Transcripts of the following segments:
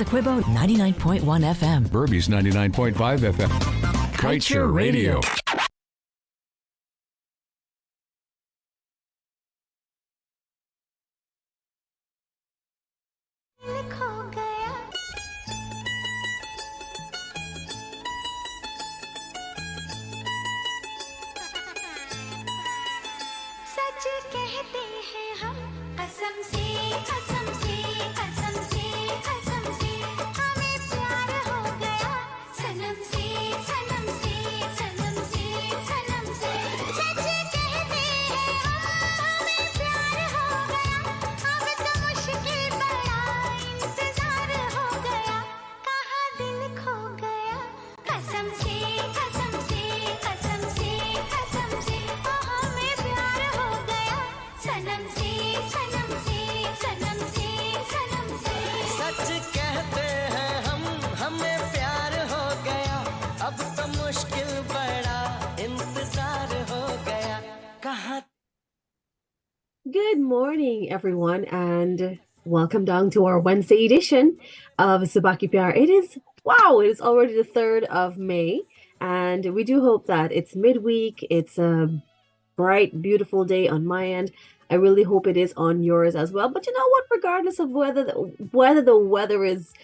Essequibo 99.1 FM. Burby's 99.5 FM. Kaieteur Radio. Good morning, everyone, and welcome down to our Wednesday edition of Sabaki PR. It is already the 3rd of May, and we do hope that it's midweek. It's a bright, beautiful day on my end. I really hope it is on yours as well. But you know what? Regardless of whether the weather is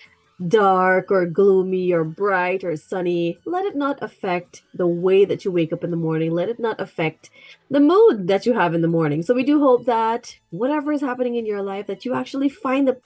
dark or gloomy or bright or sunny, let it not affect the way that you wake up in the morning. Let it not affect the mood that you have in the morning. So we do hope that whatever is happening in your life, that you actually find the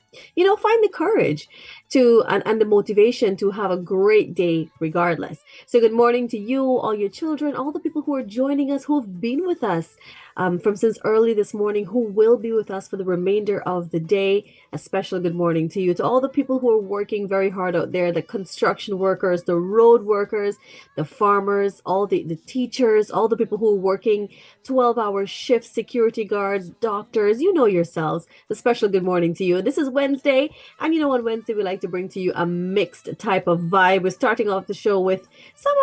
courage to and the motivation to have a great day regardless. So good morning to you, all your children, all the people who are joining us, who have been with us from since early this morning, who will be with us for the remainder of the day. A special good morning to you, to all the people who are working very hard out there, the construction workers, the road workers, the farmers, all the teachers, all the people who are working 12-hour shifts, security guards, doctors, you know yourselves. A special good morning to you. This is Wednesday, and you know on Wednesday we like to bring to you a mixed type of vibe. We're starting off the show with some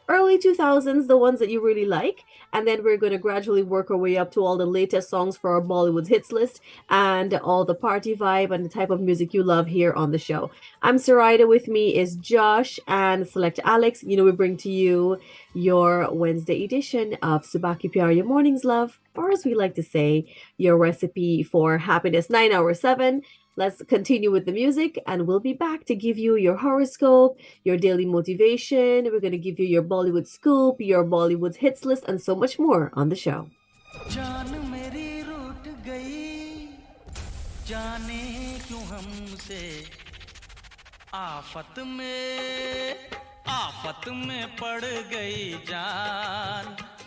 early 2000s, the ones that you really like, and then we're going to gradually work our way up to all the latest songs for our Bollywood hits list and all the party vibe and the type of music you love here on the show. I'm Sarida. With me is Josh and Select Alex. You know, we bring to you your Wednesday edition of Subaki PR, your morning's love, or as we like to say, your recipe for happiness. 9 hours 7. Let's continue with the music, and we'll be back to give you your horoscope, your daily motivation. We're going to give you your Bollywood scoop, your Bollywood hits list, and so much more on the show. जान मेरी रूठ गई, जाने क्यों हमसे आफत में पड़ गई जान,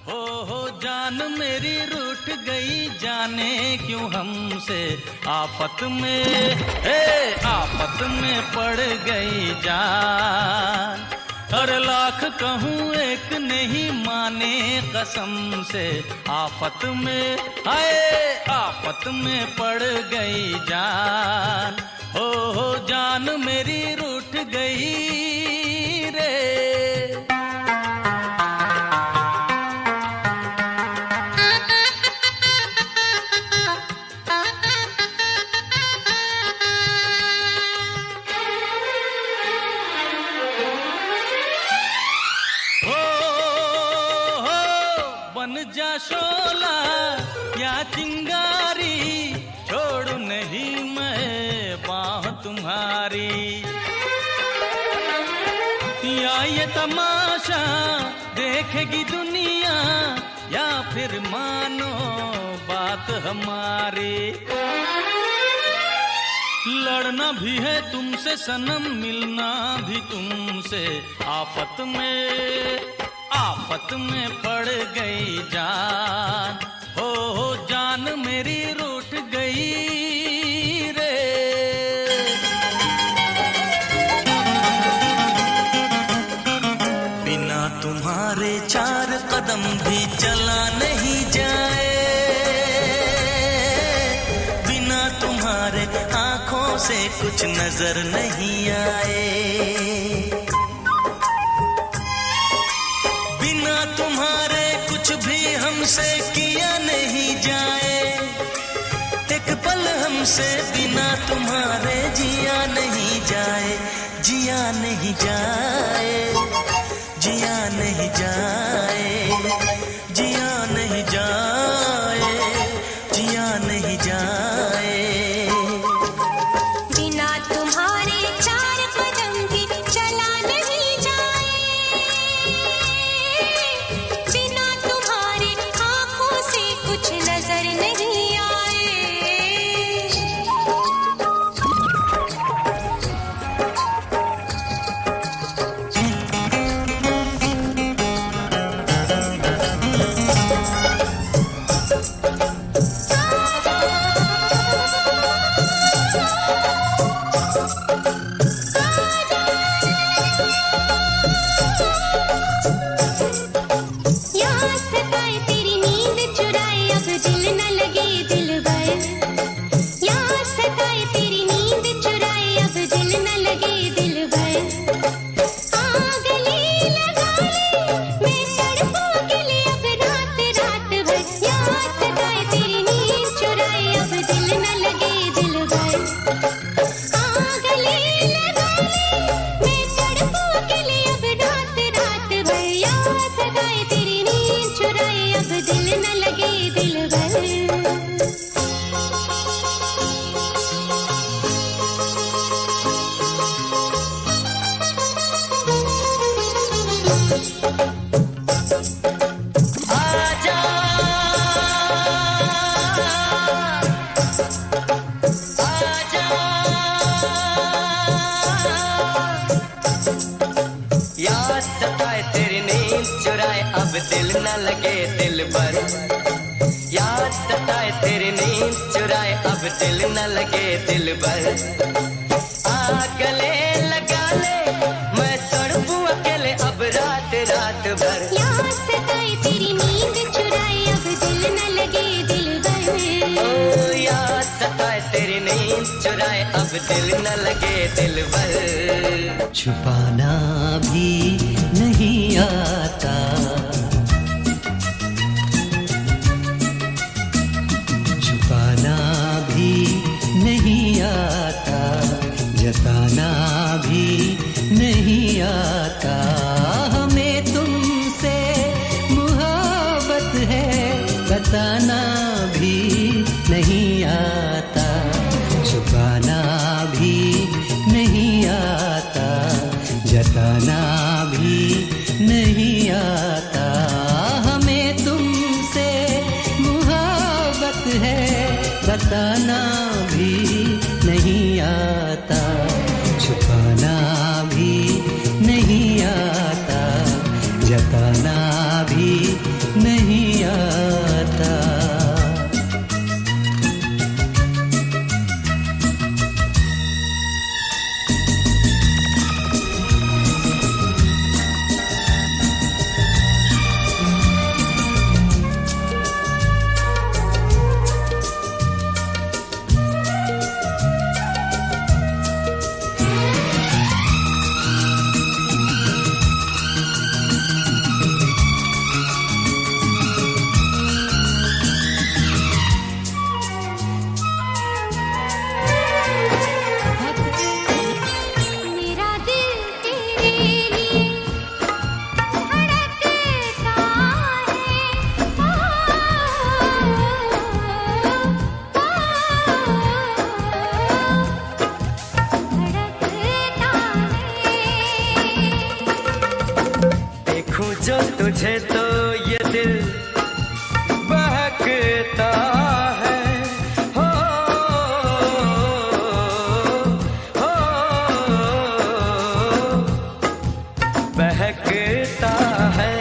हो जान मेरी रूठ गई, जाने क्यों हमसे आफत में पड़ गई जान, हर लाख कहूँ एक नहीं माने कसम से आफत में पड़ गई जान, हो जान मेरी रूठ गई रे। जा शोला या चिंगारी, छोड़ू नहीं मैं बाह तुम्हारी, या ये तमाशा देखेगी दुनिया, या फिर मानो बात हमारी, लड़ना भी है तुमसे सनम, मिलना भी तुमसे आफत में पड़ गई जान, हो जान मेरी रूठ गई रे। बिना तुम्हारे 4 कदम भी चला नहीं जाए, बिना तुम्हारे आँखों से कुछ नजर नहीं आए, तुम्हारे कुछ भी हमसे किया नहीं जाए, एक पल हमसे बिना तुम्हारे जिया नहीं जाए। जिया नहीं जाए, जिया नहीं जाए, जिया नहीं जाए, जिया नहीं जाए। बिना तुम्हारे चार कदम भी चला नहीं जाए, बिना तुम्हारे आँखों से कुछ नजर नहीं आए। दिल न लगे दिल भर, याद सताए तेरी नींद चुराए अब दिल न लगे दिल भर। आ गले लगा ले मैं तड़पूं अकेले अब रात रात भर। याद सताए तेरी नींद चुराए अब दिल न लगे दिल भर। ओ याद सताए तेरी नींद चुराए अब दिल न लगे दिल भर। छुपाना भी नहीं आता, भी नहीं आता, जताना भी नहीं आता। हमें तुमसे मोहब्बत है बताना भी नहीं आता, छुपाना भी नहीं आता, जताना भी नहीं आता। हमें तुमसे मोहब्बत है बताना भी नहीं आता, छुपाना भी नहीं आता, जताना भी नहीं आता। तुझे तो ये दिल बहकता है, हो बहकता है।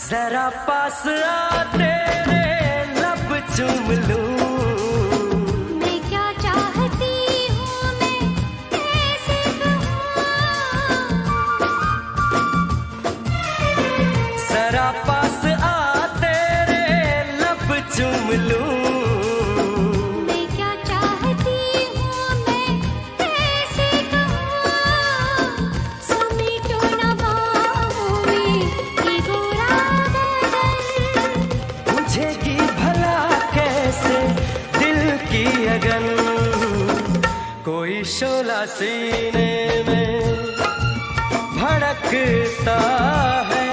जरा पास आ तेरे लब चूम लूं, मैं क्या चाहती हूँ मैं कैसे शोला सीने में भड़कता है।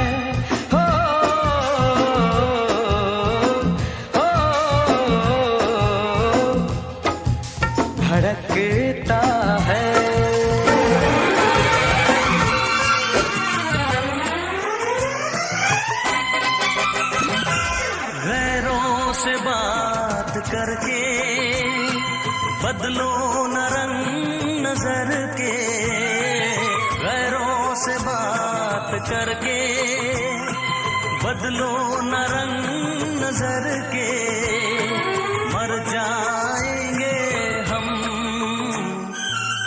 भड़कता है। गैरों से बात करके बदलो न रंग नजर के। गैरों से बात करके बदलो न रंग नजर के। मर जाएंगे हम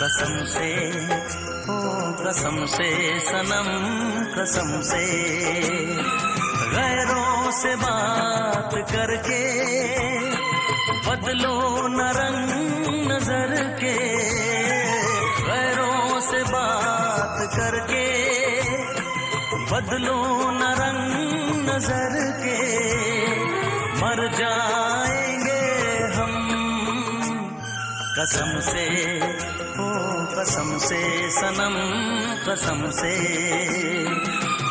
कसम से, ओ कसम से सनम कसम से। गैरों से बात करके बदलो न रंग नजर के। गैरों से बात करके बदलो न रंग नजर के। मर जाएंगे हम कसम से, ओ कसम से सनम कसम से।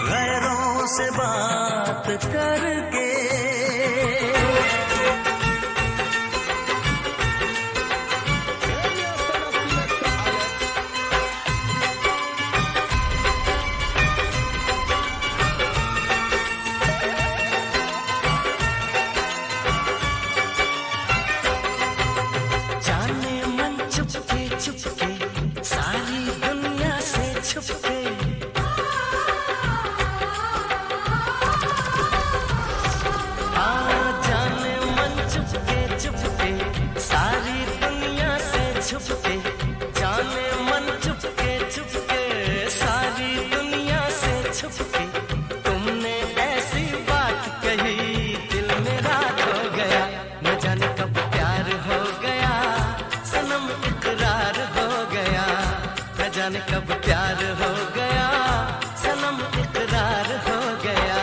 गैरों से बात करके। जाने मन चुपके चुपके सारी दुनिया से छुपके। छुपके जाने मन चुपके चुपके सारी दुनिया से छुपके। तुमने ऐसी बात कही दिल मेरा खो गया। न जाने कब प्यार हो गया सनम इकरार हो गया। न जाने कब प्यार हो गया सनम इकरार हो गया।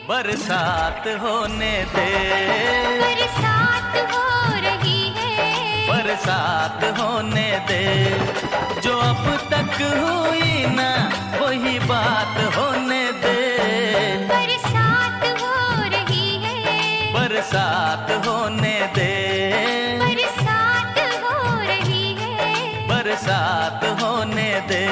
बरसात होने दे। बरसात हो रही है। बरसात होने दे। जो अब तक हुई ना वही बात होने दे। बरसात हो रही है। बरसात होने दे। बरसात हो रही है। बरसात होने दे।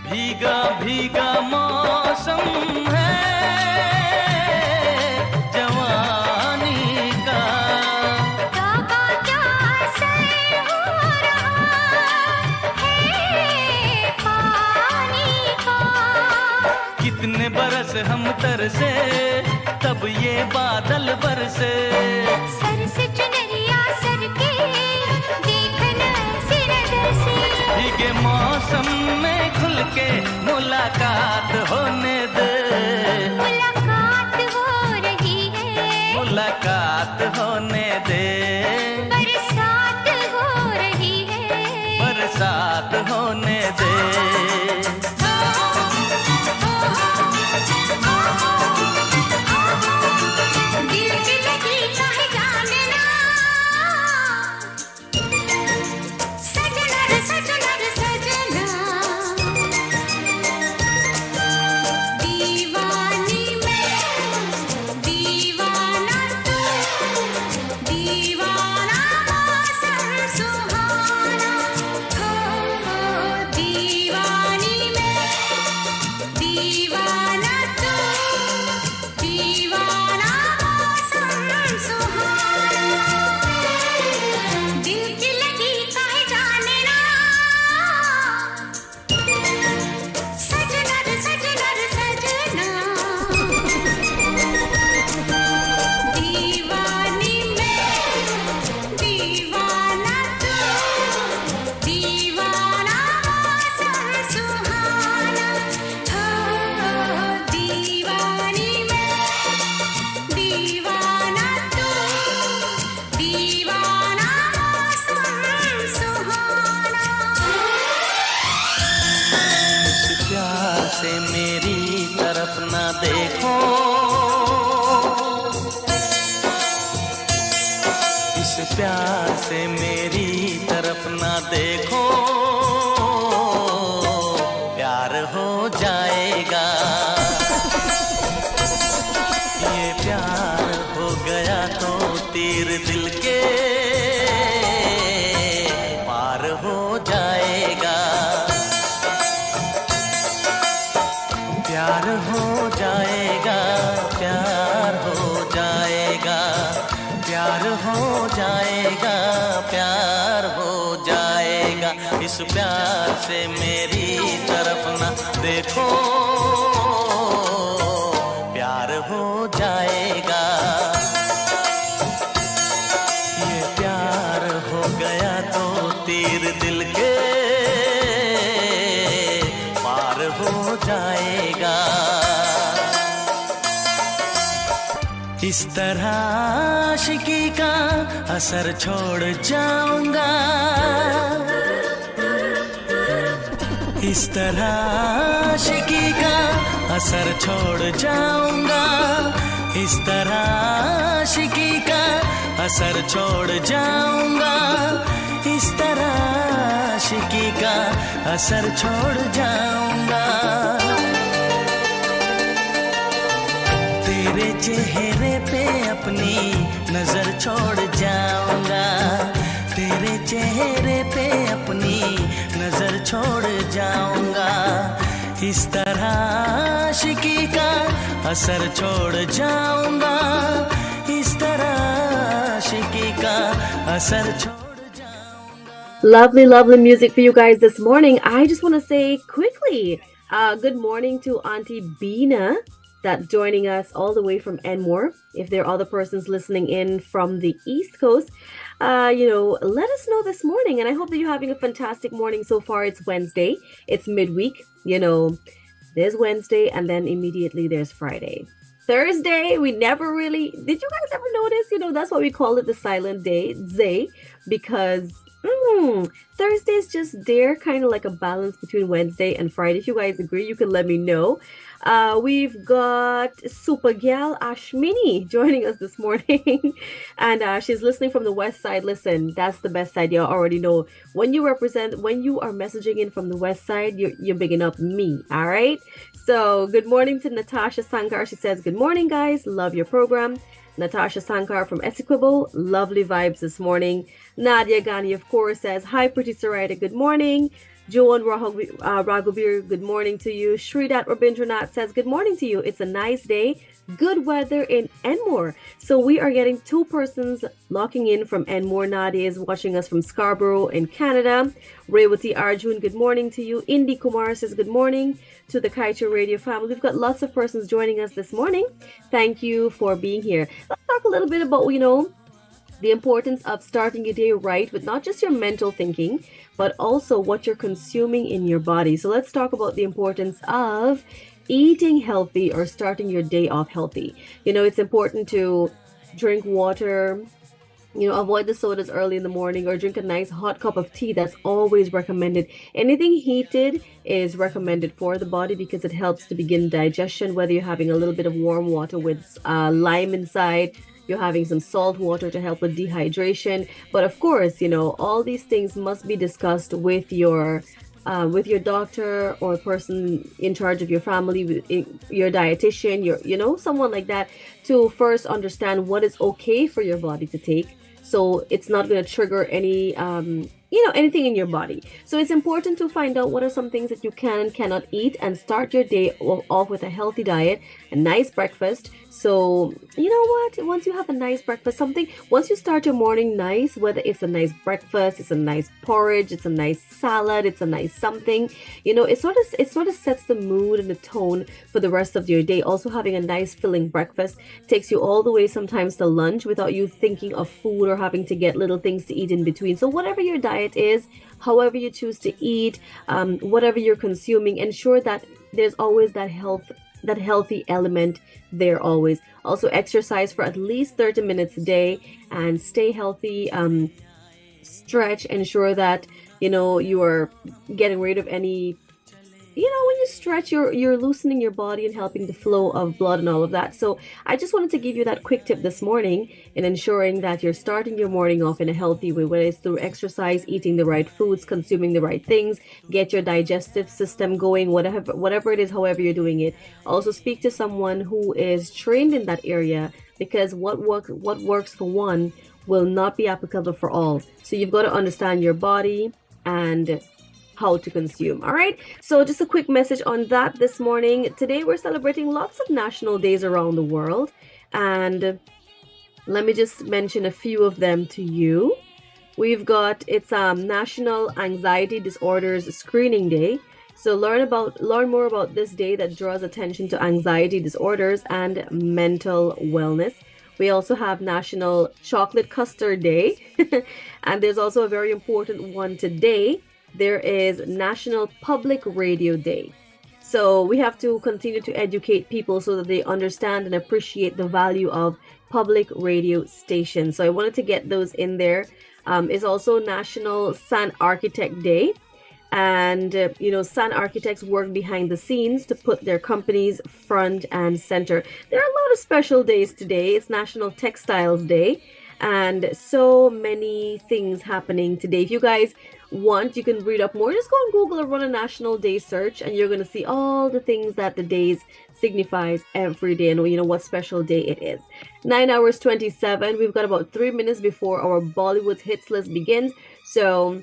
भीगा भीगा मौसम है जवानी का। तौबा क्या असर हो रहा है पानी का। कितने बरस हम तरसे तब ये बादल बरसे। सर से चुनरिया सर के देखना ऐसी नजर से। भीगे मौसम में खुल के मुलाकात होने दे। मुलाकात हो रही है। मुलाकात होने दे। बरसात हो रही है। बरसात होने दे। दिल की लगी चाहे जाने जाएगा। ये प्यार हो गया तो तीर दिल के पार हो जाएगा। प्यार हो जाएगा, प्यार हो जाएगा, प्यार हो जाएगा, प्यार हो जाएगा। इस प्यार से मेरी तरफ ना देखो, प्यार हो जाएगा। ये प्यार हो गया तो तीर दिल के पार हो जाएगा। इस तरह आशिकी का असर छोड़ जाऊंगा, इस तरह आशिकी का असर छोड़ जाऊंगा, इस तरह आशिकी का असर छोड़ जाऊंगा, इस तरह आशिकी का असर छोड़ जाऊंगा। तेरे चेहरे पे अपनी नजर छोड़ जाऊंगा, तेरे चेहरे पे अपनी नजर छोड़ जाऊंगा। इस तरह आशिकी का असर छोड़ जाऊंगा, इस तरह आशिकी का असर छोड़ जाऊंगा। Lovely, lovely music for you guys this morning. I just want to say quickly, good morning to Auntie Bina, that's joining us all the way from Enmore. If there are other persons listening in from the East Coast, let us know this morning. And I hope that you're having a fantastic morning so far. It's Wednesday. It's midweek. There's Wednesday and then immediately there's Friday. Thursday, we never really... Did you guys ever notice? That's why we call it the silent day, Zay, because Thursday is just there, kind of like a balance between Wednesday and Friday. If you guys agree, you can let me know. We've got Super Gal Ashmini joining us this morning. And she's listening from the west side. Listen, that's the best side. You already know. When you are messaging in from the west side, you're bigging up me. All right. So good morning to Natasha Sankar. She says, good morning, guys. Love your program. Natasha Sankar from Essequibo. Lovely vibes this morning. Nadia Ghani, of course, says, hi, pretty Sarita. Good morning. Joan Raghubir, good morning to you. Shridat Rabindranath says, good morning to you. It's a nice day. Good weather in Enmore. So we are getting 2 persons locking in from Enmore. Nadia is watching us from Scarborough in Canada. Rewati Arjun, good morning to you. Indy Kumar says, good morning to the Kaieteur Radio family. We've got lots of persons joining us this morning. Thank you for being here. Let's talk a little bit about, the importance of starting your day right with not just your mental thinking, but also what you're consuming in your body. So let's talk about the importance of eating healthy or starting your day off healthy. It's important to drink water, avoid the sodas early in the morning, or drink a nice hot cup of tea. That's always recommended. Anything heated is recommended for the body because it helps to begin digestion, whether you're having a little bit of warm water with lime inside, you're having some salt water to help with dehydration. But of course, all these things must be discussed with your doctor or person in charge of your family, your dietitian, someone like that, to first understand what is okay for your body to take. So it's not going to trigger any, anything in your body. So it's important to find out what are some things that you can and cannot eat and start your day off with a healthy diet, a nice breakfast. So, you know what? Once you have a nice breakfast, once you start your morning nice, whether it's a nice breakfast, it's a nice porridge, it's a nice salad, it's a nice something, it sort of sets the mood and the tone for the rest of your day. Also, having a nice filling breakfast takes you all the way sometimes to lunch without you thinking of food or having to get little things to eat in between. So whatever your diet is, however you choose to eat, whatever you're consuming, ensure that there's always that healthy element there always. Also exercise for at least 30 minutes a day and stay healthy. Stretch, ensure that you are getting rid of any when you stretch, you're loosening your body and helping the flow of blood and all of that. So I just wanted to give you that quick tip this morning in ensuring that you're starting your morning off in a healthy way, whether it's through exercise, eating the right foods, consuming the right things, get your digestive system going, whatever it is, however you're doing it. Also speak to someone who is trained in that area, because what works for one will not be applicable for all. So you've got to understand your body and how to consume. All right, so just a quick message on that this morning. Today we're celebrating lots of national days around the world, and let me just mention a few of them to you. We've got National Anxiety Disorders Screening Day. So learn more about this day that draws attention to anxiety disorders and mental wellness. We also have National Chocolate Custard Day and there's also a very important one today. There is National Public Radio Day. So we have to continue to educate people so that they understand and appreciate the value of public radio stations. So I wanted to get those in there. It's also National Sun Architect Day. And, sun architects work behind the scenes to put their companies front and center. There are a lot of special days today. It's National Textiles Day. And so many things happening today. If you guys want, you can read up more. Just go on Google or run a National Day search, and you're going to see all the things that the days signifies every day, and what special day it is. 9 hours 27. We've got about 3 minutes before our Bollywood hits list begins. So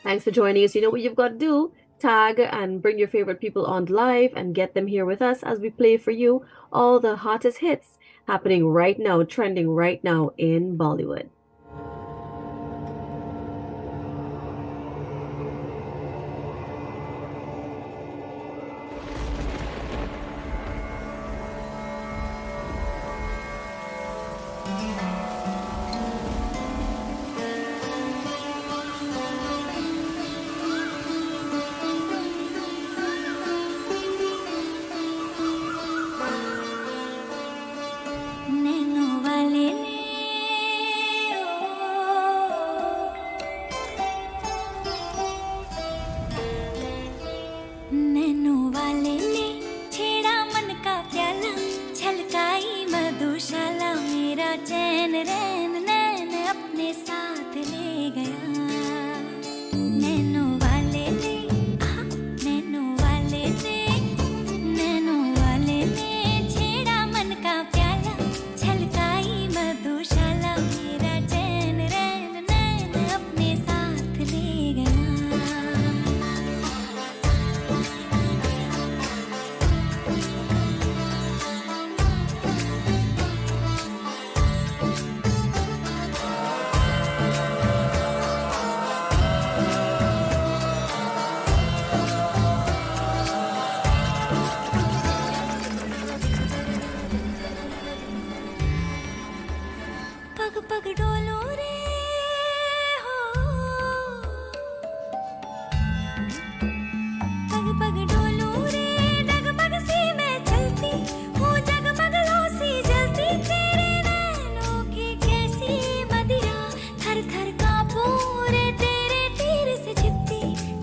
thanks for joining us. You know what you've got to do. Tag and bring your favorite people on live and get them here with us as we play for you all the hottest hits happening right now, trending right now in Bollywood.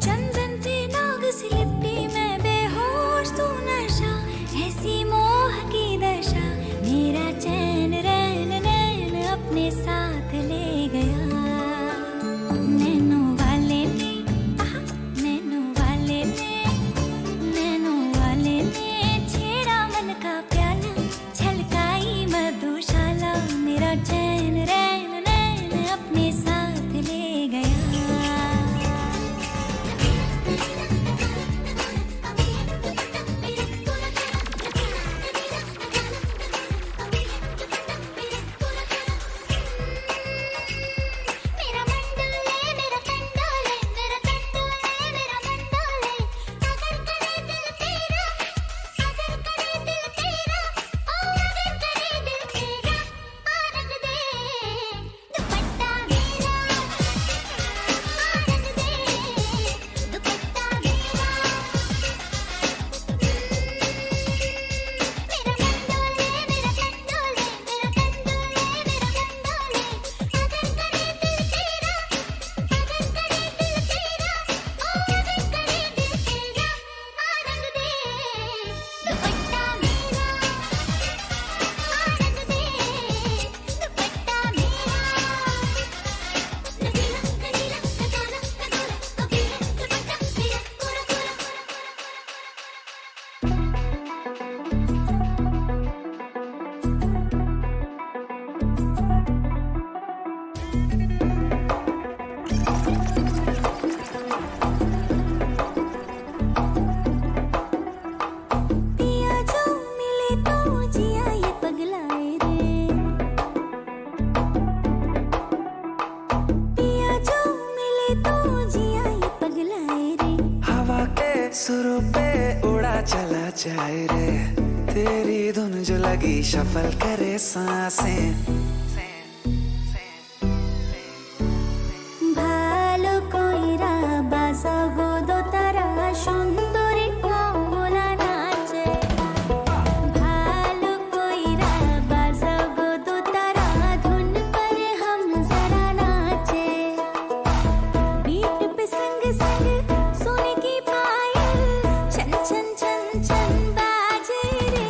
चंदन पे नाग से लिपटी मैं बेहोश तू नशा आई रे तेरी धुन जो लगी शफल करे सांसें ভালো কইরা বাজাবো দোতারা সুন্দরী কমলা নাচে ভালো কইরা বাজাবো দোতারা ধুন पर हम जरा नाचे बीट पे संग संग सोने की पायल छन छन छन छन बाजे रे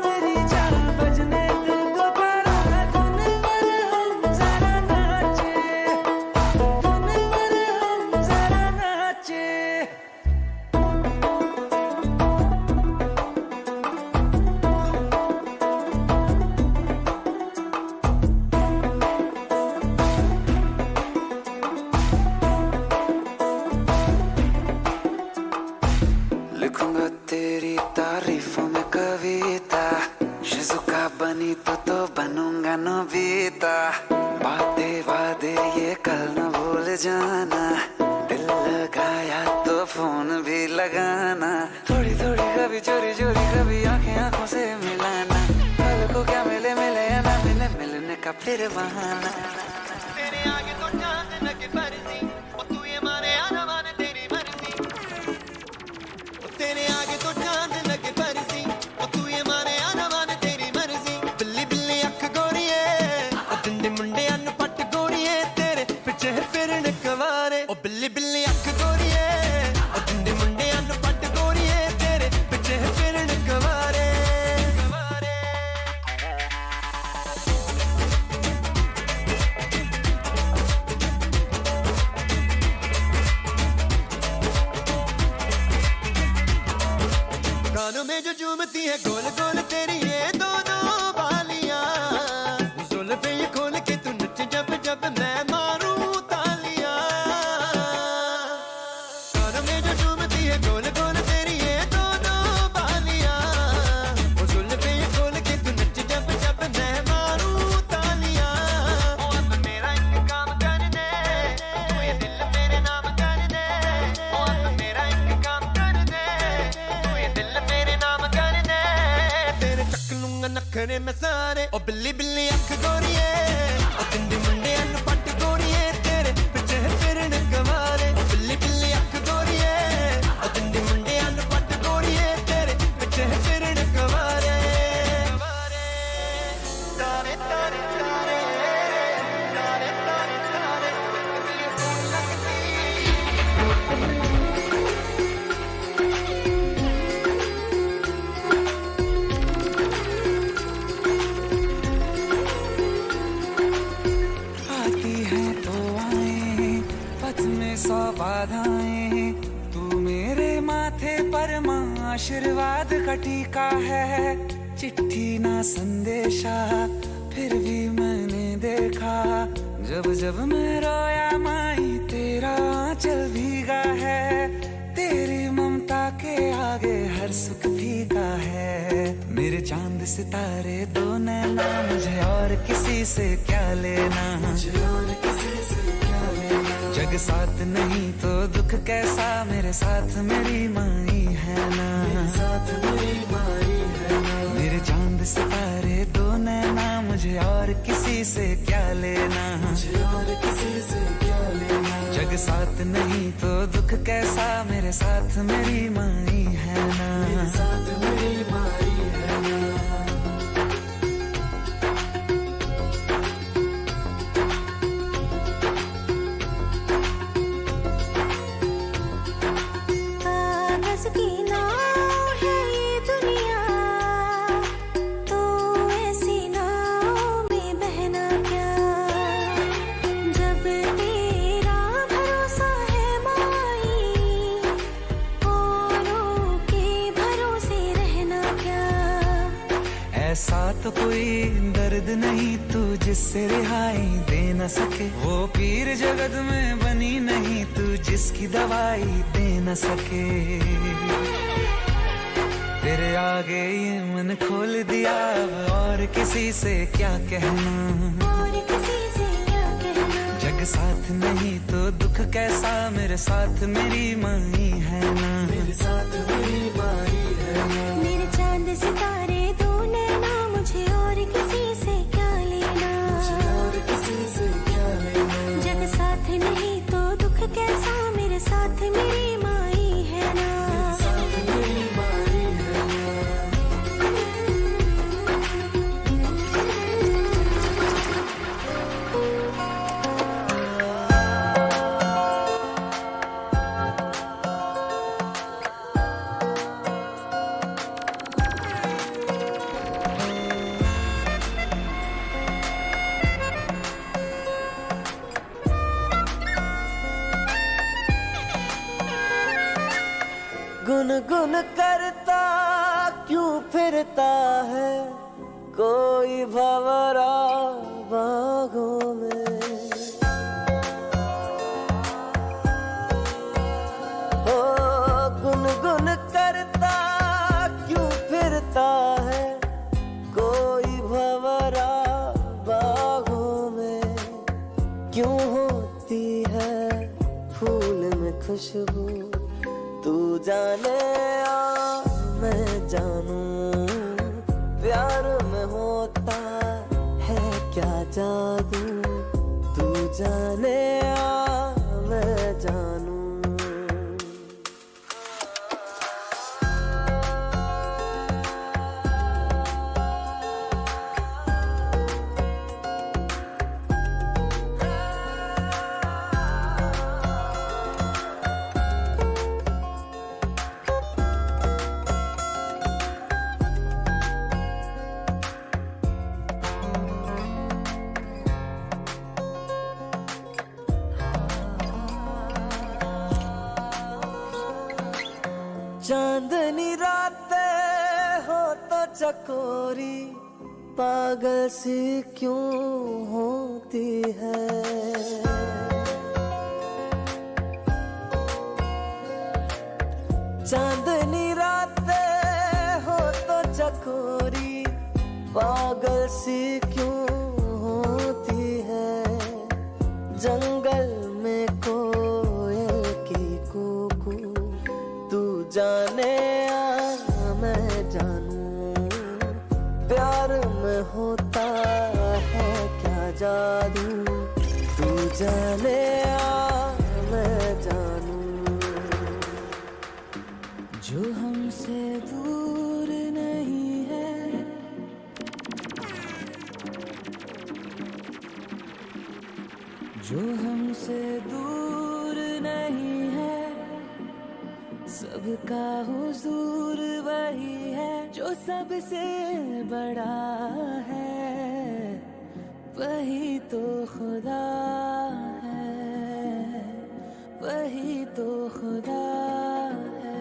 मेरी जान बजने दे दोबारा धुन पर हम जरा नाचे धुन पर हम जरा नाचे लिखूंगा तेरी तारीफों में कविता शिजुका बनी तो बनूंगा नोबिता बातें वादे ये कल न भूल जाना दिल लगाया तो फोन भी लगाना थोड़ी थोड़ी कभी चोरी चोरी कभी आंखें आंखों से मिलाना कल को क्या मिले मिले या ना मिले मिलने का फिर बहाना तेरे आगे तो चांद लगे फर्जी और तू ये माने या ना माने तेरी मर्जी तेरे आगे तो चांद लगे फर्जी और तू ये माने या ना माने तेरी मर्जी बिल्ली बिल्ली अख गोरिए और दिंदे मुंडे अनपट गोरिए तेरे पीछे फिरन कवारे और बिल्ली बिल्ली अख गोरिए और दिंदे मुंडे अनपट गोरिए तेरे पीछे फिरन कवारे कानों में जो झूमती है गोल गोल तेरी ये दोनों बालियां जुल्फे ये खोल के तू नच जब जब मैं मारूं तालियां कानों में जो झूमती है गोल गोल तेरी ये दोनों बालियां जुल्फे ये खोल के तू नच जब जब मैं मारूं तालियां ओ अब मेरा एक काम कर दे तू ये दिल मेरे नाम कर दे ओ अब मेरा एक काम कर दे तू ये दिल मेरे नाम कर दे तेरे चक लूंगा नखरे में सारे ओ बिल्ली बिल्ली अख गोरिए ओ तिंदी मुंडे अनपट गोरिए तेरे पीछे फिरन गवारे ओ बिल्ली बिल्ली अख गोरिए ओ तिंदी मुंडे अनपट गोरिए तेरे पीछे फिरन गवारे तारे तारे तारे तारे तारे तारे बिल्ली सोन लगती आती है तो आए पथ में 100 बाधाएं तू मेरे माथे पर माँ आशीर्वाद का टीका है चिट्ठी ना संदेशा फिर भी मैंने देखा जब जब मैं रोया माई तेरा आंचल भीगा है तेरी ममता के आगे हर सुख फीका है मेरे चांद सितारे दो नैना मुझे और किसी से क्या लेना मुझे और किसी से क्या लेना जग साथ नहीं तो दुख कैसा मेरे साथ मेरी माई है ना मेरे साथ मेरी माई है ना मेरे चांद सितारे दो नैना मुझे और किसी से क्या लेना मुझे और किसी से क्या लेना जग साथ नहीं तो दुख कैसा मेरे साथ मेरी माई है ना मेरे साथ मेरी माई है ना कागज की नाव है ये दुनिया तो ऐसी नाव में बहना क्या जब तेरा भरोसा है माई औरों के भरोसे रहना क्या ऐसा तो कोई दर्द नहीं तू जिससे रिहाई दे न सके वो पीर जगत में बनी नहीं तू जिसकी दवाई दे न सके तेरे आगे ये मन खोल दिया अब और किसी से क्या कहना और किसी से क्या कहना जग जग साथ नहीं तो दुख कैसा, मेरे साथ मेरी माई है ना, मेरे साथ मेरी माई है ना। मेरे चांद सितारे तू नैना, मुझे और किसी से क्या लेना, मुझे और किसी से क्या लेना। जग साथ नहीं तो दुख कैसा, मेरे साथ मेरी माई है ना, मेरे साथ मेरी माई है ना। गुनगुन करता क्यों फिरता है कोई भंवरा बागों में, ओ गुनगुन करता क्यों फिरता है कोई भंवरा बागों में। क्यों होती है फूल में खुशबू, तू जाने आ मैं जानूं, प्यार में होता है क्या जादू, तू जाने आ मैं जानूं। चांदनी रातें हो तो चकोरी, पागल सी क्यों होती है। चांदनी रातें हो तो चकोरी, पागल सी क्यों होती है। जंगल में कोयल की कूकू, तू जाने आ मैं जानूं, प्यार में होता है क्या जादू, तू जाने आ मैं जानूं। जो हमसे दूर नहीं है, जो हमसे दूर नहीं है, सबका हुजूर वही है, जो सबसे बड़ा है, वही तो खुदा है, वही तो खुदा है।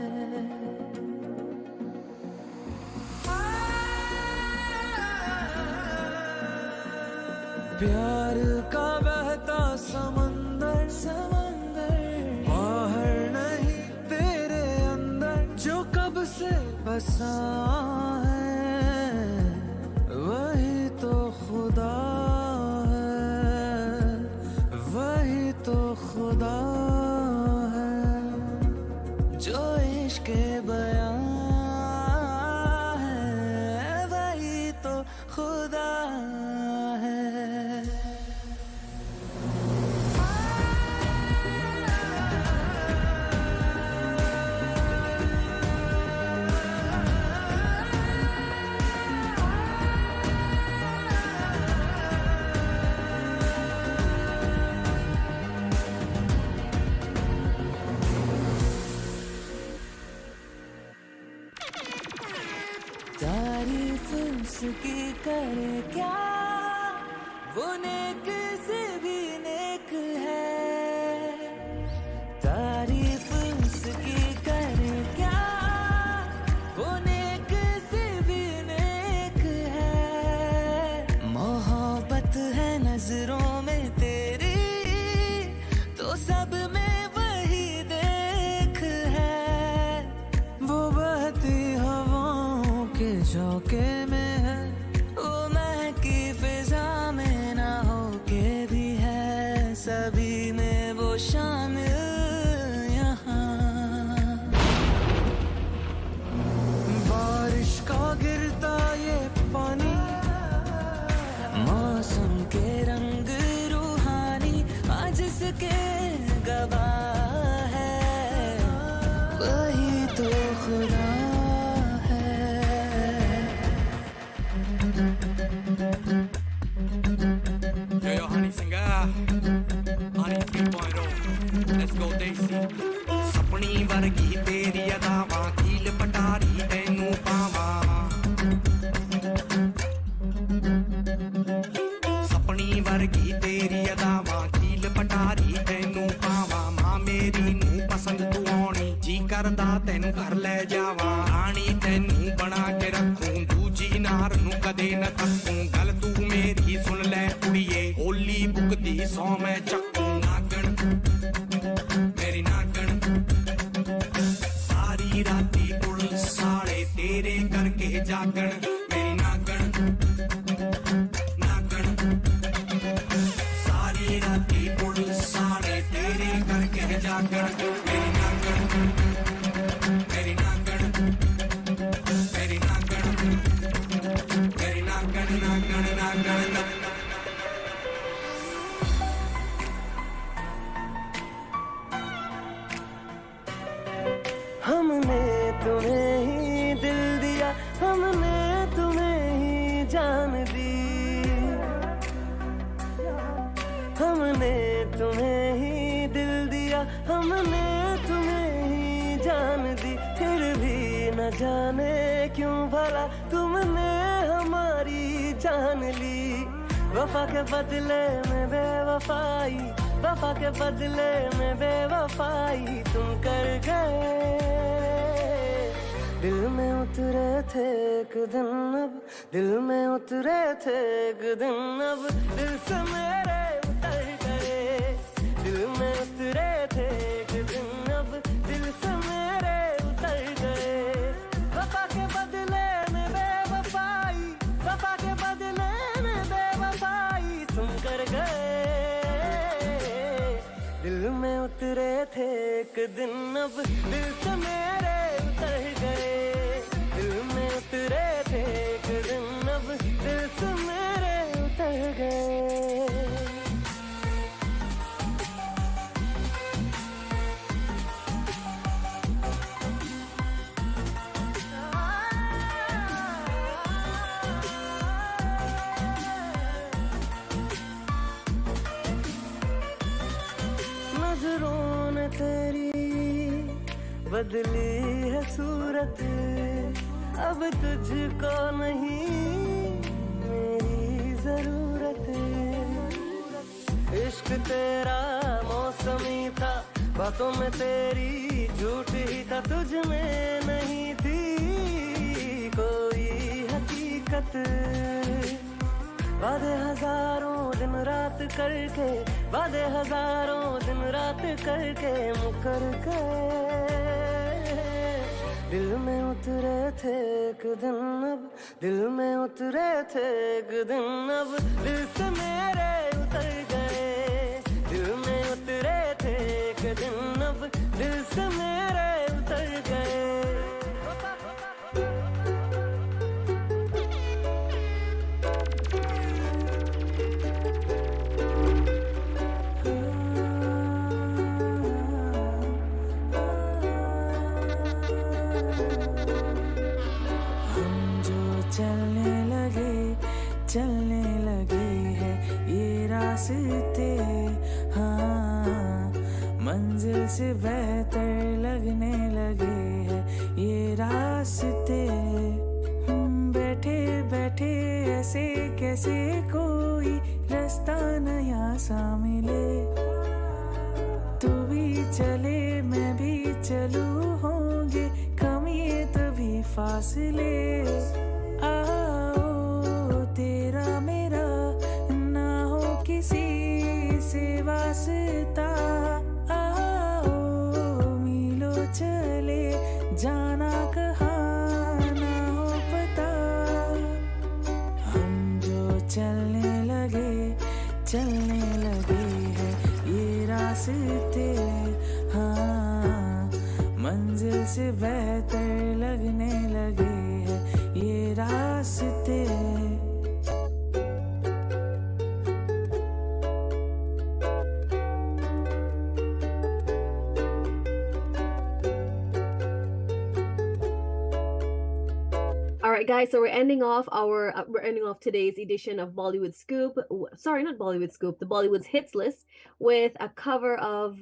प्यार का बहता समंदर, समंदर बाहर नहीं तेरे अंदर, जो कब से बसा है, वही तो खुदा है, वही तो खुदा है। जो इश्क़ बयां है, वही तो खुदा है। तारीफ उसकी करे क्या, वो नेक से भी नेक है। तारीफ उसकी करे क्या, वो नेक से भी नेक है। मोहब्बत है नजरों में तेरी, तो सब में वही देख है। वो बहती हवाओं के झोंके में है, वो महकी फिजा में ना होके भी है। सभी के गवाह है, वही तो खुदा है। Yo, honey singer, honey 3.0, let's go Daisy. सपनी वर्गी तेरी अदावां, कील पटारी तैनू पावां। सपनी वर्गी तेरी अदावां, कील पटारी तैनू पावां। मां मेरी नू पसंद तू आउणी, जी करदा तैनू घर ले जावां। राणी तैनू बना के रखूं, दूजी नार नू कदे न तकूं। गल तू मेरी सुन ले कुड़िए, होली बुकदी सौ मैं चक्कूं। नागण मेरी नागण, सारी राती पुलिस साड़े तेरे करके जागण। मेरी नागण नागण, सारी राती पुलिस साड़े तेरे करके जागण। मेरी नागण मेरी नागण मेरी नागण मेरी नागण नागण नागण। हमने तुम्हें ही दिल दिया, हमने तुम्हें ही जान दी। हमने तुम्हें ही दिल दिया, हमने तुम्हें ही जान दी। फिर भी न जाने क्यों भला तुमने हमारी जान ली। वफा के बदले में बेवफाई, वफा के बदले में बेवफाई तुम कर गए। दिल में उतरे थे एक दिन अब, दिल में उतरे थे एक दिन अब, दिल से मेरे उतर गए। दिल में उतरे थे एक दिन अब, दिल से मेरे उतर गए। वफा के बदले में बेवफाई, वफा के बदले में बेवफाई तुम कर गए। दिल में उतरे थे एक दिन अब, दिल से मेरे उतर गए। दिल में उतरे थे एक दिन अब, दिल से मेरे उतर गए। नजरों ने तेरी बदली है सूरत, अब तुझको नहीं मेरी जरूरत। इश्क तेरा मौसमी था, बातों में तेरी झूठ ही था, तुझ में नहीं थी कोई हकीकत। वादे हजारों दिन रात करके, वादे हजारों दिन रात करके मुकर गए। दिल में उतरे थे एक दिन अब, दिल में उतरे थे एक दिन अब, दिल से मेरे उतर गए। दिल में उतरे थे एक दिन अब, दिल से मेरे उतर गए। चलने लगे हैं ये रास्ते, हाँ मंजिल से बेहतर लगने लगे हैं ये रास्ते। बैठे बैठे ऐसे कैसे कोई रास्ता नया सा मिले। तू भी चले मैं भी चलूं, होंगे कम ये तभी फासले। तेरा मेरा ना हो किसी से वास्ता, आओ मिलो चले जाना कहाँ ना हो पता। हम जो चलने लगे हैं ये रास्ते, हाँ मंजिल से बेहतर लगने लगे हैं ये All right, guys. So we're ending off today's edition of Bollywood Scoop. Sorry, not Bollywood Scoop. The Bollywood's hits list with a cover of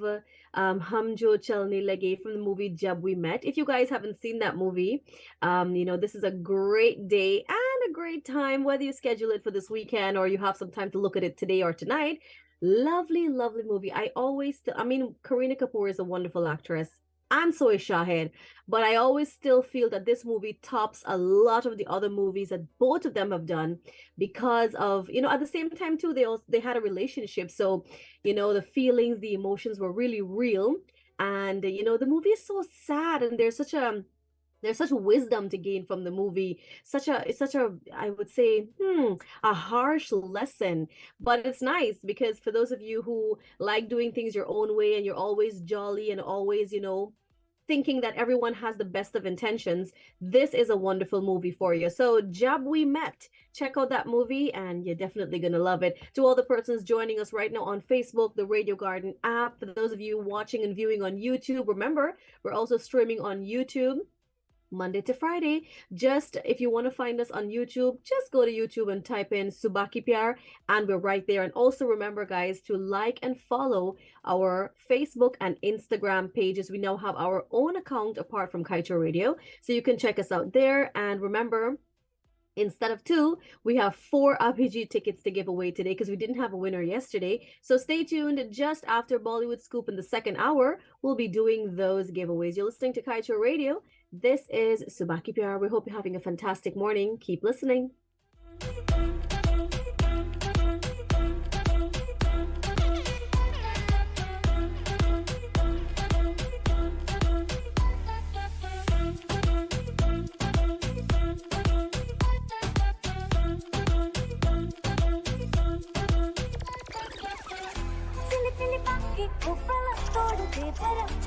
Hum Jo Chalne Lage from the movie Jab We Met. If you guys haven't seen that movie, this is a great day and a great time, whether you schedule it for this weekend or you have some time to look at it today or tonight. Lovely, lovely movie. Kareena Kapoor is a wonderful actress. And so is Shahid. But I always still feel that this movie tops a lot of the other movies that both of them have done because of, at the same time too, they had a relationship. So, the feelings, the emotions were really real. And, the movie is so sad and there's such wisdom to gain from the movie. It's such a, I would say, a harsh lesson, but it's nice because for those of you who like doing things your own way and you're always jolly and always, thinking that everyone has the best of intentions, this is a wonderful movie for you. So Jab We Met, check out that movie and you're definitely going to love it. To all the persons joining us right now on Facebook, the Radio Garden app, for those of you watching and viewing on YouTube, remember, we're also streaming on YouTube Monday to Friday. Just if you want to find us on YouTube, just go to YouTube and type in Subaki Pyar and we're right there. And also remember, guys, to like and follow our Facebook and Instagram pages. We now have our own account apart from Kaieteur Radio, so you can check us out there. And remember, instead of 2, we have 4 RPG tickets to give away today because we didn't have a winner yesterday. So stay tuned. Just after Bollywood Scoop in the second hour, we'll be doing those giveaways. You're listening to Kaieteur Radio. This is Subaki Pyar. We hope you're having a fantastic morning. Keep listening.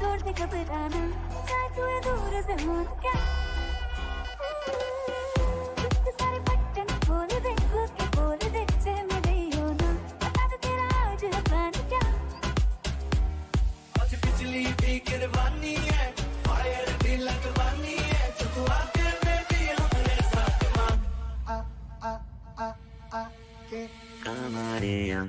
छोड़ दे घबराना, चाहे तू दूर से हो क्या, सारे button खोल दे, खोल दे, चाहे मेरे हो ना, बता दे तेरा आज है प्लान क्या, आज बिजली भी गिरवानी है, फायर भी लगवानी है, जो तू आके बेबी हमारे साथ मान, के कमारिया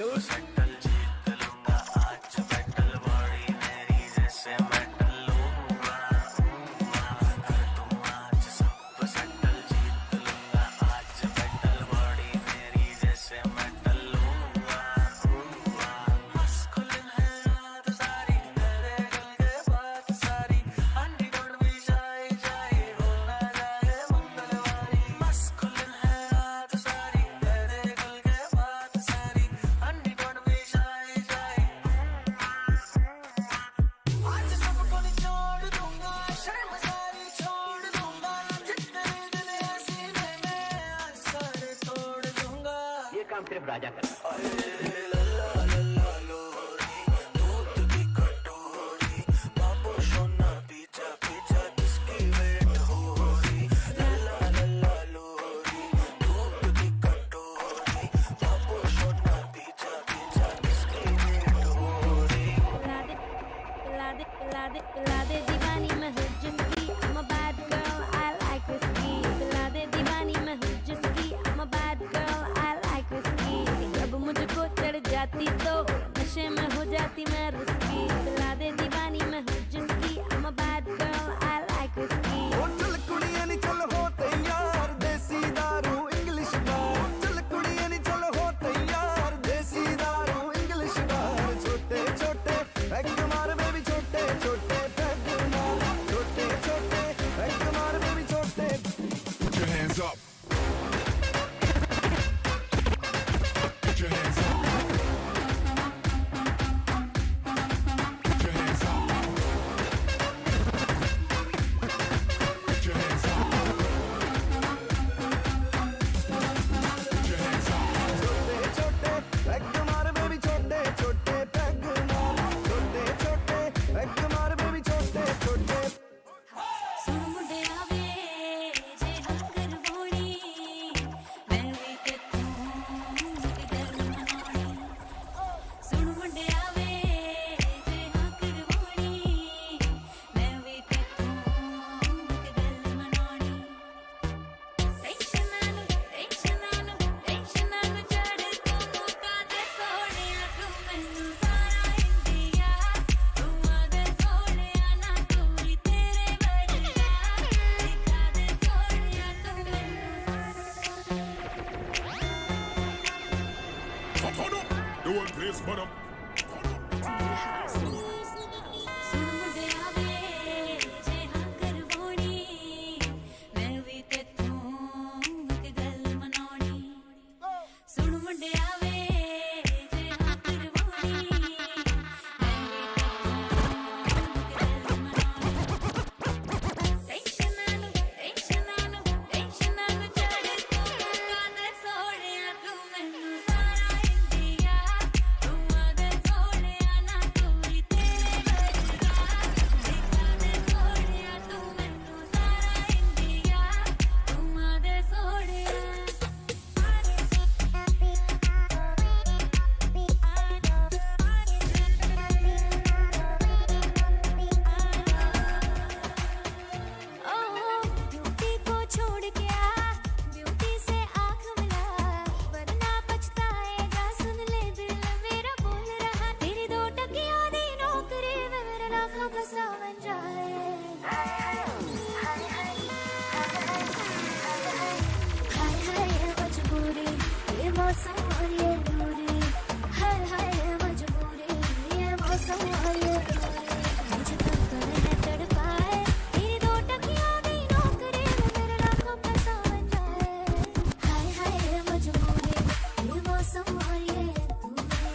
सेटल जीत लूंगा आज बैटल बॉडी मेरी जैसे मेटल लूंगा कर दूं आज सब सेटल जीत लूंगा आज बैटल बॉडी मेरी जैसे मेटल लूंगा मस्कुलिन है रात सारी तेरे दिल के बात सारी अंडी डोंट बी शाय शाय होना जाए मंगलवारी मस्कुलिन है रात सारी तेरे दिल के बात सारी अंडी डोंट बी शाय शाय आज सबको निचोड़ दूंगा शर्म सारी छोड़ दूंगा जितने दिल है सीने में आज सारे तोड़ दूंगा ये काम सिर्फ राजा करता है। लल्ला लल्ला लोरी दूध की कटोरी बाबू सोना पीछा पीछा किसकी वेट हो रही लल्ला लल्ला लोरी दूध की कटोरी बाबू सोना पीछा पीछा किसकी वेट हो रही पिला दे दीवानी मैं हूँ जिसकी I'm a bad girl I like whiskey पिला दे दीवानी मैं हूँ जिसकी I'm a bad girl I like whiskey जब मुझको चढ़ जाती तो नशे में हो जाती मैं रिस्की पिला दे दीवानी मैं हूँ जिसकी I'm a bad girl I like whiskey ओ चल कुड़ियां नी चल हो तैयार देसी दारू इंग्लिश बार चल कुड़ियां नी चल हो तैयार देसी दारू इंग्लिश बार छोटे छोटे पैग मार बेबी छोटे छोटे पैग मार छोटे छोटे पैग मार बेबी छोटे Put your hands up. Put your hands up. Put your hands up. Put your hands up. Put your hands up. छोटे छोटे पैग मार बेबी छोटे छोटे पैग मार छोटे छोटे पैग मार बेबी छोटे छोटे सुन मुंडे आवे जे हंगर बोणी मैं भी कितों एक गल मनानी सुन मुंडे आवे जे हंगर बोणी मैं भी कितों एक गल मनानी टेंशन ना चढ़ तू मुका दे सोनिया तू मैनू सारा इंडिया तू आदे सोनिया ना तूरी तेरे वर्गा दिखा दे सोनिया तू मैनू Turn up. The whole place burn up. सुन मुंडे आवे जे हंगर बोणी मैं भी तेथों एक गल मनानी सुन मुंडे आवे जे हंगर बोणी मैं भी तेथों एक गल मनानी टेंशन ना चढ़ तू मुका दे सोनिया तू मैनू सारा इंडिया तू आदे सोनिया ना तूरी तेरे वर्गा दिखा दे सोनिया तू मैनू सारा इंडिया तू आदे सोनिया ब्यूटी को छोड़ के आ ब्यूटी से आँख मिला वरना पछताएगा सुन ले दिल मेरा बोल रहा तेरी 2 टकियां दी नौकरी में मेरा लाखों फंसा बन जाए हाय हाय ये मजबूरी ये मौसम और ये दूरी हाय ये मजबूरी ये मौसम और ये दूरी मुझे तब है तड़पाए तेरी 2 टकियां दी नौकरी में मेरे लाखों पैसा बन जाए हाय ये मजबूरी ये मौसम और ये दूरी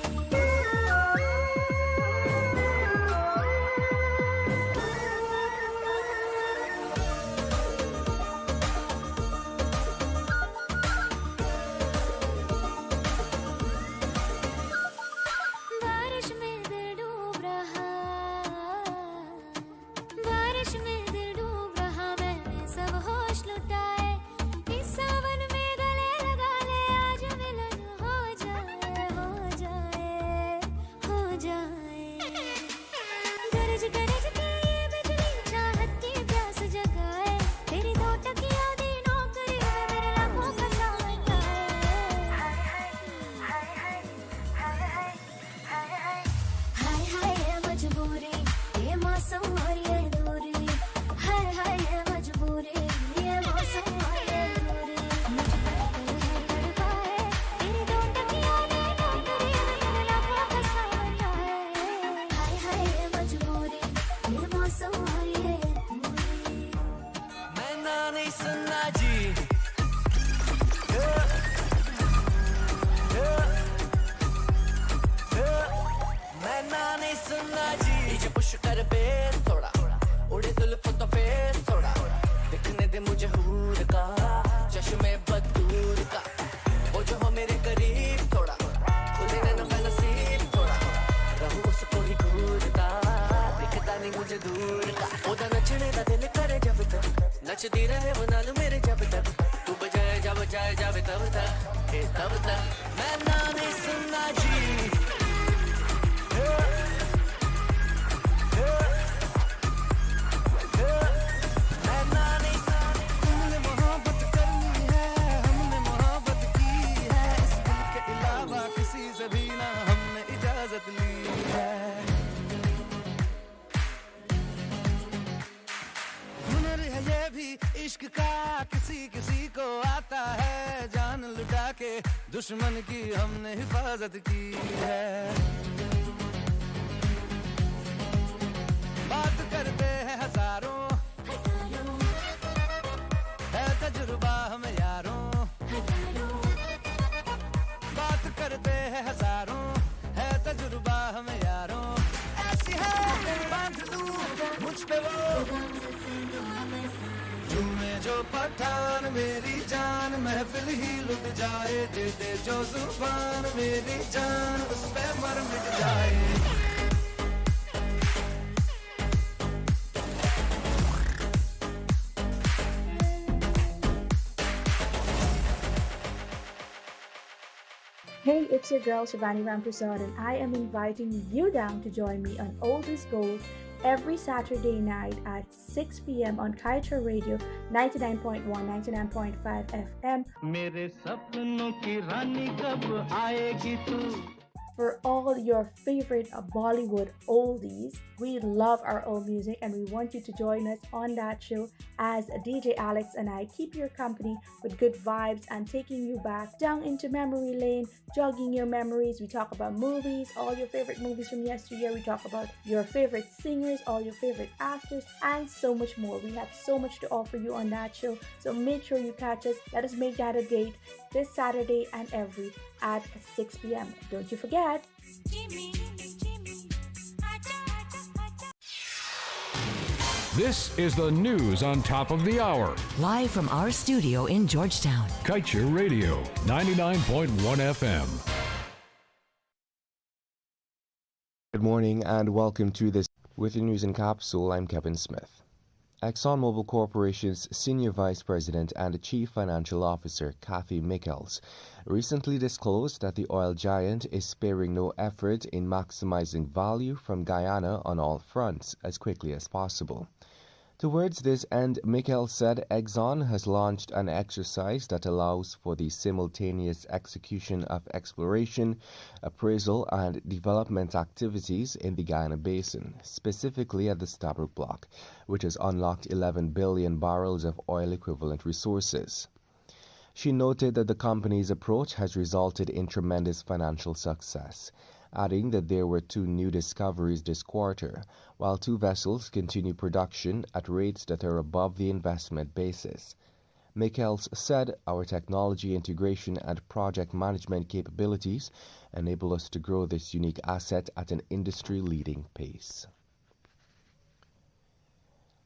से दूर का ओदा नचने दा दिल करे जब तक नचदी रहे वो नाल मेरे जब तक तू बजाए जब जाए जावे तब तक मैं ना नहीं सुनना जी मैं ना नहीं तुमने मोहब्बत करनी है हमने मोहब्बत की है इस दिल के अलावा किसी से भी ना हमने इजाजत ली है हुनर है ये भी इश्क का किसी किसी को आता है जान लुटा के दुश्मन की हमने हिफाजत की है बात करते हैं हजारों है तजुर्बा हमें यारों बात करते हैं हजारों है तजुर्बा हमें यारों ऐसी है बांध दूं मुझ पे वो झूमे जो पठान मेरी जान महफिल ही लुट जाए दे दे जो जुबान मेरी जान उस पे मर मिट जाए Hey, it's your girl Shivani Ramprasad and I am inviting you down to join me on Old is Gold every Saturday night at 6 p.m. on Kaieteur Radio 99.1, 99.5 FM. मेरे सपनों की रानी कब आएगी तू For all your favorite Bollywood oldies, we love our old music and we want you to join us on that show as DJ Alex and I keep your company with good vibes and taking you back down into memory lane, jogging your memories. We talk about movies, all your favorite movies from yesteryear. We talk about your favorite singers, all your favorite actors, and so much more. We have so much to offer you on that show. So make sure you catch us. Let us make that a date this Saturday and every at 6 p.m. Don't you forget. This is the news on top of the hour. Live from our studio in Georgetown. Kaieteur Radio, 99.1 FM. Good morning and welcome to this. With the news in capsule, I'm Kevin Smith. ExxonMobil Corporation's Senior Vice President and Chief Financial Officer, Kathy Michels, recently disclosed that the oil giant is sparing no effort in maximizing value from Guyana on all fronts as quickly as possible. Towards this end, Michels said Exxon has launched an exercise that allows for the simultaneous execution of exploration, appraisal, and development activities in the Guyana Basin, specifically at the Stabroek Block, which has unlocked 11 billion barrels of oil equivalent resources. She noted that the company's approach has resulted in tremendous financial success, adding that there were 2 new discoveries this quarter, while 2 vessels continue production at rates that are above the investment basis. Michels said, "Our technology integration and project management capabilities enable us to grow this unique asset at an industry-leading pace."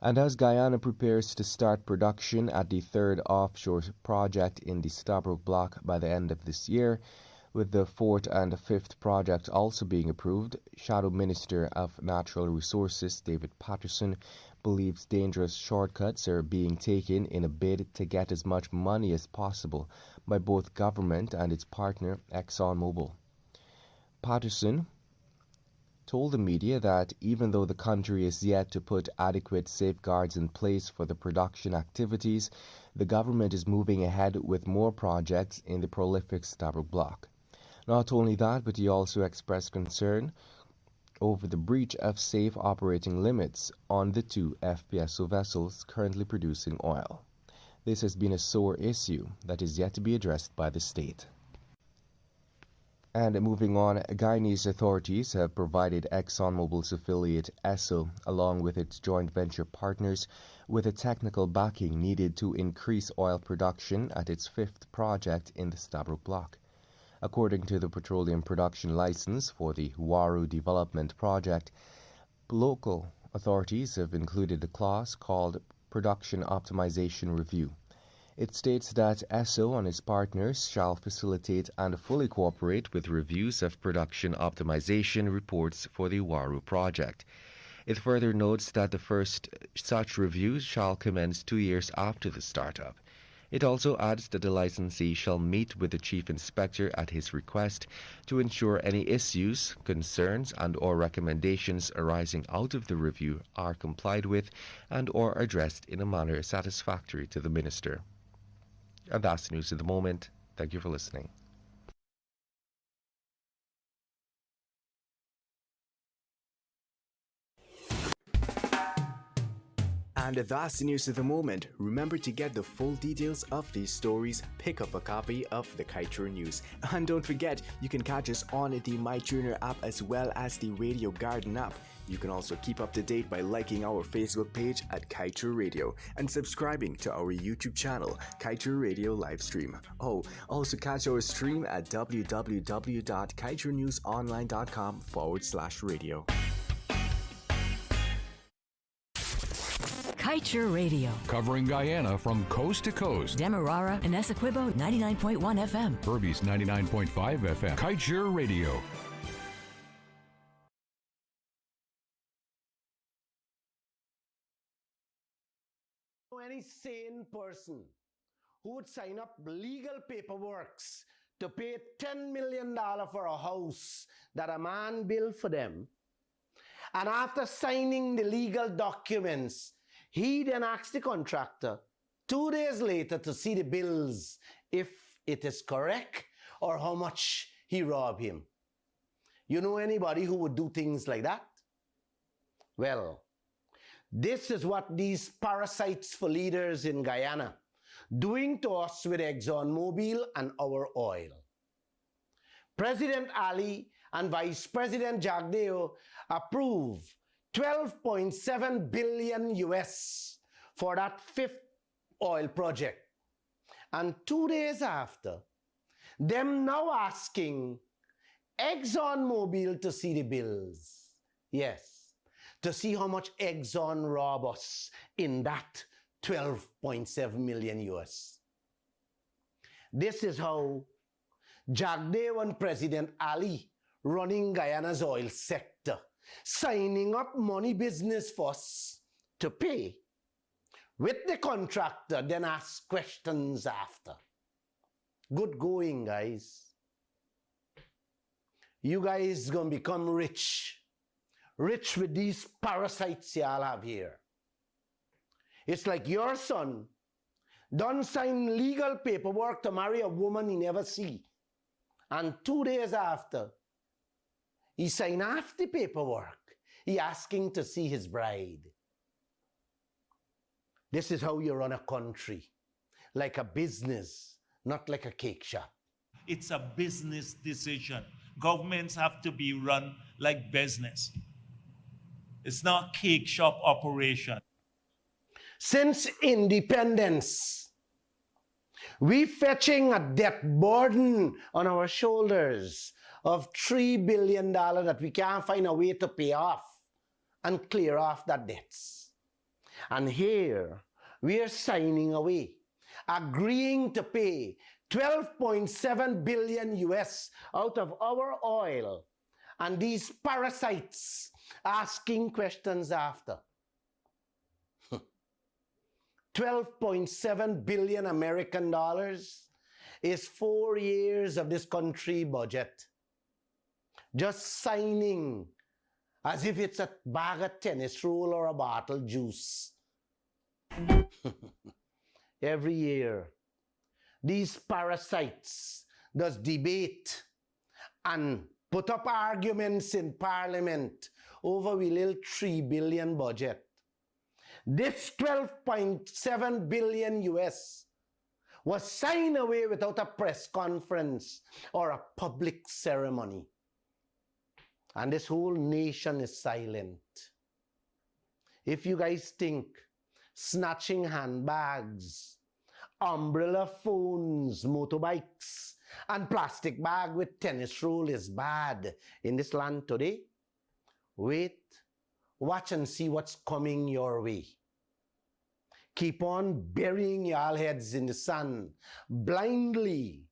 And as Guyana prepares to start production at the 3rd offshore project in the Stabroek Block by the end of this year, with the 4th and 5th project also being approved, Shadow Minister of Natural Resources David Patterson believes dangerous shortcuts are being taken in a bid to get as much money as possible by both government and its partner ExxonMobil. Patterson told the media that even though the country is yet to put adequate safeguards in place for the production activities, the government is moving ahead with more projects in the prolific Stabroek Block. Not only that, but he also expressed concern over the breach of safe operating limits on the 2 FPSO vessels currently producing oil. This has been a sore issue that is yet to be addressed by the state. And moving on, Guyanese authorities have provided ExxonMobil's affiliate Esso, along with its joint venture partners, with the technical backing needed to increase oil production at its 5th project in the Stabroek Block. According to the petroleum production license for the Waru development project, local authorities have included a clause called Production Optimization Review. It states that Esso and its partners shall facilitate and fully cooperate with reviews of production optimization reports for the Waru project. It further notes that the first such reviews shall commence 2 years after the startup. It also adds that the licensee shall meet with the Chief Inspector at his request to ensure any issues, concerns and/or recommendations arising out of the review are complied with and/or addressed in a manner satisfactory to the Minister. And that's the news at the moment. Thank you for listening. And that's the news of the moment. Remember to get the full details of these stories, pick up a copy of the Kaieteur News. And don't forget, you can catch us on the MyTuner app as well as the Radio Garden app. You can also keep up to date by liking our Facebook page at Kaieteur Radio and subscribing to our YouTube channel, Kaieteur Radio Livestream. Oh, also catch our stream at www.kaieteurnewsonline.com/radio. Kaieteur Radio. Covering Guyana from coast to coast. Demerara and Essequibo 99.1 FM. Berbice 99.5 FM. Kaieteur Radio. Any sane person who would sign up legal paperwork to pay $10 million for a house that a man built for them, and after signing the legal documents, he then asks the contractor 2 days later to see the bills if it is correct or how much he robbed him. You know anybody who would do things like that? Well, this is what these parasites for leaders in Guyana doing to us with ExxonMobil and our oil. President Ali and Vice President Jagdeo approved $12.7 billion US for that fifth oil project. And 2 days after, them now asking ExxonMobil to see the bills. Yes, to see how much Exxon robbed us in that $12.7 million US. This is how Jagdeo and President Ali running Guyana's oil sector, signing up money business first to pay with the contractor, then ask questions after. Good going, guys. You guys gonna become rich with these parasites y'all have here. It's like your son done sign legal paperwork to marry a woman he never see, and 2 days after, he signed half the paperwork. He asking to see his bride. This is how you run a country, like a business, not like a cake shop. It's a business decision. Governments have to be run like business. It's not cake shop operation. Since independence, we fetching a debt burden on our shoulders of $3 billion that we can't find a way to pay off and clear off that debts. And here we are signing away, agreeing to pay $12.7 billion US out of our oil, and these parasites asking questions after. 12.7 billion American dollars is 4 years of this country budget. Just signing as if it's a bag of tennis roll or a bottle juice. Every year, these parasites does debate and put up arguments in Parliament over we little $3 billion budget. This $12.7 billion US was signed away without a press conference or a public ceremony. And this whole nation is silent. If you guys think snatching handbags, umbrella phones, motorbikes, and plastic bag with tennis roll is bad in this land today, wait, watch and see what's coming your way. Keep on burying your heads in the sand, blindly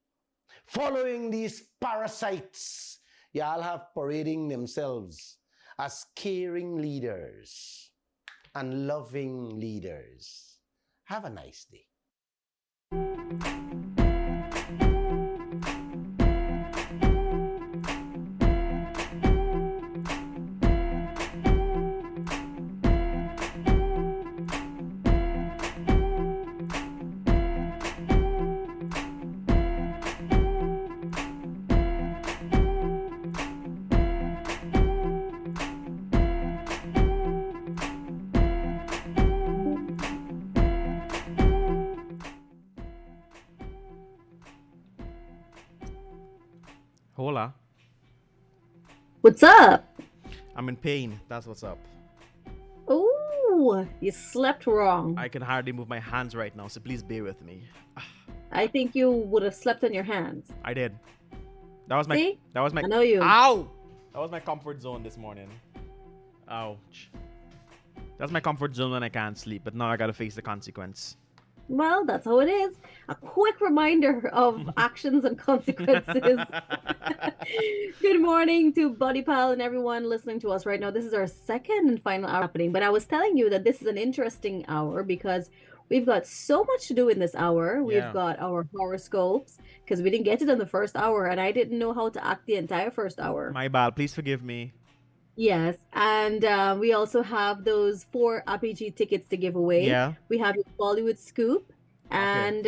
following these parasites y'all have parading themselves as caring leaders and loving leaders. Have a nice day. Hola. What's up? I'm in pain. That's what's up. Oh, you slept wrong. I can hardly move my hands right now, so please bear with me. I think you would have slept on your hands. I did. That was my. See? That was my. I know you. Ow! That was my comfort zone this morning. Ouch. That's my comfort zone when I can't sleep, but now I gotta face the consequence. Well, that's how it is. A quick reminder of actions and consequences. Good morning to Buddy Pal and everyone listening to us right now. This is our second and final hour happening, but I was telling you that this is an interesting hour because we've got so much to do in this hour. We've got our horoscopes because we didn't get it in the first hour, and I didn't know how to act the entire first hour. My bad. Please forgive me. Yes, and we also have those 4 RPG tickets to give away. Yeah. We have your Bollywood Scoop, and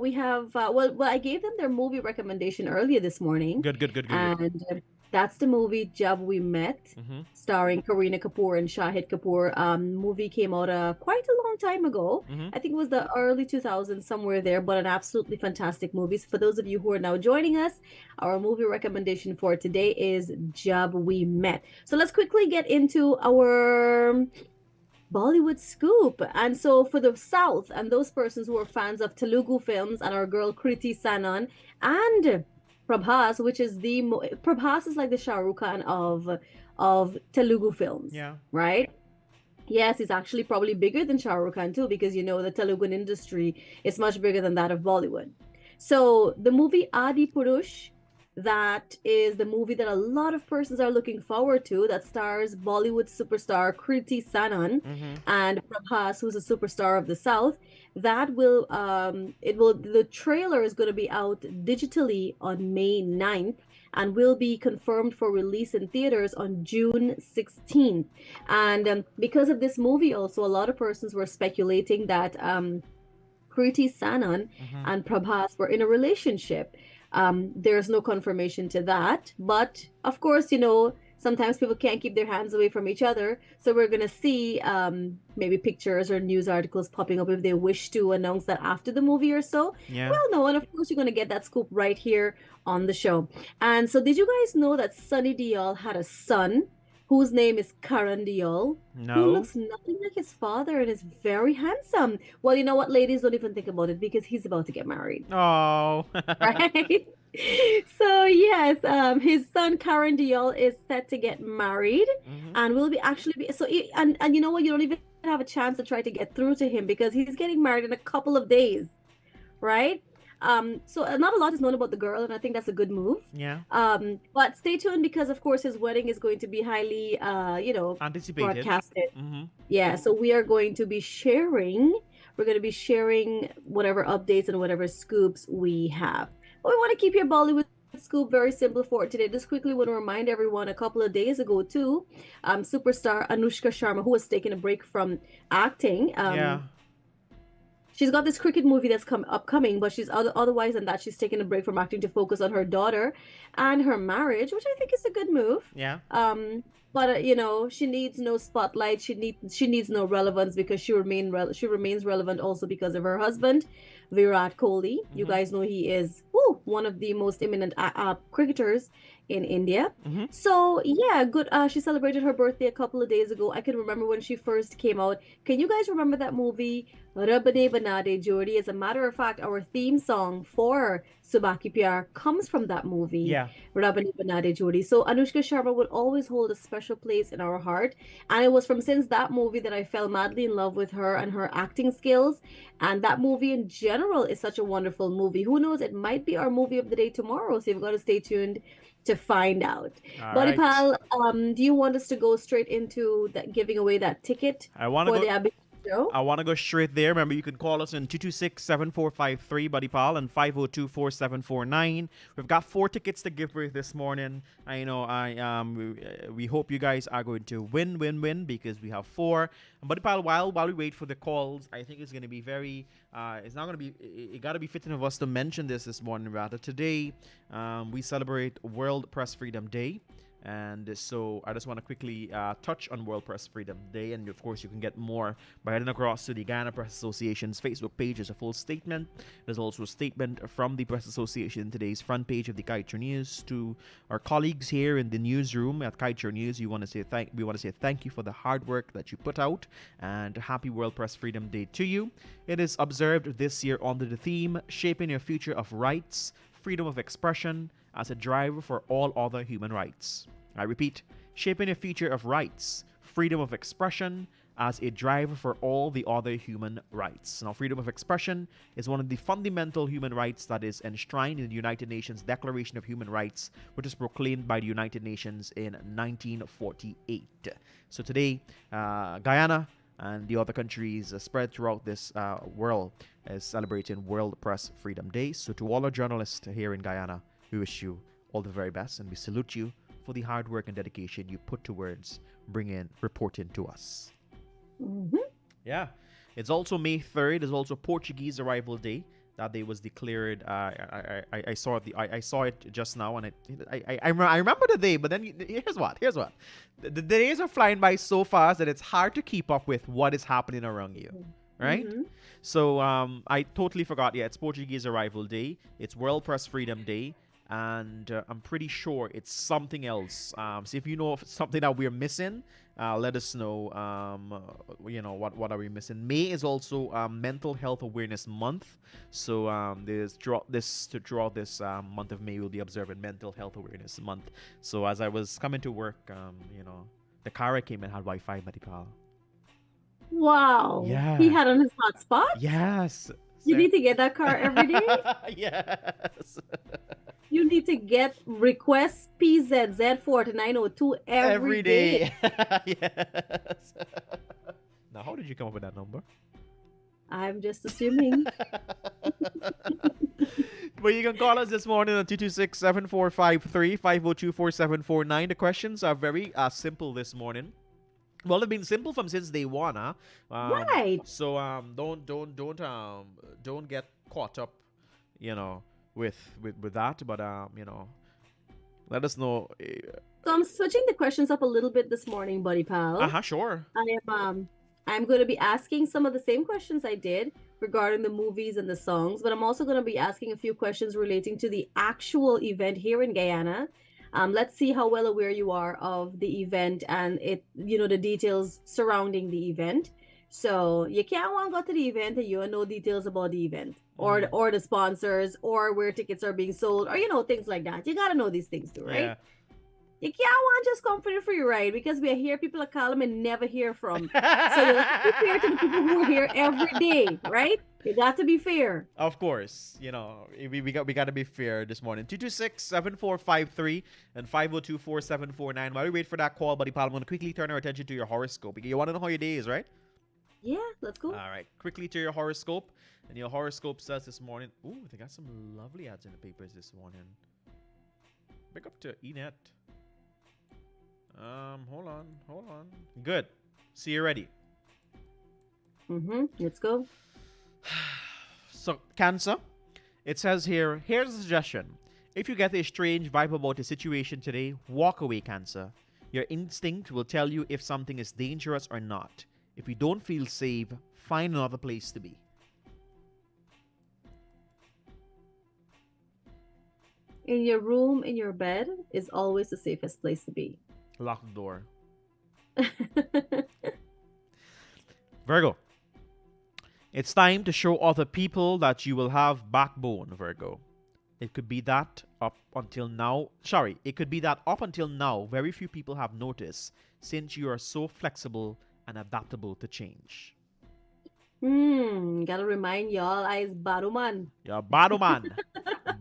we have well, I gave them their movie recommendation earlier this morning. Good. And that's the movie Jab We Met, starring Kareena Kapoor and Shahid Kapoor. Movie came out quite a long time ago. I think it was the early 2000s, somewhere there, but an absolutely fantastic movie. So for those of you who are now joining us, our movie recommendation for today is Jab We Met. So let's quickly get into our Bollywood scoop. And so for the South and those persons who are fans of Telugu films and our girl Kriti Sanon and Prabhas, which is Prabhas is like the Shah Rukh Khan of Telugu films. Yeah. Right? Yes, he's actually probably bigger than Shah Rukh Khan too, because the Telugu industry is much bigger than that of Bollywood. So the movie Adi Purush, that is the movie that a lot of persons are looking forward to, that stars Bollywood superstar Kriti Sanon and Prabhas, who's a superstar of the South. That will the trailer is going to be out digitally on May 9th and will be confirmed for release in theaters on June 16th. And because of this movie also, a lot of persons were speculating that Kriti Sanon and Prabhas were in a relationship. There's no confirmation to that, but of course, sometimes people can't keep their hands away from each other. So we're going to see maybe pictures or news articles popping up if they wish to announce that after the movie or so. Yeah. Well, no, and of course you're going to get that scoop right here on the show. And so did you guys know that Sunny Deol had a son whose name is Karan Deol? No. Who looks nothing like his father and is very handsome. Well, you know what, ladies, don't even think about it because he's about to get married. Oh. Right? So yes, his son Karan Deol is set to get married, and will be and you know what? You don't even have a chance to try to get through to him because he's getting married in a couple of days, right? So not a lot is known about the girl, and I think that's a good move. Yeah. But stay tuned because of course his wedding is going to be highly, anticipated, broadcasted. Yeah. So we are going to be sharing. We're going to be sharing whatever updates and whatever scoops we have. But we want to keep your Bollywood scoop very simple for today. Just quickly want to remind everyone, a couple of days ago too, superstar Anushka Sharma, who was taking a break from acting. She's got this cricket movie that's upcoming, but she's otherwise than that, she's taking a break from acting to focus on her daughter and her marriage, which I think is a good move. Yeah. But she needs no spotlight. She needs no relevance because she remains relevant also because of her husband, Virat Kohli. You guys know he is one of the most eminent cricketers in India. So yeah, good. She celebrated her birthday a couple of days ago. I can remember when she first came out. Can you guys remember that movie Rabane Banade Jodi. As a matter of fact, our theme song for Subaki Pyar comes from that movie, Yeah. Rabane Banade Jodi. So Anushka Sharma will always hold a special place in our heart. And it was from since that movie that I fell madly in love with her and her acting skills. And that movie in general is such a wonderful movie. Who knows? It might be our movie of the day tomorrow. So you've got to stay tuned to find out. All Buddy right. Pal, do you want us to go straight into that, giving away that ticket I want to for go. the Abbey show? I want to go straight there. Remember, you can call us in 226-7453, Buddy Pal, and 502-4749. We've got 4 tickets to give away this morning. I know we hope you guys are going to win because we have 4. And Buddy Pal, while we wait for the calls, I think it's going to be very it's not going to be, it got to be fitting of us to mention this morning rather. Today, we celebrate World Press Freedom Day. And so I just want to quickly touch on World Press Freedom Day. And of course, you can get more by heading across to the Guyana Press Association's Facebook page. There's a full statement. There's also a statement from the Press Association, today's front page of the Kaieteur News. To our colleagues here in the newsroom at Kaieteur News, we want to say thank you for the hard work that you put out, and happy World Press Freedom Day to you. It is observed this year under the theme, Shaping Your Future of Rights, Freedom of Expression as a driver for all other human rights. I repeat, shaping a future of rights, freedom of expression as a driver for all the other human rights. Now, freedom of expression is one of the fundamental human rights that is enshrined in the United Nations Declaration of Human Rights, which was proclaimed by the United Nations in 1948. So today, Guyana and the other countries spread throughout this world is celebrating World Press Freedom Day. So to all our journalists here in Guyana, we wish you all the very best, and we salute you for the hard work and dedication you put towards reporting to us. Mm-hmm. Yeah. It's also May 3rd. It's also Portuguese Arrival Day. That day was declared. I saw it just now, and I remember the day. But then here's what. The days are flying by so fast that it's hard to keep up with what is happening around you. Right? Mm-hmm. So I totally forgot. Yeah, it's Portuguese Arrival Day. It's World Press Freedom Day. And I'm pretty sure it's something else. So if you know of something that we're missing, let us know. What are we missing? May is also Mental Health Awareness Month. So throughout this month of May, we'll be observing Mental Health Awareness Month. So as I was coming to work, the car I came in had Wi-Fi, Matipal. Wow. Yeah. He had on his hotspot? Yes. You need to get that car every day? Yes. You need to get request PZZ4 to 902 every day. Yes. Now, how did you come up with that number? I'm just assuming. But you can call us this morning on 226-7453, 502-4749. The questions are very simple this morning. Well, they've been simple from since day one, huh? Right. So don't get caught up, with that. But let us know. So I'm switching the questions up a little bit this morning, Buddy Pal. Sure. I'm going to be asking some of the same questions I did regarding the movies and the songs, but I'm also going to be asking a few questions relating to the actual event here in Guyana. Let's see how well aware you are of the event and the details surrounding the event. So you can't want to go to the event and you have no details about the event or the sponsors or where tickets are being sold or things like that. You got to know these things too, right? Yeah. You can't want to just come for the free ride because we hear people that call them and never hear from. So you have to be fair to the people who are here every day, right? You got to be fair. Of course, we got to be fair this morning. 226-7453 and 502-4749. While we wait for that call, Buddy Pal, I'm going to quickly turn our attention to your horoscope because you want to know how your day is, right? Yeah, let's go. All right, quickly to your horoscope. And your horoscope says this morning, ooh, they got some lovely ads in the papers this morning. Big up to Enet. Hold on. Good. See you ready. Let's go. So, Cancer, it says here, here's a suggestion. If you get a strange vibe about a situation today, walk away, Cancer. Your instinct will tell you if something is dangerous or not. If you don't feel safe, find another place to be. In your room, in your bed is always the safest place to be. Lock the door. Virgo, It's time to show other people that you will have backbone, Virgo. It could be that up until now, very few people have noticed, since you are so flexible and adaptable to change. Gotta remind y'all, I is Baduman. You're Baduman.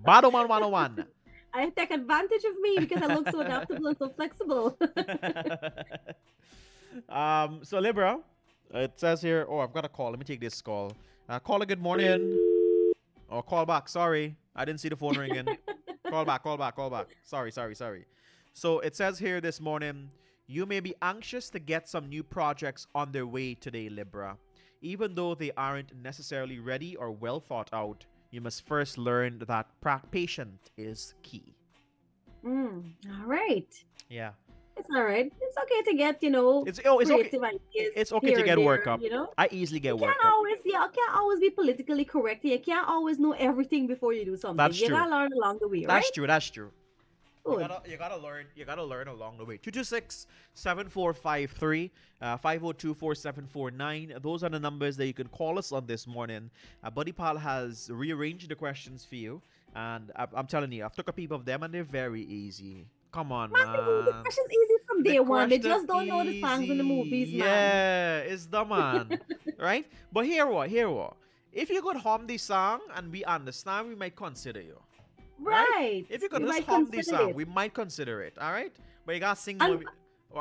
Baduman 101. I take advantage of me because I look so adaptable and so flexible. So Libra, it says here, I've got a call. Let me take this call. Caller, good morning. Or call back. Sorry, I didn't see the phone ringing. Call back. Sorry. So it says here this morning, you may be anxious to get some new projects on their way today, Libra. Even though they aren't necessarily ready or well thought out, you must first learn that patience is key. All right. Yeah. It's all right. It's okay to get, creative ideas. It's okay here to get and work there, up. I easily get work up. You can't always be politically correct. You can't always know everything before you do something. That's you true. gotta learn along the way, That's right? true. Good. You gotta learn along the way. 226-7453, 502-4749. Those are the numbers that you can call us on this morning. Buddy Pal has rearranged the questions for you, and I'm telling you, I've took a peep of them, and they're very easy. Come on, man. The question's easy from day one. They just don't know the songs in the movies, man. Yeah, it's the man. Right? But here what? If you could hum the song and we understand, we might consider you. Right. If you could just hum the song, we might consider it. All right? But you gotta sing. I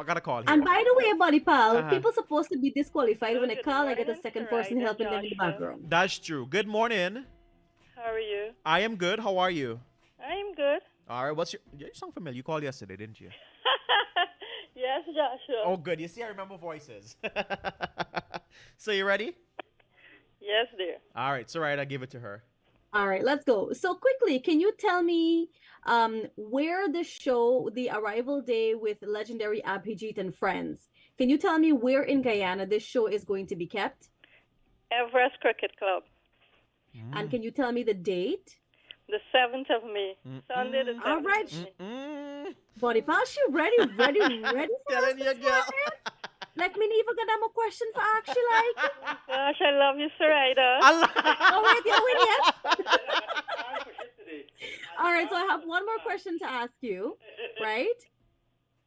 got a call here. And by the way, Buddy Pal, people supposed to be disqualified when they call. I get a second person helping them in the background. That's true. Good morning. How are you? I am good. How are you? I am good. All right. You sound familiar. You called yesterday, didn't you? Yes, Joshua. Oh, good. You see, I remember voices. So you ready? Yes, dear. All right. So right, I give it to her. All right, let's go. So quickly, can you tell me where the arrival day with legendary Abhijit and friends, can you tell me where in Guyana this show is going to be kept? Everest Cricket Club. And can you tell me the date? The 7th of May. Sunday the 7th All right. Buddy Pal, she ready for Telling you, girl. Like me even got a question for ask you like. Gosh, I love you, Sarita. Oh wait, you win yet? All right, so I have one more question to ask you, right?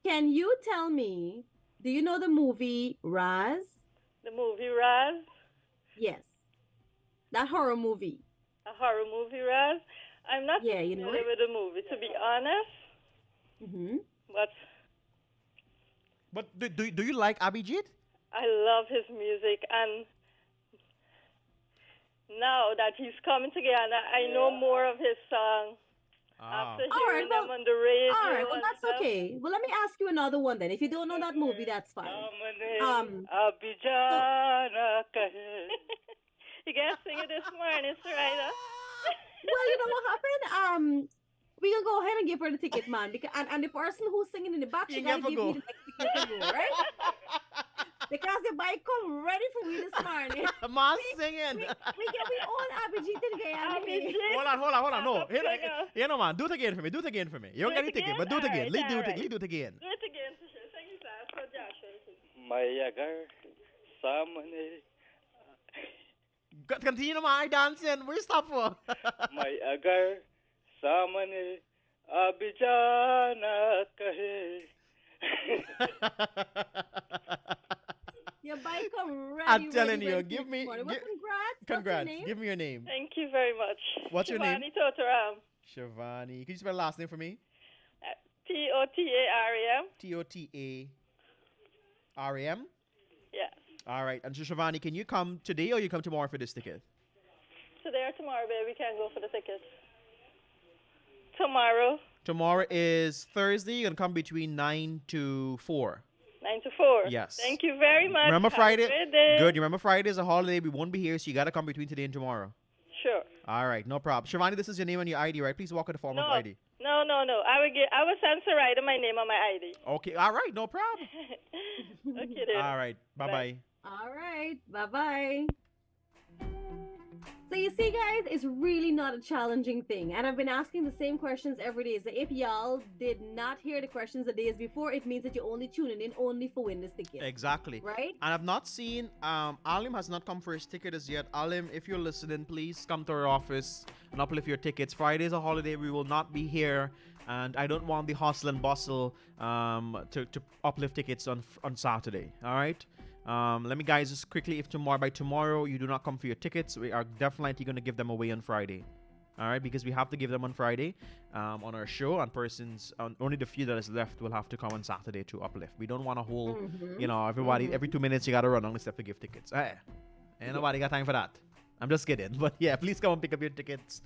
Can you tell me, do you know the movie Raz? The movie Raz? Yes. That horror movie. A horror movie, Raz? I'm not you know familiar with the movie, to be honest. But do you like Abhijit? I love his music, and now that he's coming to Guyana, I know more of his song after hearing them on the radio. All right, well, that's okay. Well, let me ask you another one then. If you don't know that movie, that's fine. You guys sing it this morning, Sarita? Well, you know what happened? We gonna go ahead and give her the ticket, man. Because and the person who's singing in the back, she gotta give me the next ticket to go, right? Because the bike come ready for me this morning. Man singing. We get we own Abhijit in Guyana. Hold on. No, here no man. Do it again for me. You don't get the ticket, but do it again. Lead do it again. Do it again, Thank you, sir. For Joshua. My agar, samane. Continue my dancing. Where stop for? My agar, samane, abijana kahe. Your bike come ready. I'm telling you, give me. Congrats. Congrats. Give me your name. Thank you very much. What's your name? Shivani Totaram. Shivani. Can you spell the last name for me? Totaram. Totaram? Yes. All right. And so, Shivani, can you come today or you come tomorrow for this ticket? Today or tomorrow, baby, we can go for the tickets. Tomorrow. Tomorrow is Thursday. You're going to come between 9 to 4. 9 to 4. Yes. Thank you very much. Remember Friday? Have a great day. Good. You remember Friday is a holiday. We won't be here, so you got to come between today and tomorrow. Sure. All right. No problem. Shivani, this is your name and your ID, right? Please walk in the form of ID. No. I will send Sarita my name on my ID. Okay. All right. No problem. Okay, then. All right. Bye-bye. All right. Bye-bye. So you see, guys, it's really not a challenging thing. And I've been asking the same questions every day. So if y'all did not hear the questions the days before, it means that you're only tuning in only for win this ticket. Exactly. Right? And I've not seen, Alim has not come for his ticket as yet. Alim, if you're listening, please come to our office and uplift your tickets. Friday's a holiday. We will not be here. And I don't want the hustle and bustle to uplift tickets on Saturday. All right? Let me guys just quickly, if by tomorrow you do not come for your tickets, we are definitely going to give them away on Friday. All right, because we have to give them on Friday on our show, and persons, only the few that is left will have to come on Saturday to uplift. We don't want a whole, everybody, every 2 minutes you got to run on the step to give tickets. Hey, ain't nobody got time for that. I'm just kidding. But yeah, please come and pick up your tickets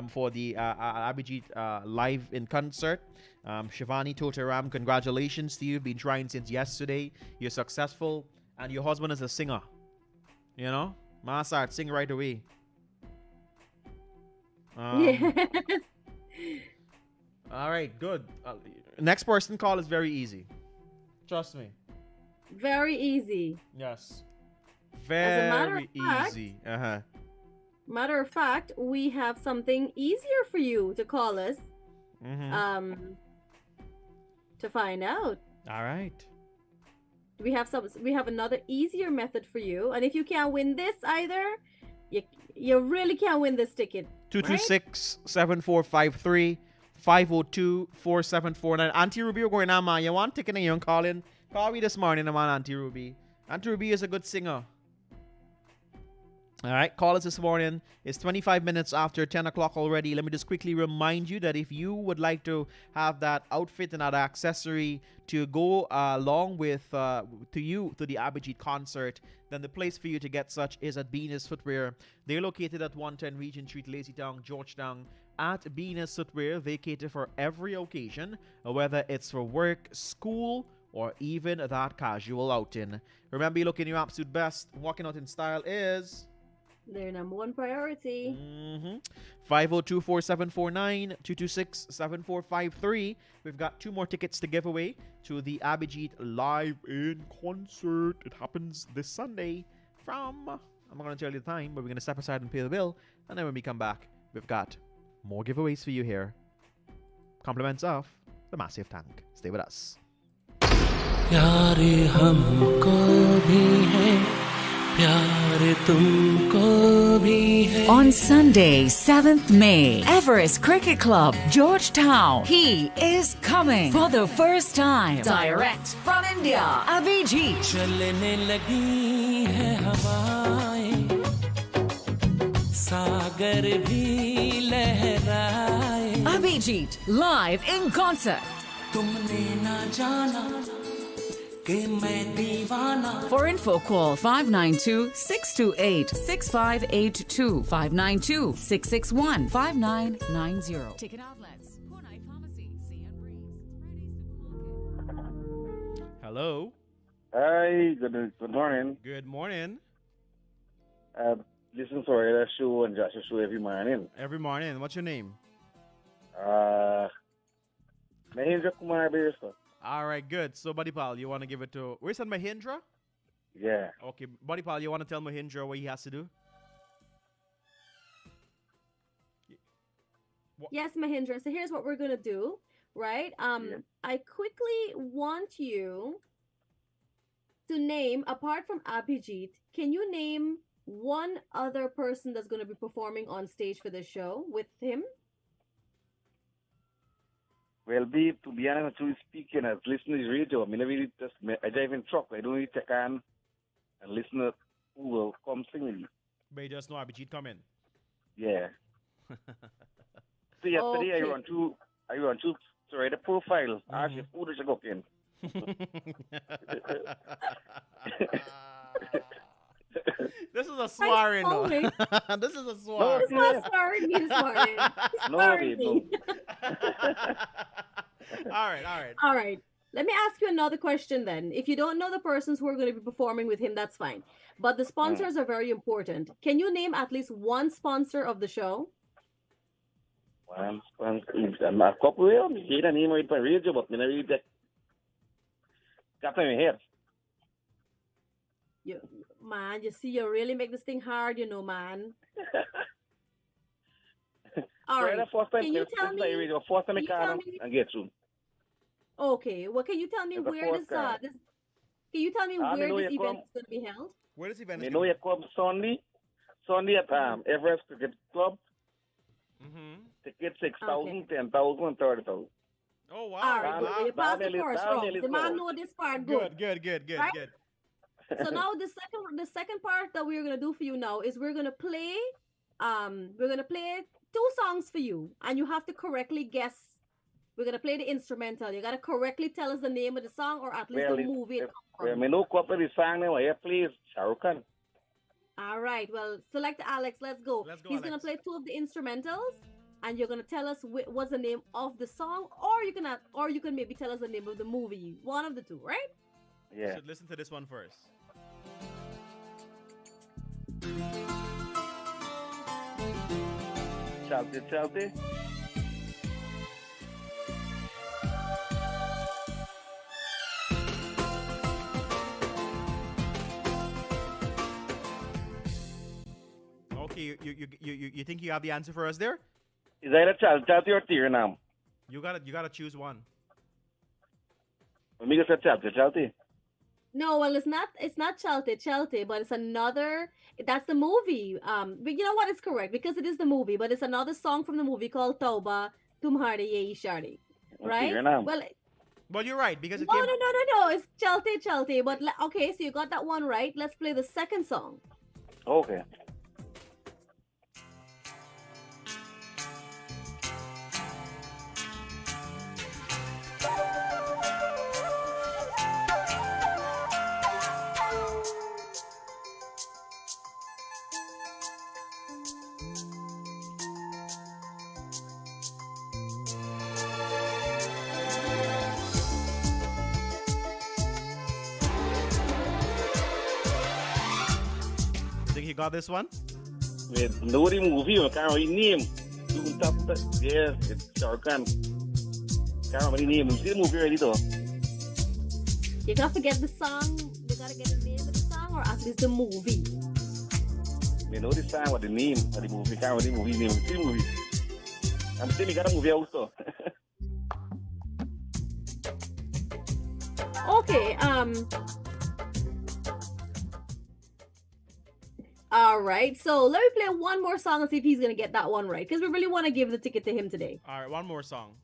for the Abhijit live in concert. Shivani Totaram, congratulations to you. Been trying since yesterday. You're successful. And your husband is a singer. You know? Masard, sing right away. Yeah. All right, good. Next person call is very easy. Trust me. Very easy. Yes. Very easy. Matter of fact, we have something easier for you to call us. To find out. All right. We have another easier method for you, and if you can't win this either, you really can't win this ticket. 226-7453 502-4749. Auntie Ruby, we're going on, man. You want ticket and you're calling? Call me this morning, man, Auntie Ruby. Auntie Ruby is a good singer. All right, call us this morning. It's 25 minutes after 10 o'clock already. Let me just quickly remind you that if you would like to have that outfit and that accessory to go along with to the Abhijit concert, then the place for you to get such is at Venus Footwear. They're located at 110 Regent Street, Lazytown, Georgetown. At Venus Footwear, they cater for every occasion, whether it's for work, school, or even that casual outing. Remember, you're looking your absolute best. Walking out in style is their number one priority. 502-4749, 226-7453. We've got 2 more tickets to give away to the Abhijit live in concert. It happens this Sunday from, I'm not going to tell you the time, but we're going to step aside and pay the bill. And then when we come back, we've got more giveaways for you here. Compliments of the Massive Tank. Stay with us. प्यार हमको भी है प्यार तुमको भी है. On Sunday, 7th May, Everest Cricket Club, Georgetown. He is coming for the first time. Direct from India, Abhijit. चलने लगी है हवाएं सागर भी लहराए. Abhijit, live in concert. तुमने ना जाना For info, call 592-628-6582, 592-661-5990. Ticket outlets, Punai Pharmacy, CN Breeze. Hello. Hi, good morning. Good morning. Listen to our show and Joshua show every morning. Every morning. What's your name? Mahendra Kumar Birsa. All right, good. So, Buddy Pal, you want to give it to... Where's that Mahindra? Yeah. Okay, Buddy Pal, you want to tell Mahindra what he has to do? Yes, Mahindra. So here's what we're going to do, right? I quickly want you to name, apart from Abhijit, can you name one other person that's going to be performing on stage for the show with him? Well, to be honest, truly speaking, as listening to radio, I mean, I drive in truck. I don't really take on and listen to who will come singing. But you just know Abhijit come in. Yeah. So yesterday I run through to write a profile. Ask you who does you go in. This is a swearing, though. This is a swearing. No, it's not swearing me this morning. All right. Let me ask you another question then. If you don't know the persons who are going to be performing with him, that's fine. But the sponsors are very important. Can you name at least one sponsor of the show? One sponsor. I'm a couple of them. I name it by radio, but I really got in my head. man. You see, you really make this thing hard, man. All right. Can you tell me? And get through. Okay. Well, can you tell me where this? Can you tell me where this event is going to be held? Where this event is? You know, you come Sunday at Everest Cricket Club. Ticket 6,000, 10,000, and 30,000. Oh wow! All right, well, you passed the first round. The man know this part good. Good. Right? So now the second part that we're gonna do for you now is we're gonna play 2 songs for you, and you have to correctly guess. We're gonna play the instrumental. You gotta correctly tell us the name of the song or at least the movie it comes from. Me know copy the song now. Here, please, Shah Rukh Khan. All right. Well, select Alex. Let's go. He's gonna play 2 of the instrumentals, and you're gonna tell us what's the name of the song, or you can maybe tell us the name of the movie. One of the 2, right? Yeah. You should listen to this one first. Chalte. Okay, you think you have the answer for us there? Is that a Chalte or Tear now? You gotta choose one. Let me get Chalte. No, well, it's not Chalte, but it's another. That's the movie. But you know what? It's correct because it is the movie, but it's another song from the movie called Tauba Tumhare Ye Shari, right? Well, you're right because no, it's Chalte. But okay, so you got that one right. Let's play the second song. Okay. Got this one? With Nori movie, I can't really name. Yes, it's Shah Rukh Khan. Can't really name. You see the movie already though? You gotta forget the song. You gotta get the name of the song or at least the movie. You know the song or the name of the movie. Can't really movie name. See the movie. I'm saying you got a movie also. Okay. All right, so let me play one more song and see if he's gonna get that one right, because we really want to give the ticket to him today. All right, one more song.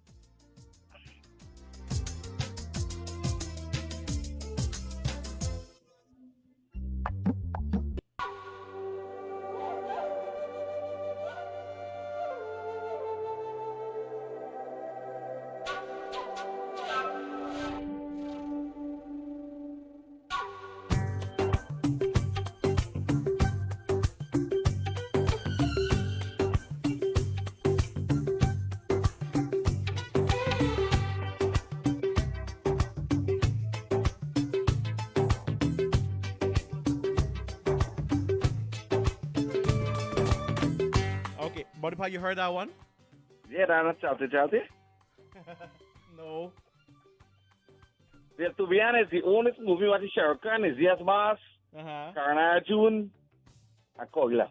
Bodipal, you heard that one? Yeah, that's Chalte. No. Yeah, to be honest, the only movie what is Shah Rukh Khan is Yes Boss, Karan Arjun, and Kogla.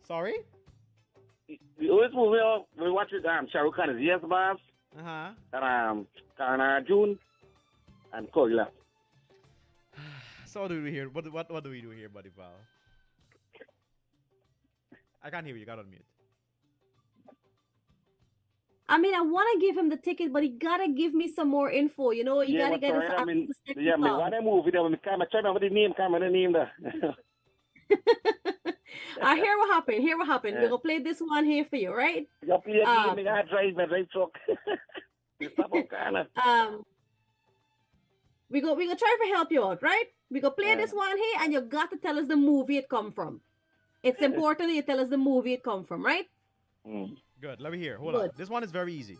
Sorry? The only movie we watch with Shah Rukh Khan is Yes Boss, and Karan Arjun, and Kogla. So what do we hear? What do we do here, Bodipal? I can't hear you. You got on mute. I mean, I want to give him the ticket, but he gotta give me some more info. You know, you gotta get us I mean, what movie? I try to remember the name. Hear what happened. Yeah. We're gonna play this one here for you, right? You play a game. I drive truck. We go try to help you out, right? We go play this one here, and you got to tell us the movie it come from. It's important that you tell us the movie it come from, right? Good. Let me hear. Hold on. This one is very easy.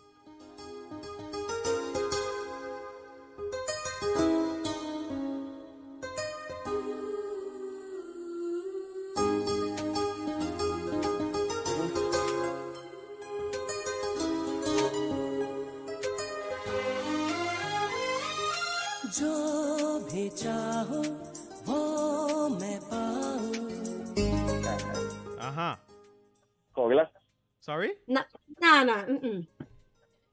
जो भी चाहो वो मैं पाऊं. Kogla? Sorry? Nah. Mm-mm.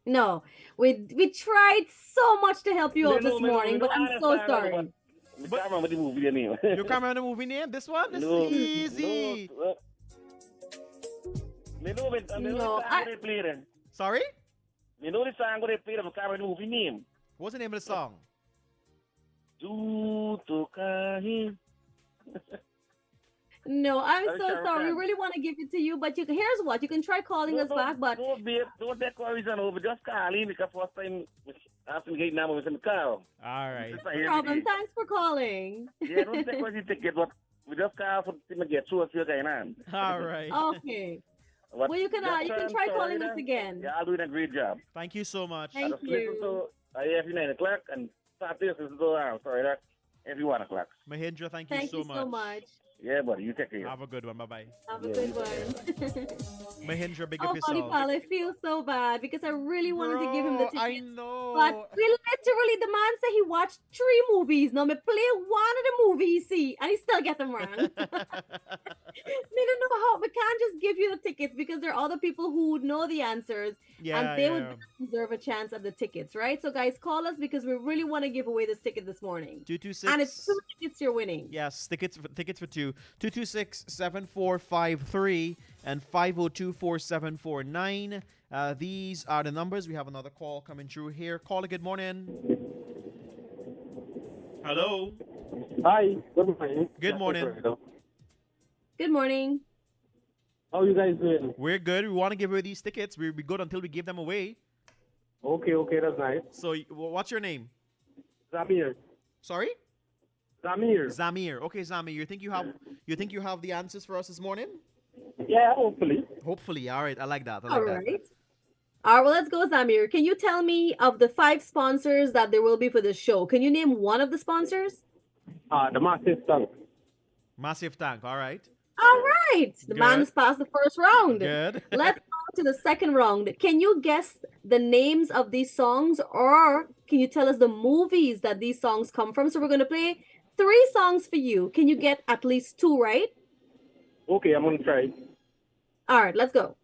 No, we tried so much to help you out this morning, but I'm so sorry. I can't remember the movie name. You can't remember the movie name? This one? This is easy. Sorry? You know the song they played, but I can't remember the movie name. What's the name of the song? No, I'm so sorry. We really want to give it to you, but here's what. You can try calling us back, but... Don't take worries over. Just call in because first time after getting number was in the car. All right. No problem. Thanks for calling. Yeah, don't take worries ticket, but we just call for to get through a few guys. All right. Okay. Well, you can try calling us again. Yeah, I'll do a great job. Thank you so much. Thank you. So, every 9 o'clock and Saturday is sorry, that every 1 o'clock. Mahindra, thank you so much. Yeah, buddy, you take care. Have a good one. Bye-bye. Have a good one. Mahindra, big Oh, up yourself. Pal, I feel so bad because I really wanted to give him the tickets. I know. But we literally, the man said he watched 3 movies. Now, me play one of the movies he see, and he still get them wrong. Me don't know how. We can't just give you the tickets because there are other people who would know the answers, and they would deserve a chance at the tickets, right? So, guys, call us because we really want to give away this ticket this morning. 226. And it's 2 tickets you're winning. Yes, tickets for 2. 226-7453 and 502-4749. These are the numbers. We have another call coming through here. Caller, good morning. Hello. Hi. Good morning. Good morning. Good morning. How you guys doing? We're good. We want to give away these tickets. We'll be good until we give them away. Okay, that's nice. So, what's your name? Zamir. Sorry? Zamir. Okay, Zamir. You think you have the answers for us this morning? Yeah, hopefully. Hopefully. All right. I like that. All right. All right, well, let's go, Zamir. Can you tell me of the 5 sponsors that there will be for the show? Can you name one of the sponsors? The Massive Tank. Massive Tank. All right. All right. The man has passed the first round. Good. Let's go to the second round. Can you guess the names of these songs, or can you tell us the movies that these songs come from? So we're going to play 3 songs for you. Can you get at least 2 right? Okay, I'm going to try. All right, let's go.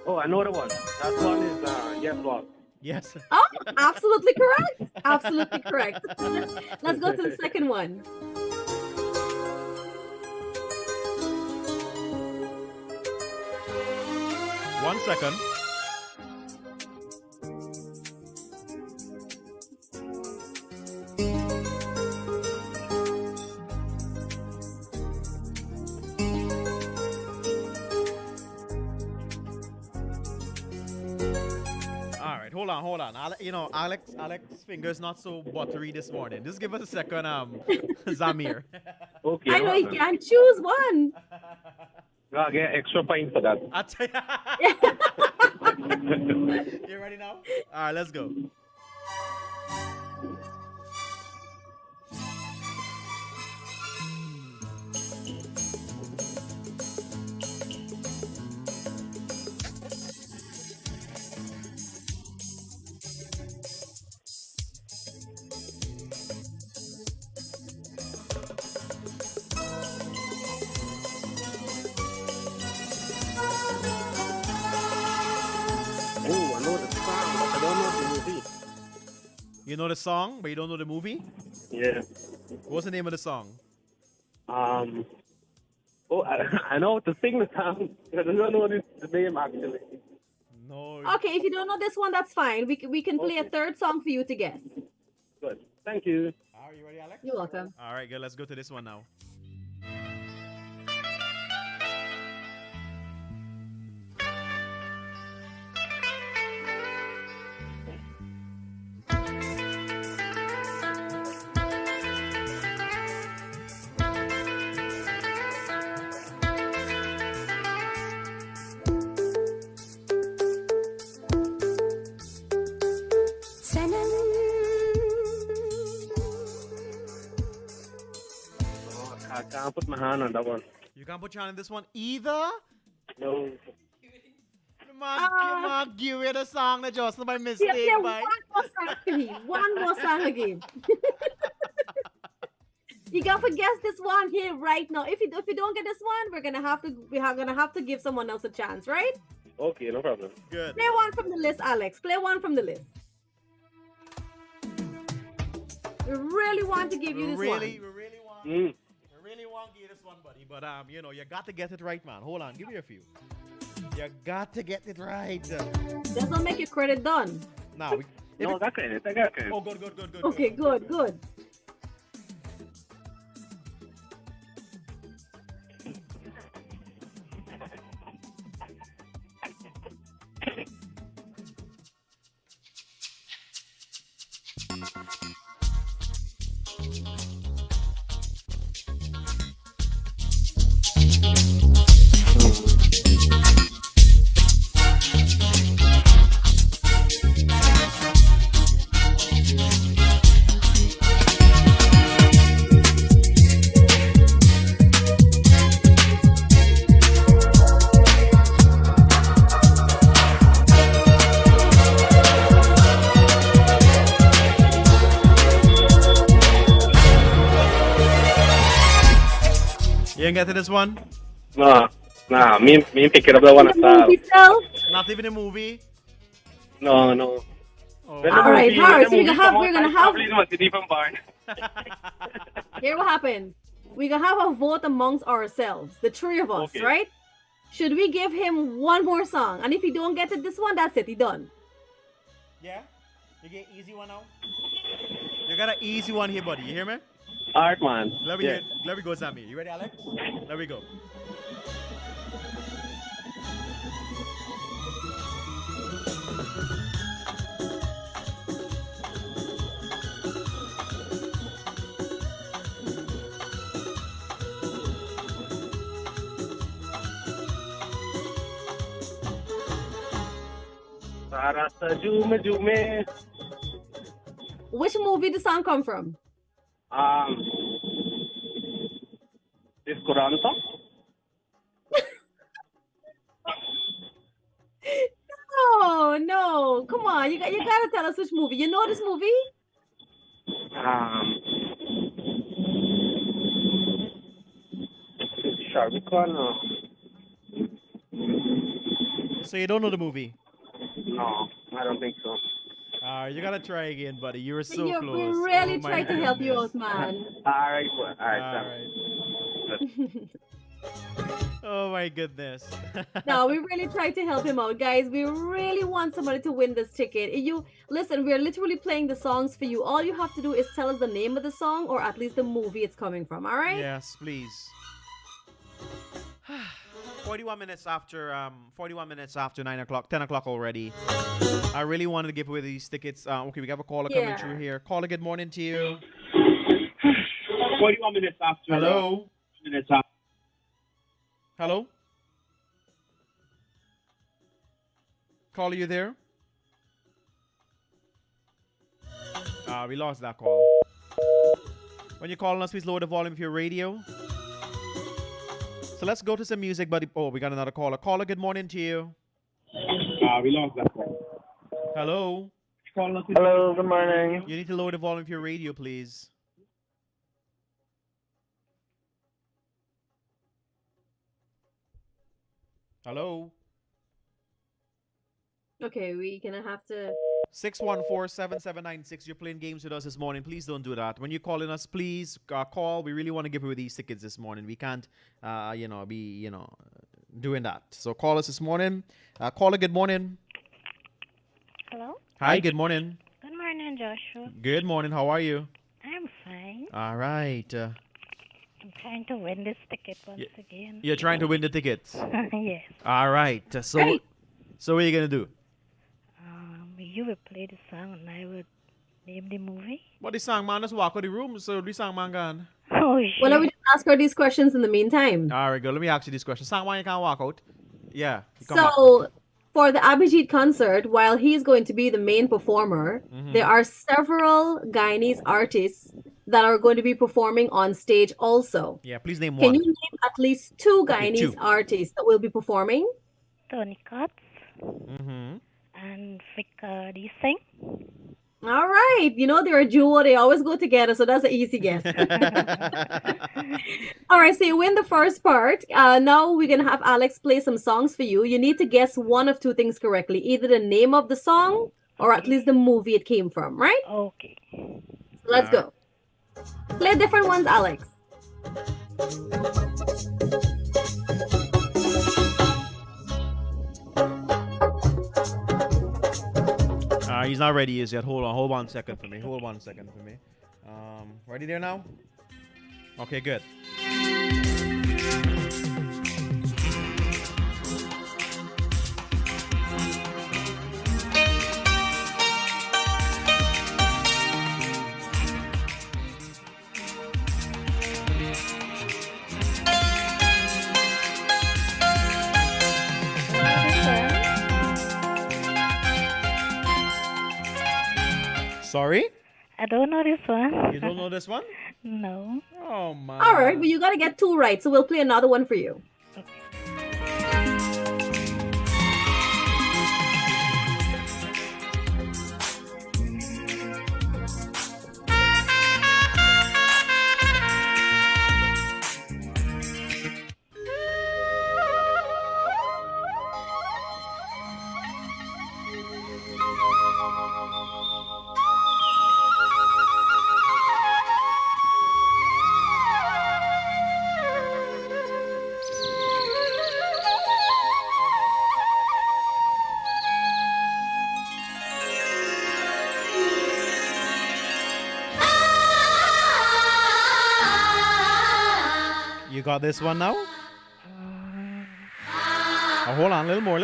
Oh, I know the one. That one is Yes Boss. Yes. Oh, absolutely correct. Absolutely correct. Let's go to the second one. One second. Hold on. Alex's finger's not so buttery this morning. Just give us a second, Zamir. Okay. I know you can choose one. I'll get extra point for that. You ready now? All right, let's go. You know the song, but you don't know the movie? Yeah. What's the name of the song? I know to sing the song. I don't know the name actually. No. Okay, if you don't know this one, that's fine. We can play a third song for you to guess. Good. Thank you. Are you ready, Alex? You're welcome. All right, good. Let's go to this one now. I can't put my hand on that one. You can't put your hand on this one either? No. Give it a song that just by mistake. Yeah, one more song again. One more song again. You gotta guess this one here right now. If you don't get this one, we're gonna have to give someone else a chance, right? Okay, no problem. Good. Play one from the list, Alex. Play one from the list. We really want to give you this one. We really want to give you this one, buddy. But you got to get it right, man. Hold on, give me a few. You got to get it right. Doesn't make your credit done. No, I got credit. Oh, good. Okay, good. You ain't get to this one? Nah, me pick it up the one at Not even a movie? No. Oh. All right, so we're gonna have. Here what happened. We're gonna have a vote amongst ourselves, the three of us, right? Should we give him one more song? And if he don't get it this one, that's it. He done. Yeah? You get easy one now? You got an easy one here, buddy. You hear me? Alright, man. Let me go, Sammy. You ready, Alex? Let me go. Which movie the song come from? This Quran song? No. Come on. You gotta tell us which movie. You know this movie? So you don't know the movie? No, I don't think so. You gotta try again, buddy. You were so close. We really tried to help you out, man. Alright. Oh my goodness. No, we really tried to help him out, guys. We really want somebody to win this ticket. Listen, we're literally playing the songs for you. All you have to do is tell us the name of the song or at least the movie it's coming from, all right? Yes, please. 41 minutes after 9 o'clock, 10 o'clock already. I really wanted to give away these tickets. Okay, we have a caller coming through here. Caller, good morning to you. 41 minutes after. Hello? Hello? Caller, you there? We lost that call. When you're calling us, please lower the volume of your radio. So let's go to some music, buddy. Oh, we got another caller. Caller, good morning to you. We lost that call. Hello? Hello, good morning. You need to lower the volume of your radio, please. Hello? Okay, we're gonna have to... 614-7796. You're playing games with us this morning. Please don't do that. When you're calling us, please call. We really want to give away these tickets this morning. We can't, be doing that. So call us this morning. Caller, good morning. Hello? Hi, good morning. Good morning, Joshua. Good morning. How are you? I'm fine. All right. I'm trying to win this ticket once again. You're trying to win the tickets? Yes. All right. So what are you going to do? You will play the song and I will name the movie. What the song, man? Let's walk out the room. So the song, man, gone. Oh, shit. Well, let me just ask her these questions in the meantime. All right, go. Let me ask you these questions. Song, why you can't walk out? Yeah. So, for the Abhijit concert, while he's going to be the main performer, there are several Guyanese artists that are going to be performing on stage also. Yeah, please name one. Can you name at least two Guyanese artists that will be performing? Tony Coates. And Vic, do you sing? All right. You know, they're a duo. They always go together. So that's an easy guess. All right. So you win the first part. Now we're going to have Alex play some songs for you. You need to guess one of two things correctly. Either the name of the song or at least the movie it came from, right? Okay. Let's go. Play different ones, Alex. He's not ready yet. Hold on 1 second for me. Ready there now? Okay, good. Sorry? I don't know this one. You don't know this one? No. Oh, my. All right, but you got to get two right, so we'll play another one for you. You got this one now? Oh, hold on, a little more.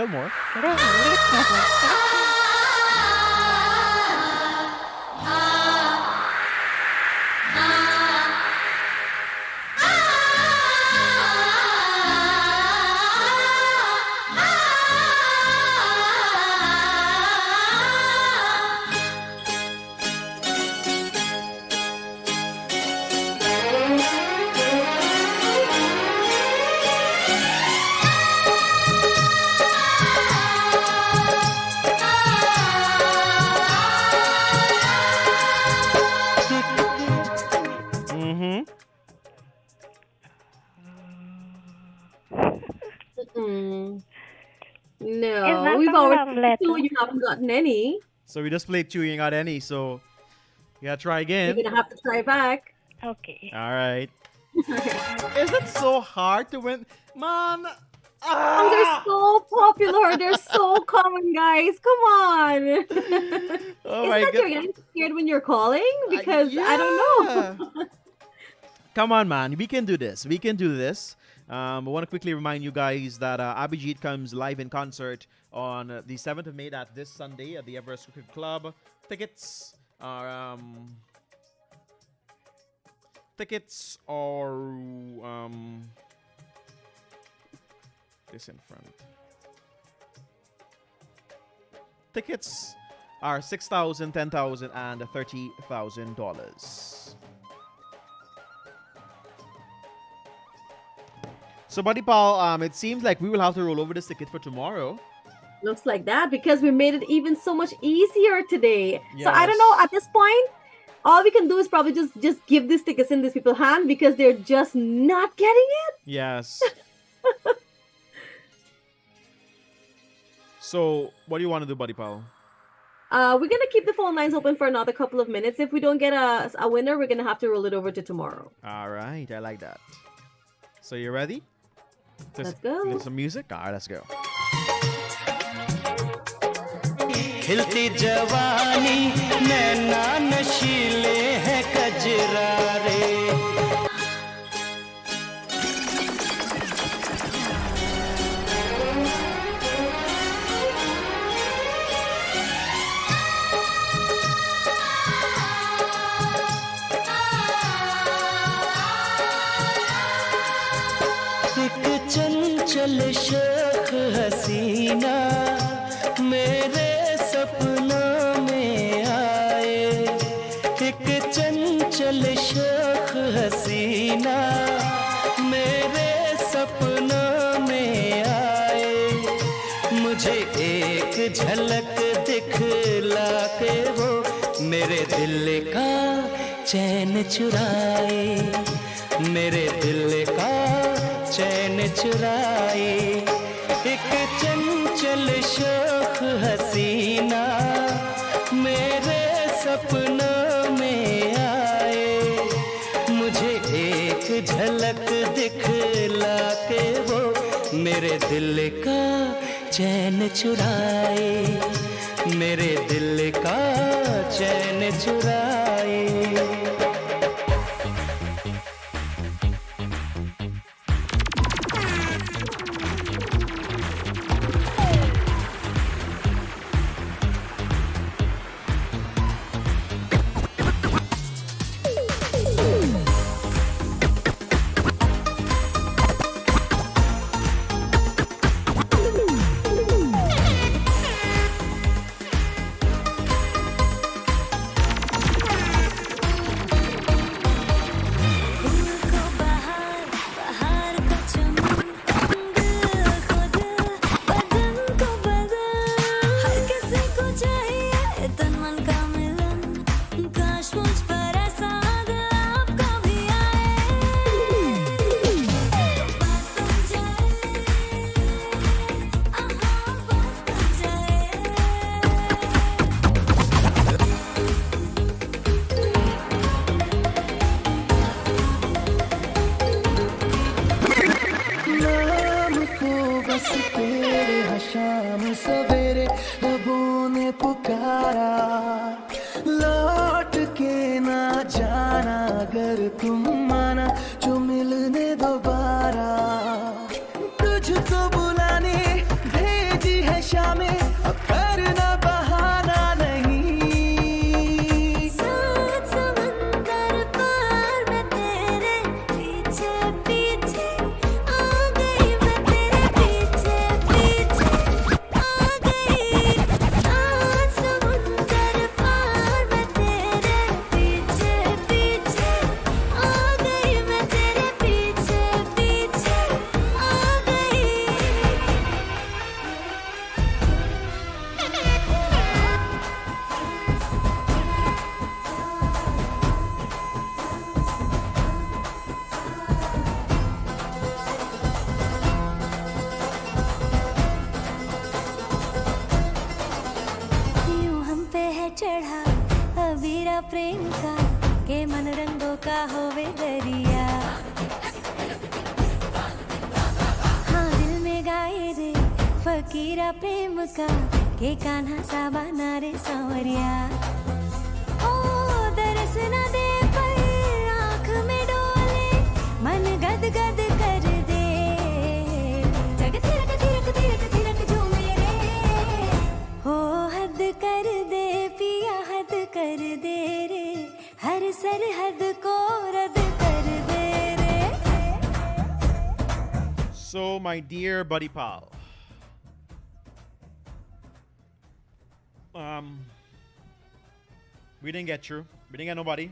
No, we've already two. You haven't gotten any. So we just played two. You ain't got any. So you gotta try again. You're gonna have to try back. Okay. All right. Is it so hard to win, man? Oh, they're so popular. They're so common, guys. Come on. Oh Isn't my that God. you're getting scared when you're calling? Because I don't know. Come on, man. We can do this. I want to quickly remind you guys that Abhijit comes live in concert on the 7th of May. That's this Sunday at the Everest Cricket Club. Tickets are this in front. Tickets are $6,000, $10,000, and $30,000. So, Buddy Paul, it seems like we will have to roll over this ticket for tomorrow. Looks like that because we made it even so much easier today. So I don't know, at this point, all we can do is probably just give these tickets in these people's hand because they're just not getting it. Yes. So, what do you want to do, Buddy Paul? We're going to keep the phone lines open for another couple of minutes. If we don't get a winner, we're going to have to roll it over to tomorrow. All right, I like that. So, you ready? Let's go. Get some music? All right, let's go. खिलती जवानी नैना नशीले हैं कजरारे एक चंचल शेख हसीना मेरे सपनों में आए एक चंचल शेख हसीना मेरे सपनों में आए मुझे एक झलक दिखला के वो मेरे दिल का चैन चुराए, मेरे दिल का चैन चुराए। एक चंचल शोख हसीना मेरे सपनों में आए, मुझे एक झलक दिखला के वो मेरे दिल का चैन चुराए, मेरे दिल का चैन चुराए। So, my dear buddy pal, we didn't get through. We didn't get nobody.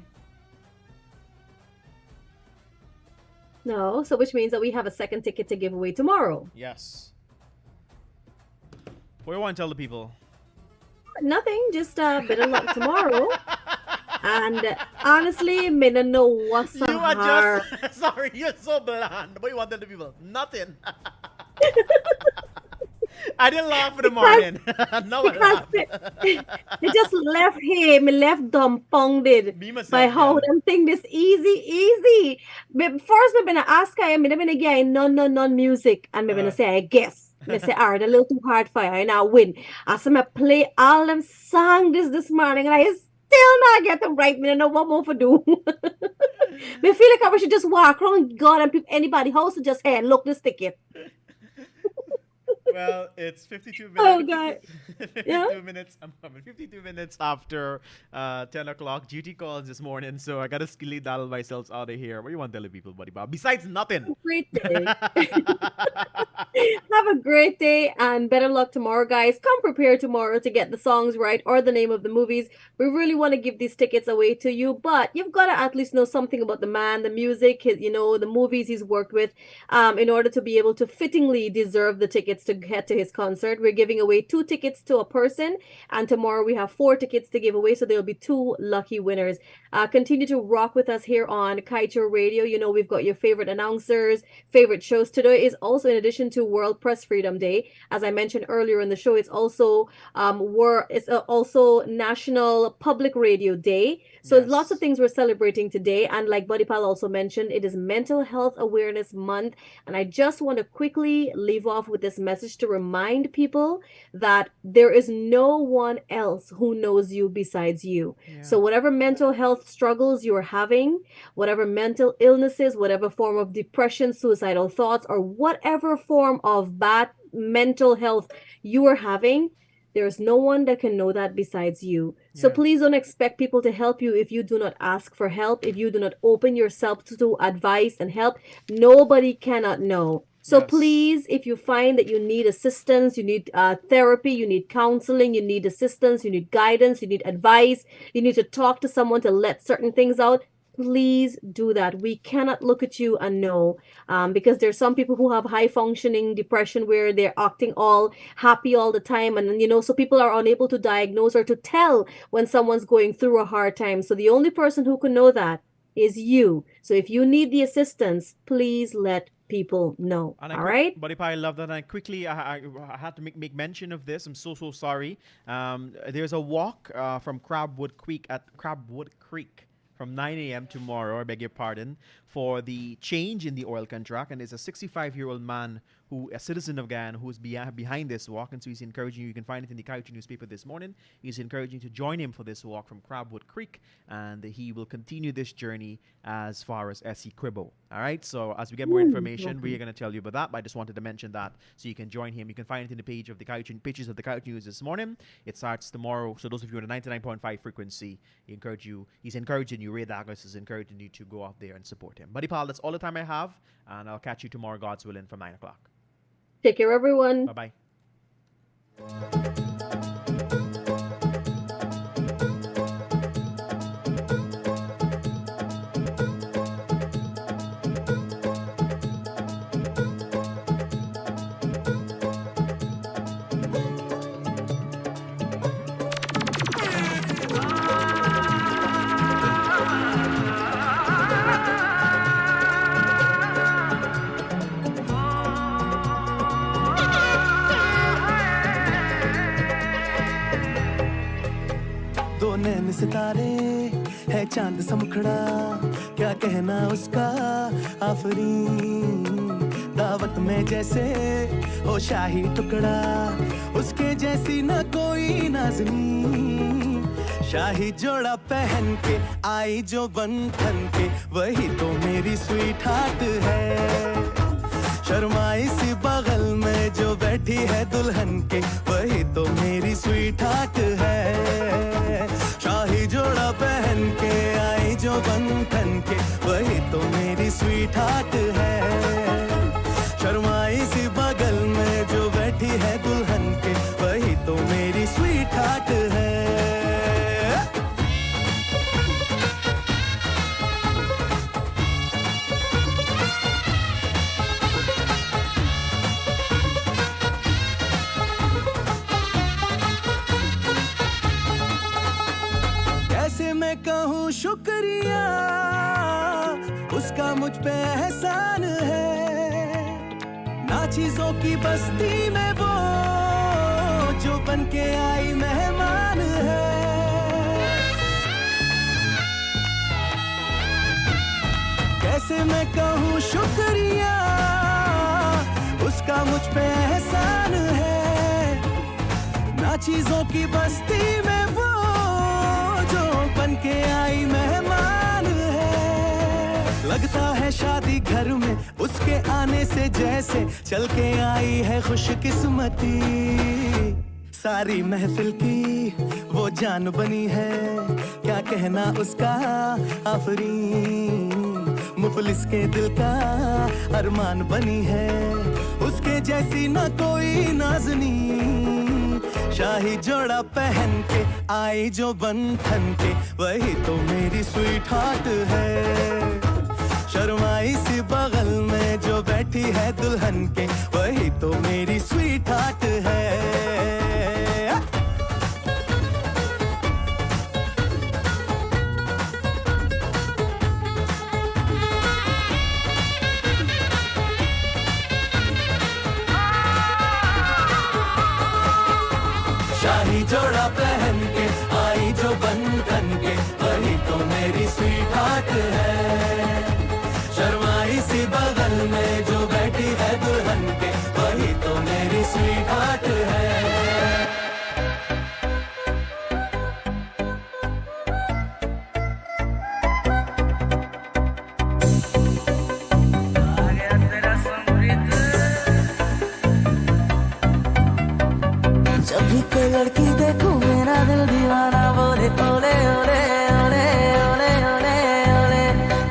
No, so which means that we have a second ticket to give away tomorrow. Yes. What do you want to tell the people? Nothing, just a bit of luck tomorrow. And honestly, me no know what's You are just sorry, you're so bland. What do you want to tell the people? Nothing. I didn't laugh in the morning. No, I laughed. They just left here, me left dumbfounded by how them think this easy. But first, me gonna ask her, me gonna get non music, and me gonna say, I guess. Me say, alright, a little too hard for you, and I win. I say, me play all them songs this morning, and I still not get them right. Me don't know what more to do. Me feel like I should just walk around God and anybody's house and just, hey, look this ticket. Well, it's 52 minutes. Oh, God. 52 minutes. I'm 52 minutes after 10 o'clock. Duty calls this morning, so I got to skilly dial myself out of here. What do you want to tell the people, buddy Bob? Besides nothing. Great day. Have a great day and better luck tomorrow, guys. Come prepared tomorrow to get the songs right or the name of the movies. We really want to give these tickets away to you, but you've got to at least know something about the man, the music, the movies he's worked with, in order to be able to fittingly deserve the tickets to head to his concert. We're giving away 2 tickets to a person, and tomorrow we have 4 tickets to give away, so there'll be 2 lucky winners. Continue to rock with us here on Kaieteur Radio. You know, we've got your favorite announcers, favorite shows. Today is also, in addition to World Press Freedom Day, as I mentioned earlier in the show, it's also also National Public Radio Day. So lots of things we're celebrating today. And like Buddy Pal also mentioned, it is Mental Health Awareness Month. And I just want to quickly leave off with this message to remind people that there is no one else who knows you besides you. So whatever mental health struggles you're having, whatever mental illnesses, whatever form of depression, suicidal thoughts, or whatever form of bad mental health you are having, there's no one that can know that besides you. So please don't expect people to help you if you do not ask for help, if you do not open yourself to advice and help. Nobody cannot know. So please, if you find that you need assistance, you need therapy, you need counseling, you need assistance, you need guidance, you need advice, you need to talk to someone to let certain things out, please do that. We cannot look at you and know, because there's some people who have high functioning depression where they're acting all happy all the time, and so people are unable to diagnose or to tell when someone's going through a hard time. So the only person who can know that is you. So if you need the assistance, please let people know. All right, Buddy Pie, I love that. And quickly, I had to make mention of this. I'm so sorry. There's a walk from Crabwood Creek from 9 a.m. tomorrow, I beg your pardon, for the change in the oil contract. And there's a 65-year-old man, a citizen of Guyana, who's behind this walk. And so he's encouraging you can find it in the Kaieteur newspaper this morning. He's encouraging you to join him for this walk from Crabwood Creek. And he will continue this journey as far as SC Quibbo. All right, so as we get more information, we are going to tell you about that. But I just wanted to mention that so you can join him. You can find it in the pages of the Kaieteur News this morning. It starts tomorrow. So those of you on the 99.5 frequency, he's encouraging you, Ray Douglas is encouraging you to go out there and support him. Buddy Pal, that's all the time I have. And I'll catch you tomorrow, God's willing, from 9 o'clock. Take care, everyone. Bye-bye. नैन सितारे है चांद समखड़ा क्या कहना उसका आफरी दावत में जैसे हो शाही टुकड़ा उसके जैसी न कोई नाज़नी शाही जोड़ा पहन के आई जो बंधन के वही तो मेरी स्वीट हार्ट है शर्माई सी बगल में जो बैठी है दुल्हन के वही तो मेरी स्वीट हार्ट है शाही जोड़ा पहन के आई जो बंधन के वही तो मेरी स्वीट हार्ट है शर्माई सी बगल में जो बैठी है दुल्हन के वही तो मेरी स्वीट हार्ट है मैं कहूँ शुक्रिया उसका मुझ पे एहसान है ना चीजों की बस्ती में वो जो बन के आई मेहमान है कैसे मैं कहूँ शुक्रिया उसका मुझ पे एहसान है ना चीजों की बस्ती में वो बन के आई मेहमान है लगता है शादी घर में उसके आने से जैसे चल के आई है खुशकिस्मती सारी महफिल की वो जान बनी है क्या कहना उसका आफरी मुफलिस के दिल का अरमान बनी है उसके जैसी न कोई नाज़नी शाही जोड़ा पहन के आई जो बंधन के वही तो मेरी स्वीट हार्ट है शर्माई सी बगल में जो बैठी है दुल्हन के वही तो मेरी स्वीट हार्ट है शाही जोड़ा पहन के आई जो बंधन के वही तो मेरी स्वीट हार्ट है शर्माई सी बगल में जो बैठी है दुल्हन के वही तो मेरी स्वीट हार्ट है जब भी कोई लड़की देखूं मेरा दिल दीवाना बोले ओले ओले ओले ओले ओले ओले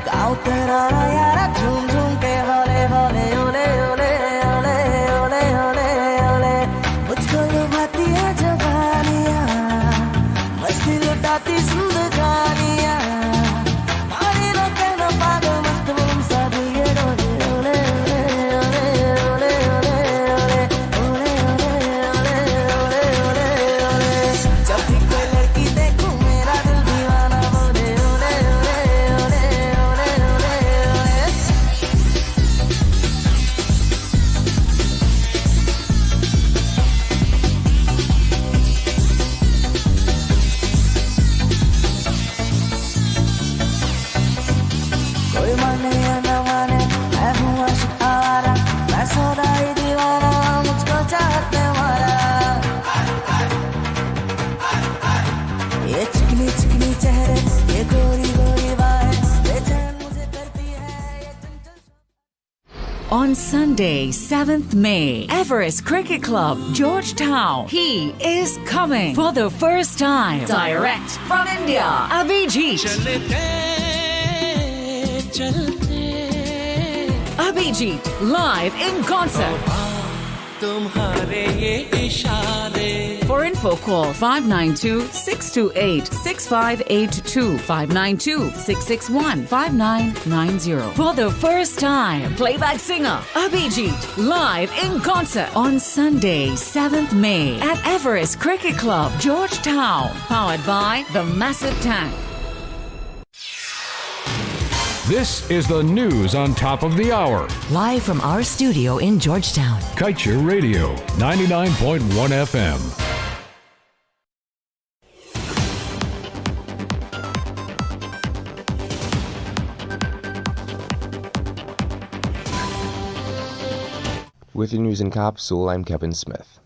गाँव तेरा यारा झूम झूम के होले होले ओले ओले ओले ओले ओले ओले मुझको लुभाती है जवानियाँ मस्ती लुटाती जिंदगानियाँ मारी लो कहना पागल मस्त बम सा दिए डोले ओले ओले ओले ओले ओले ओले ओले जब भी कोई लड़की देखूं मेरा दिल दीवाना बोले ओले ओले ओले ओले ओले कोई माने या न माने मैं हूँ आशिक आवारा मैं सौदा ही दीवाना मुझको चाहते मारा ये चिकनी चिकनी चेहरे ये गोरी गोरी बाहें बेचैन मुझे करती है ये चंचल On Sunday, 7th May, Everest Cricket Club, Georgetown. He is coming for the first time. Direct from India, Abhijit. Abhijit, live in concert. तुम्हारे ये इशारे For info, call 592-628-6582, 592-661-5990. For the first time, playback singer Abhijit, live in concert on Sunday, 7th May at Everest Cricket Club, Georgetown. Powered by the Massive Tank. This is the news on top of the hour. Live from our studio in Georgetown. Kaieteur Radio, 99.1 FM. With your news in capsule, I'm Kevin Smith.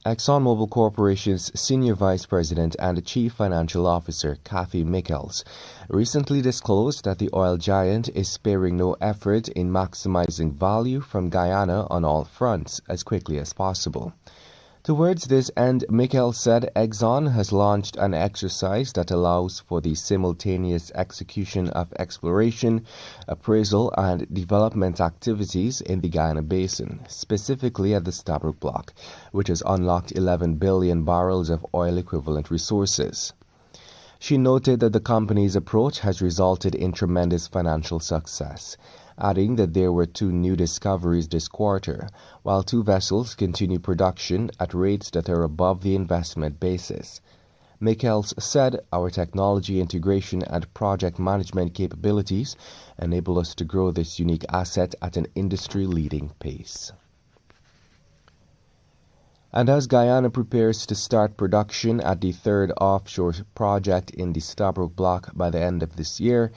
ExxonMobil Corporation's Senior Vice President and Chief Financial Officer, Kathy Michels, recently disclosed that the oil giant is sparing no effort in maximizing value from Guyana on all fronts as quickly as possible. Towards this end, Michels said Exxon has launched an exercise that allows for the simultaneous execution of exploration, appraisal, and development activities in the Guyana Basin, specifically at the Stabroek Block, which has unlocked 11 billion barrels of oil equivalent resources. She noted that the company's approach has resulted in tremendous financial success, adding that there were 2 new discoveries this quarter, while 2 vessels continue production at rates that are above the investment basis. Michels said, "Our technology integration and project management capabilities enable us to grow this unique asset at an industry-leading pace." And as Guyana prepares to start production at the 3rd offshore project in the Stabroek Block by the end of this year,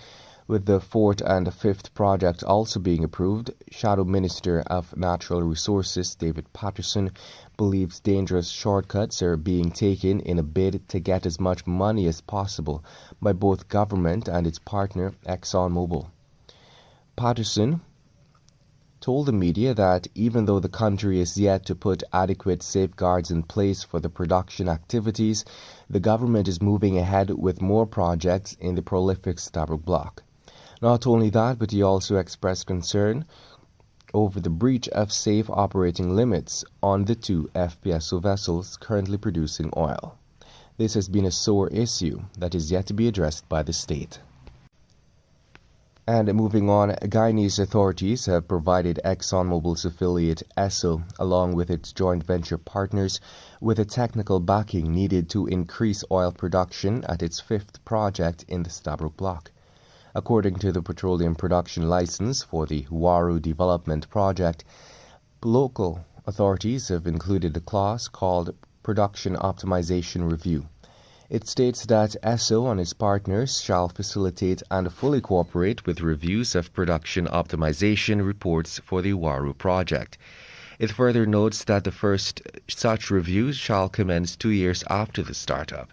with the 4th and 5th project also being approved, Shadow Minister of Natural Resources David Patterson believes dangerous shortcuts are being taken in a bid to get as much money as possible by both government and its partner ExxonMobil. Patterson told the media that even though the country is yet to put adequate safeguards in place for the production activities, the government is moving ahead with more projects in the prolific Stabroek Block. Not only that, but he also expressed concern over the breach of safe operating limits on the 2 FPSO vessels currently producing oil. This has been a sore issue that is yet to be addressed by the state. And moving on, Guyanese authorities have provided ExxonMobil's affiliate Esso, along with its joint venture partners, with the technical backing needed to increase oil production at its fifth project in the Stabroek Block. According to the petroleum production license for the Waru Development Project, local authorities have included a clause called Production Optimization Review. It states that Esso and its partners shall facilitate and fully cooperate with reviews of production optimization reports for the Waru project. It further notes that the first such review shall commence 2 years after the startup.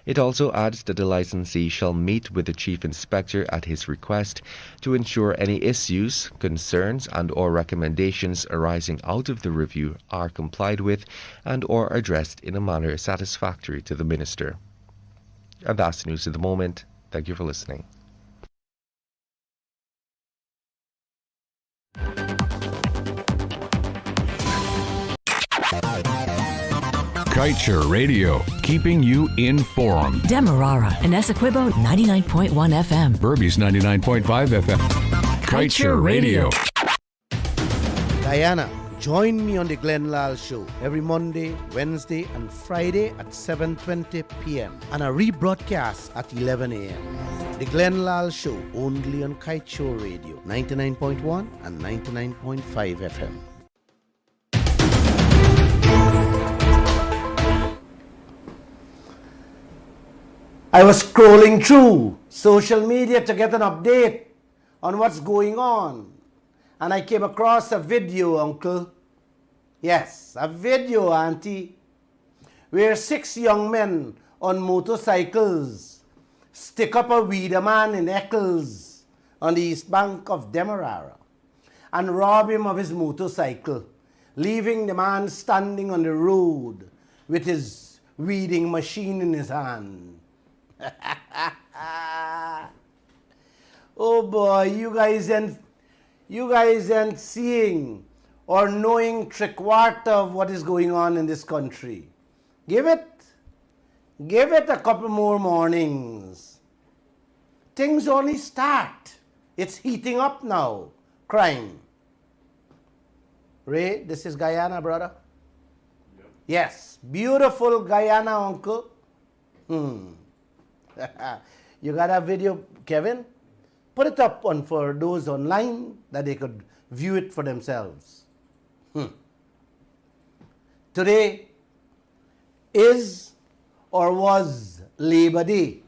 It also adds that the licensee shall meet with the chief inspector at his request to ensure any issues, concerns and/or recommendations arising out of the review are complied with and/or addressed in a manner satisfactory to the minister. And that's the news at the moment. Thank you for listening. Kaieteur Radio, keeping you informed. Demerara and Essequibo 99.1 FM. Burbies 99.5 FM. Kaieteur Radio. Diana, join me on the Glenn Lal Show every Monday, Wednesday and Friday at 7:20 p.m. and a rebroadcast at 11 a.m. The Glenn Lal Show only on Kaieteur Radio 99.1 and 99.5 FM. I was scrolling through social media to get an update on what's going on. And I came across a video, Uncle. Yes, a video, Auntie, where 6 young men on motorcycles stick up a weeder man in Eccles on the east bank of Demerara and rob him of his motorcycle, leaving the man standing on the road with his weeding machine in his hand. Oh boy, you guys ain't seeing or knowing three-quarter of what is going on in this country. Give it a couple more mornings. Things only start. It's heating up now. Crime. Ray, this is Guyana, brother. Yep. Yes, beautiful Guyana, Uncle. You got a video, Kevin? Put it up on for those online that they could view it for themselves. Today is or was Labor Day.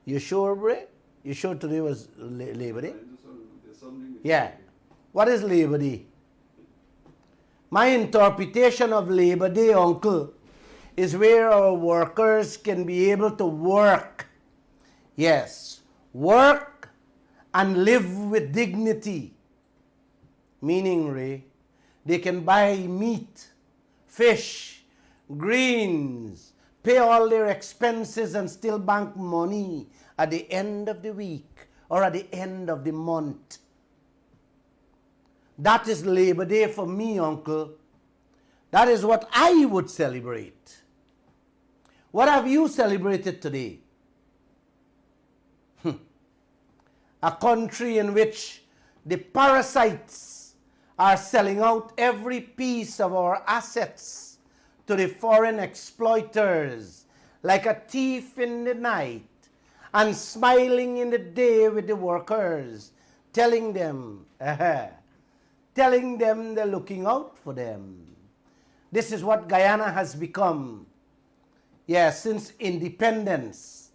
You sure, Bray? You sure today was Labor Day? Yeah. What is Labor Day? My interpretation of Labor Day, Uncle, is where our workers can be able to work. Yes, work and live with dignity. Meaning, Ray, they can buy meat, fish, greens, pay all their expenses and still bank money at the end of the week or at the end of the month. That is Labor Day for me, Uncle. That is what I would celebrate. What have you celebrated today? A country in which the parasites are selling out every piece of our assets to the foreign exploiters like a thief in the night and smiling in the day with the workers, telling them they're looking out for them. This is what Guyana has become. Yes, since independence.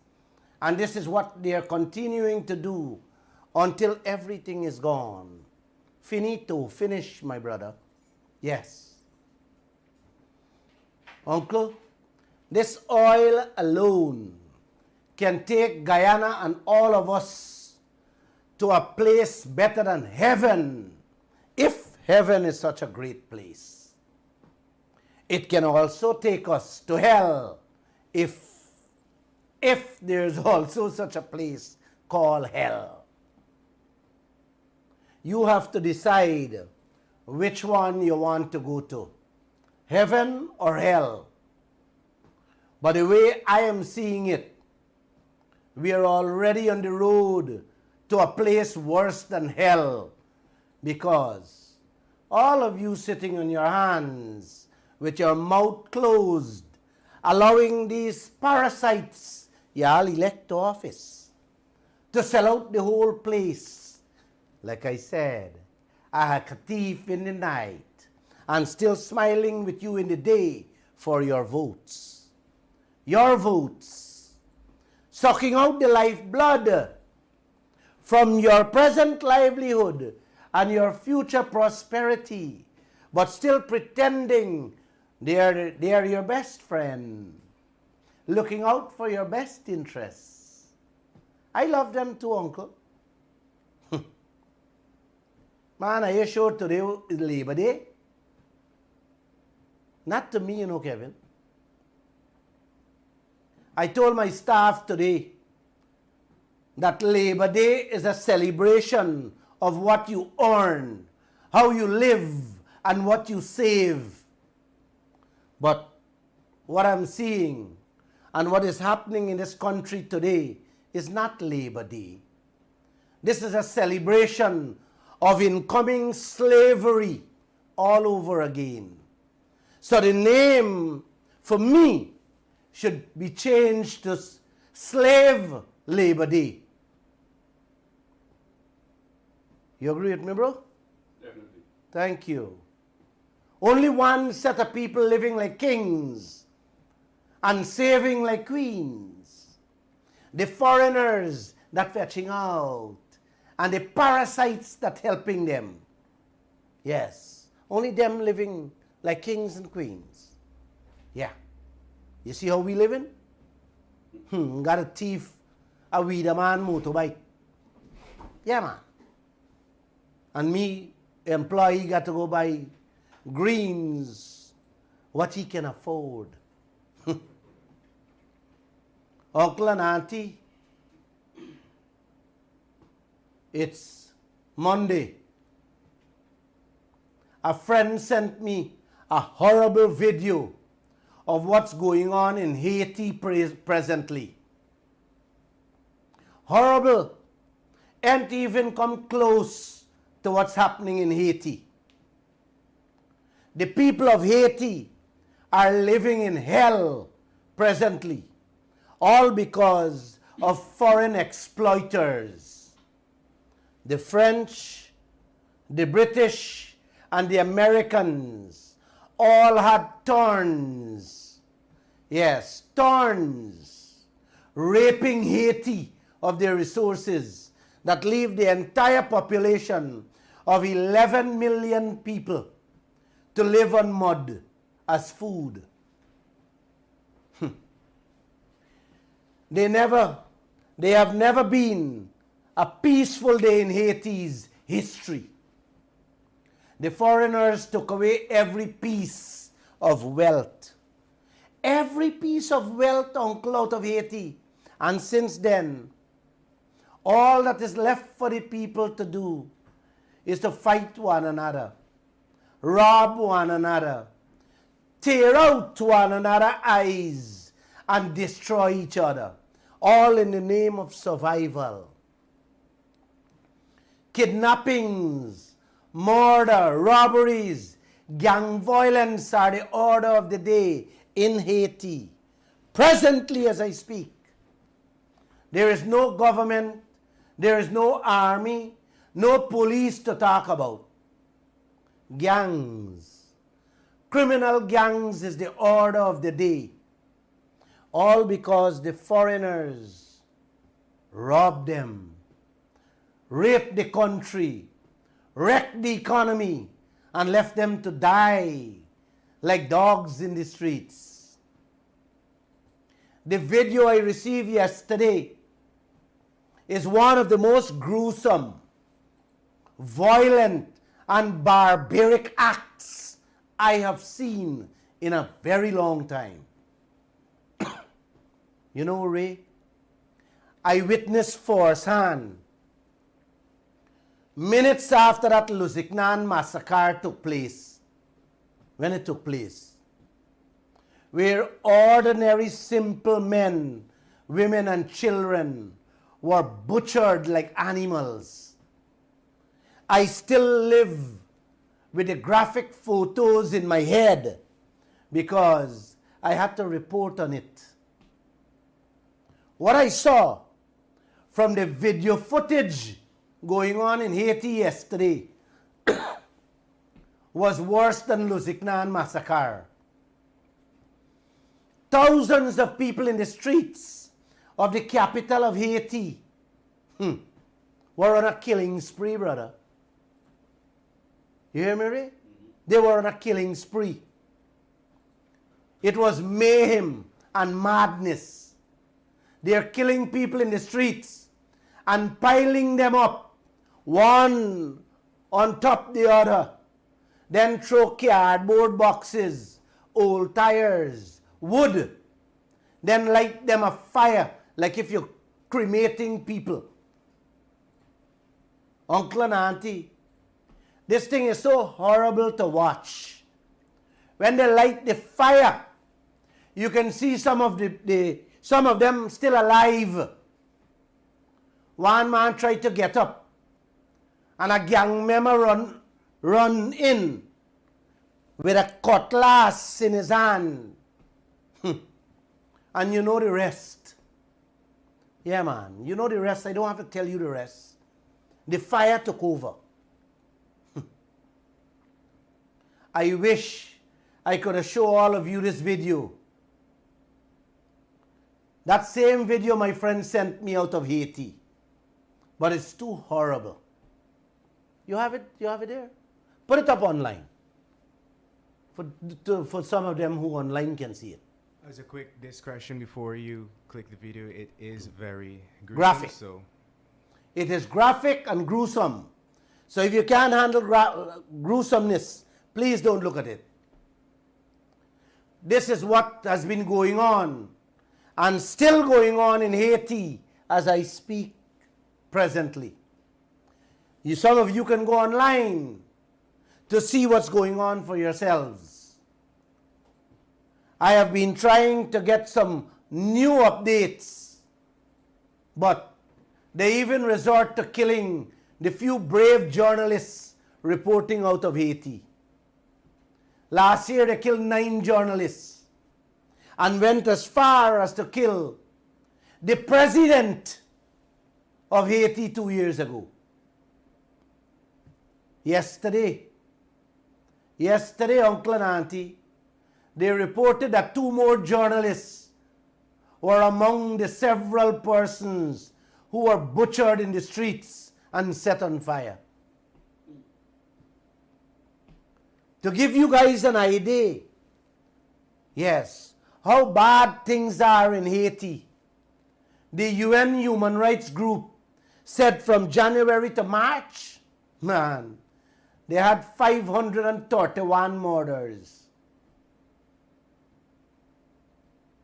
And this is what they are continuing to do until everything is gone. Finito, finish, my brother. Yes. Uncle, this oil alone can take Guyana and all of us to a place better than heaven, if heaven is such a great place. It can also take us to hell, if there's also such a place called hell. You have to decide which one you want to go to, heaven or hell. But the way I am seeing it, we are already on the road to a place worse than hell, because all of you sitting on your hands with your mouth closed, allowing these parasites y'all elect to office to sell out the whole place. Like I said, a thief in the night and still smiling with you in the day for your votes. Your votes. Sucking out the lifeblood from your present livelihood and your future prosperity, but still pretending they are your best friend, looking out for your best interests. I love them too, Uncle. Man, are you sure today is Labor Day? Not to me, you know, Kevin. I told my staff today that Labor Day is a celebration of what you earn, how you live, and what you save. But what I'm seeing and what is happening in this country today is not Labor Day. This is a celebration of incoming slavery all over again. So the name for me should be changed to Slave Labor Day. You agree with me, bro? Definitely. Thank you. Only one set of people living like kings and saving like queens. The foreigners that fetching out and the parasites that helping them. Yes, only them living like kings and queens. Yeah. You see how we living? Got a thief, a weed a man motorbike. Yeah, man. And me, employee, got to go buy greens, what he can afford. Uncle and auntie, it's Monday. A friend sent me a horrible video of what's going on in Haiti presently. Horrible. Ain't even come close to what's happening in Haiti. The people of Haiti are living in hell presently, all because of foreign exploiters. The French, the British, and the Americans all had turns. Yes, turns, raping Haiti of their resources that leave the entire population of 11 million people to live on mud as food. They have never been a peaceful day in Haiti's history. The foreigners took away every piece of wealth. Every piece of wealth, Uncle, out of Haiti. And since then, all that is left for the people to do is to fight one another, rob one another, tear out one another's eyes, and destroy each other, all in the name of survival. Kidnappings, murder, robberies, gang violence are the order of the day in Haiti. Presently, as I speak, there is no government, there is no army, no police to talk about. Gangs, criminal gangs is the order of the day. All because the foreigners robbed them, raped the country, wrecked the economy, and left them to die like dogs in the streets. The video I received yesterday is one of the most gruesome, violent, and barbaric acts I have seen in a very long time. You know, Ray, I witnessed firsthand, minutes after that Lusignan massacre took place, when it took place, where ordinary simple men, women and children were butchered like animals. I still live with the graphic photos in my head because I had to report on it. What I saw from the video footage going on in Haiti yesterday was worse than Lusignan massacre. Thousands of people in the streets of the capital of Haiti were on a killing spree, brother. You hear me, Ray? They were on a killing spree. It was mayhem and madness. They are killing people in the streets and piling them up, one on top the other. Then throw cardboard boxes, old tires, wood. Then light them a fire like if you're cremating people. Uncle and auntie, this thing is so horrible to watch. When they light the fire, you can see some of them still alive. One man tried to get up, and a gang member run in with a cutlass in his hand. And you know the rest. Yeah, man, you know the rest. I don't have to tell you the rest. The fire took over. I wish I could have shown all of you this video. That same video my friend sent me out of Haiti. But it's too horrible. You have it? You have it there? Put it up online. For some of them who online can see it. As a quick discretion before you click the video, it is very gruesome, graphic. So it is graphic and gruesome. So if you can't handle gruesomeness, please don't look at it. This is what has been going on and still going on in Haiti as I speak presently. Some of you can go online to see what's going on for yourselves. I have been trying to get some new updates, but they even resort to killing the few brave journalists reporting out of Haiti. Last year they killed 9 journalists and went as far as to kill the president of Haiti 2 years ago. Yesterday, Uncle and Auntie, they reported that 2 more journalists were among the several persons who were butchered in the streets and set on fire. To give you guys an idea, yes, how bad things are in Haiti, the UN Human Rights Group said from January to March, man, they had 531 murders.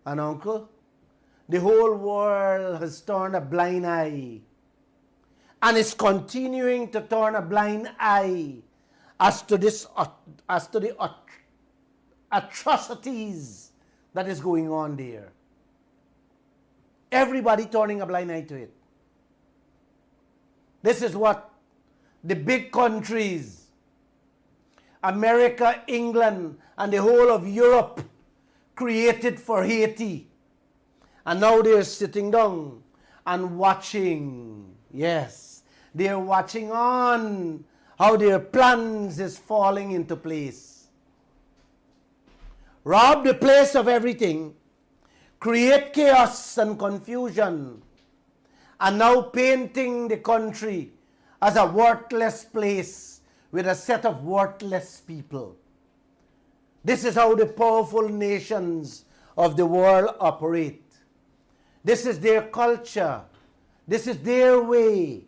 And uncle, the whole world has turned a blind eye and is continuing to turn a blind eye as to the atrocities that is going on there. Everybody turning a blind eye to it. This is what the big countries, America, England, and the whole of Europe created for Haiti. And now they're sitting down and watching. Yes, they're watching on how their plans is falling into place. Rob the place of everything, create chaos and confusion, and now painting the country as a worthless place with a set of worthless people. This is how the powerful nations of the world operate. This is their culture. This is their way.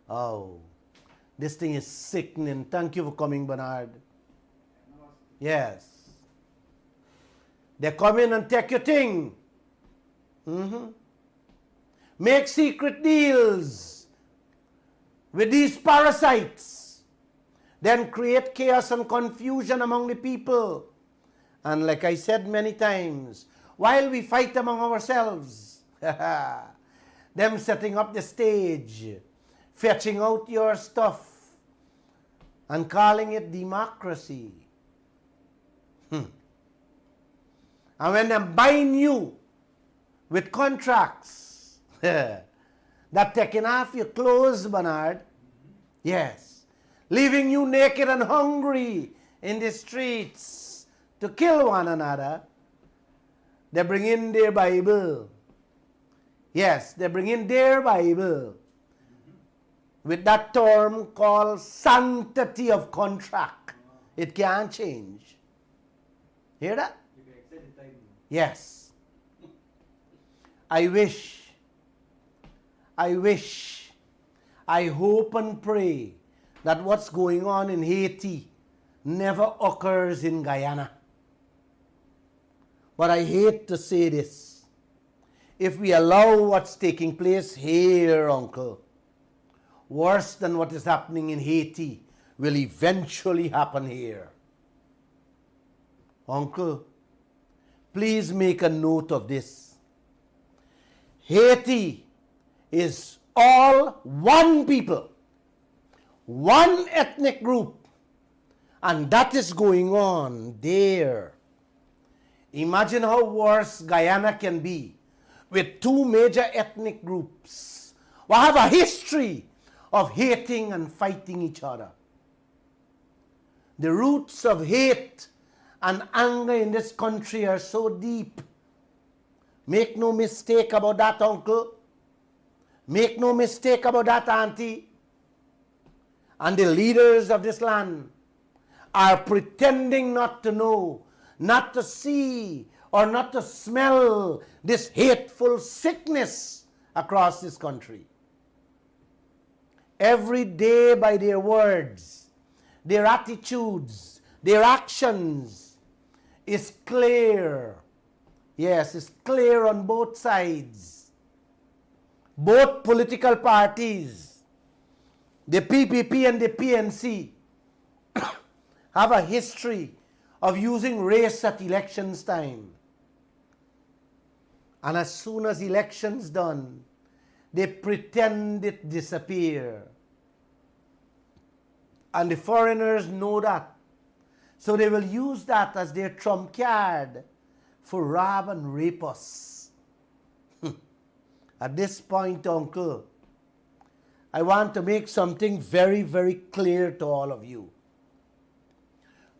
Oh, this thing is sickening. Thank you for coming, Bernard. Yes. They come in and take your thing. Make secret deals with these parasites. Then create chaos and confusion among the people. And like I said many times, while we fight among ourselves. Them setting up the stage, fetching out your stuff, and calling it democracy. And when they bind you with contracts that taking off your clothes, Bernard, yes, leaving you naked and hungry in the streets to kill one another, they bring in their Bible. Yes, they bring in their Bible with that term called sanctity of contract. It can't change. Hear that? Yes. I wish, I hope and pray that what's going on in Haiti never occurs in Guyana. But I hate to say this. If we allow what's taking place here, Uncle, worse than what is happening in Haiti will eventually happen here. Uncle, please make a note of this. Haiti is all one people, one ethnic group, and that is going on there. Imagine how worse Guyana can be with two major ethnic groups who have a history of hating and fighting each other. The roots of hate and anger in this country are so deep. Make no mistake about that, Uncle. Make no mistake about that, Auntie. And the leaders of this land are pretending not to know, not to see, or not to smell this hateful sickness across this country. Every day by their words, their attitudes, their actions is clear. Yes, it's clear on both sides. Both political parties, the PPP and the PNC, have a history of using race at elections time. And as soon as elections done, they pretend it disappear. And the foreigners know that. So they will use that as their trump card for rob and rape us. At this point, Uncle, I want to make something very, very clear to all of you.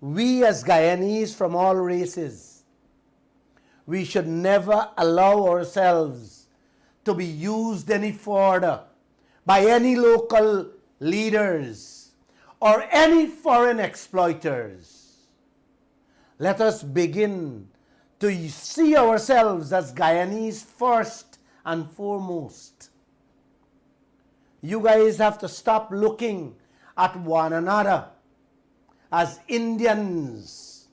We as Guyanese from all races, we should never allow ourselves to be used any further by any local leaders or any foreign exploiters. Let us begin to see ourselves as Guyanese first and foremost. You guys have to stop looking at one another as Indians.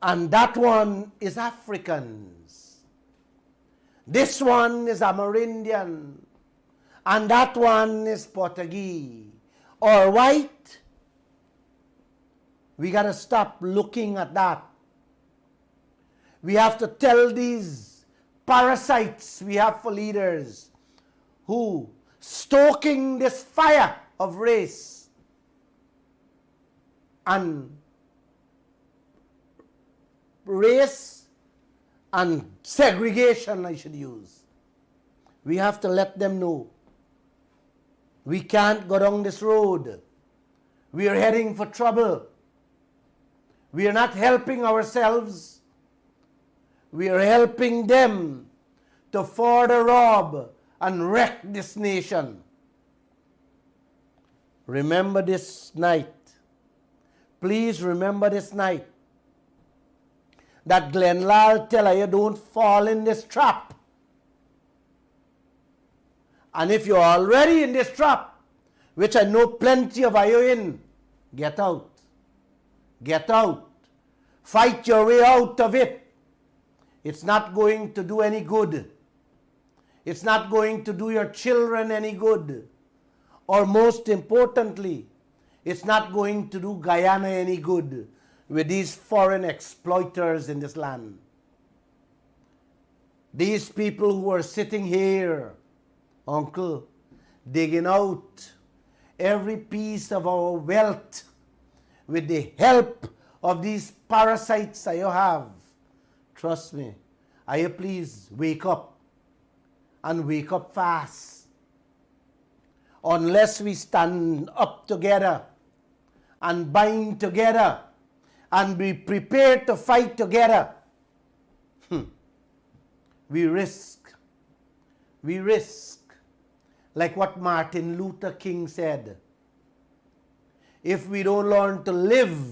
And that one is Africans. This one is Amerindian. And that one is Portuguese or white. We got to stop looking at that. We have to tell these parasites we have for leaders who stoking this fire of race and segregation, I should use. We have to let them know we can't go down this road. We are heading for trouble. We are not helping ourselves. We are helping them to further rob and wreck this nation. Remember this night. Please remember this night that Glenlal tell you don't fall in this trap. And if you're already in this trap, which I know plenty of you in, get out. Get out. Fight your way out of it. It's not going to do any good. It's not going to do your children any good. Or most importantly, it's not going to do Guyana any good. with these foreign exploiters in this land. These people who are sitting here, uncle, digging out every piece of our wealth with the help of these parasites that you have. Trust me, I please wake up and wake up fast. Unless we stand up together and bind together and be prepared to fight together, we risk, like what Martin Luther King said, if we don't learn to live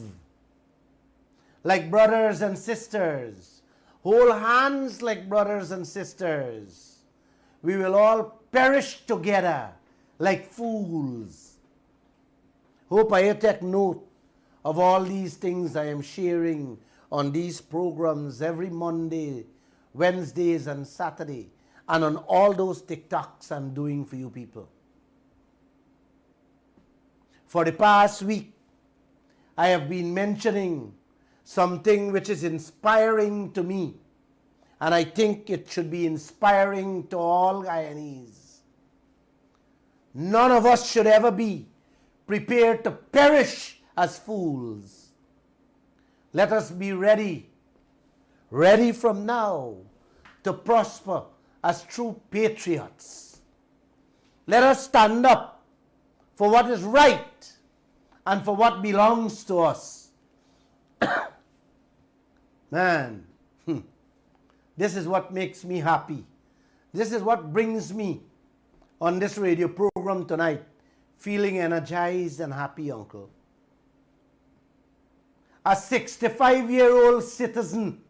like brothers and sisters, hold hands like brothers and sisters, we will all perish together like fools. Hope I take note of all these things I am sharing on these programs every Monday, Wednesdays and Saturday, and on all those TikToks I'm doing for you people. For the past week, I have been mentioning something which is inspiring to me, and I think it should be inspiring to all Guyanese. None of us should ever be prepared to perish as fools. Let us be ready from now to prosper as true patriots. Let us stand up for what is right and for what belongs to us. Man, this is what makes me happy. This is what brings me on this radio program tonight, feeling energized and happy, uncle. A 65-year-old citizen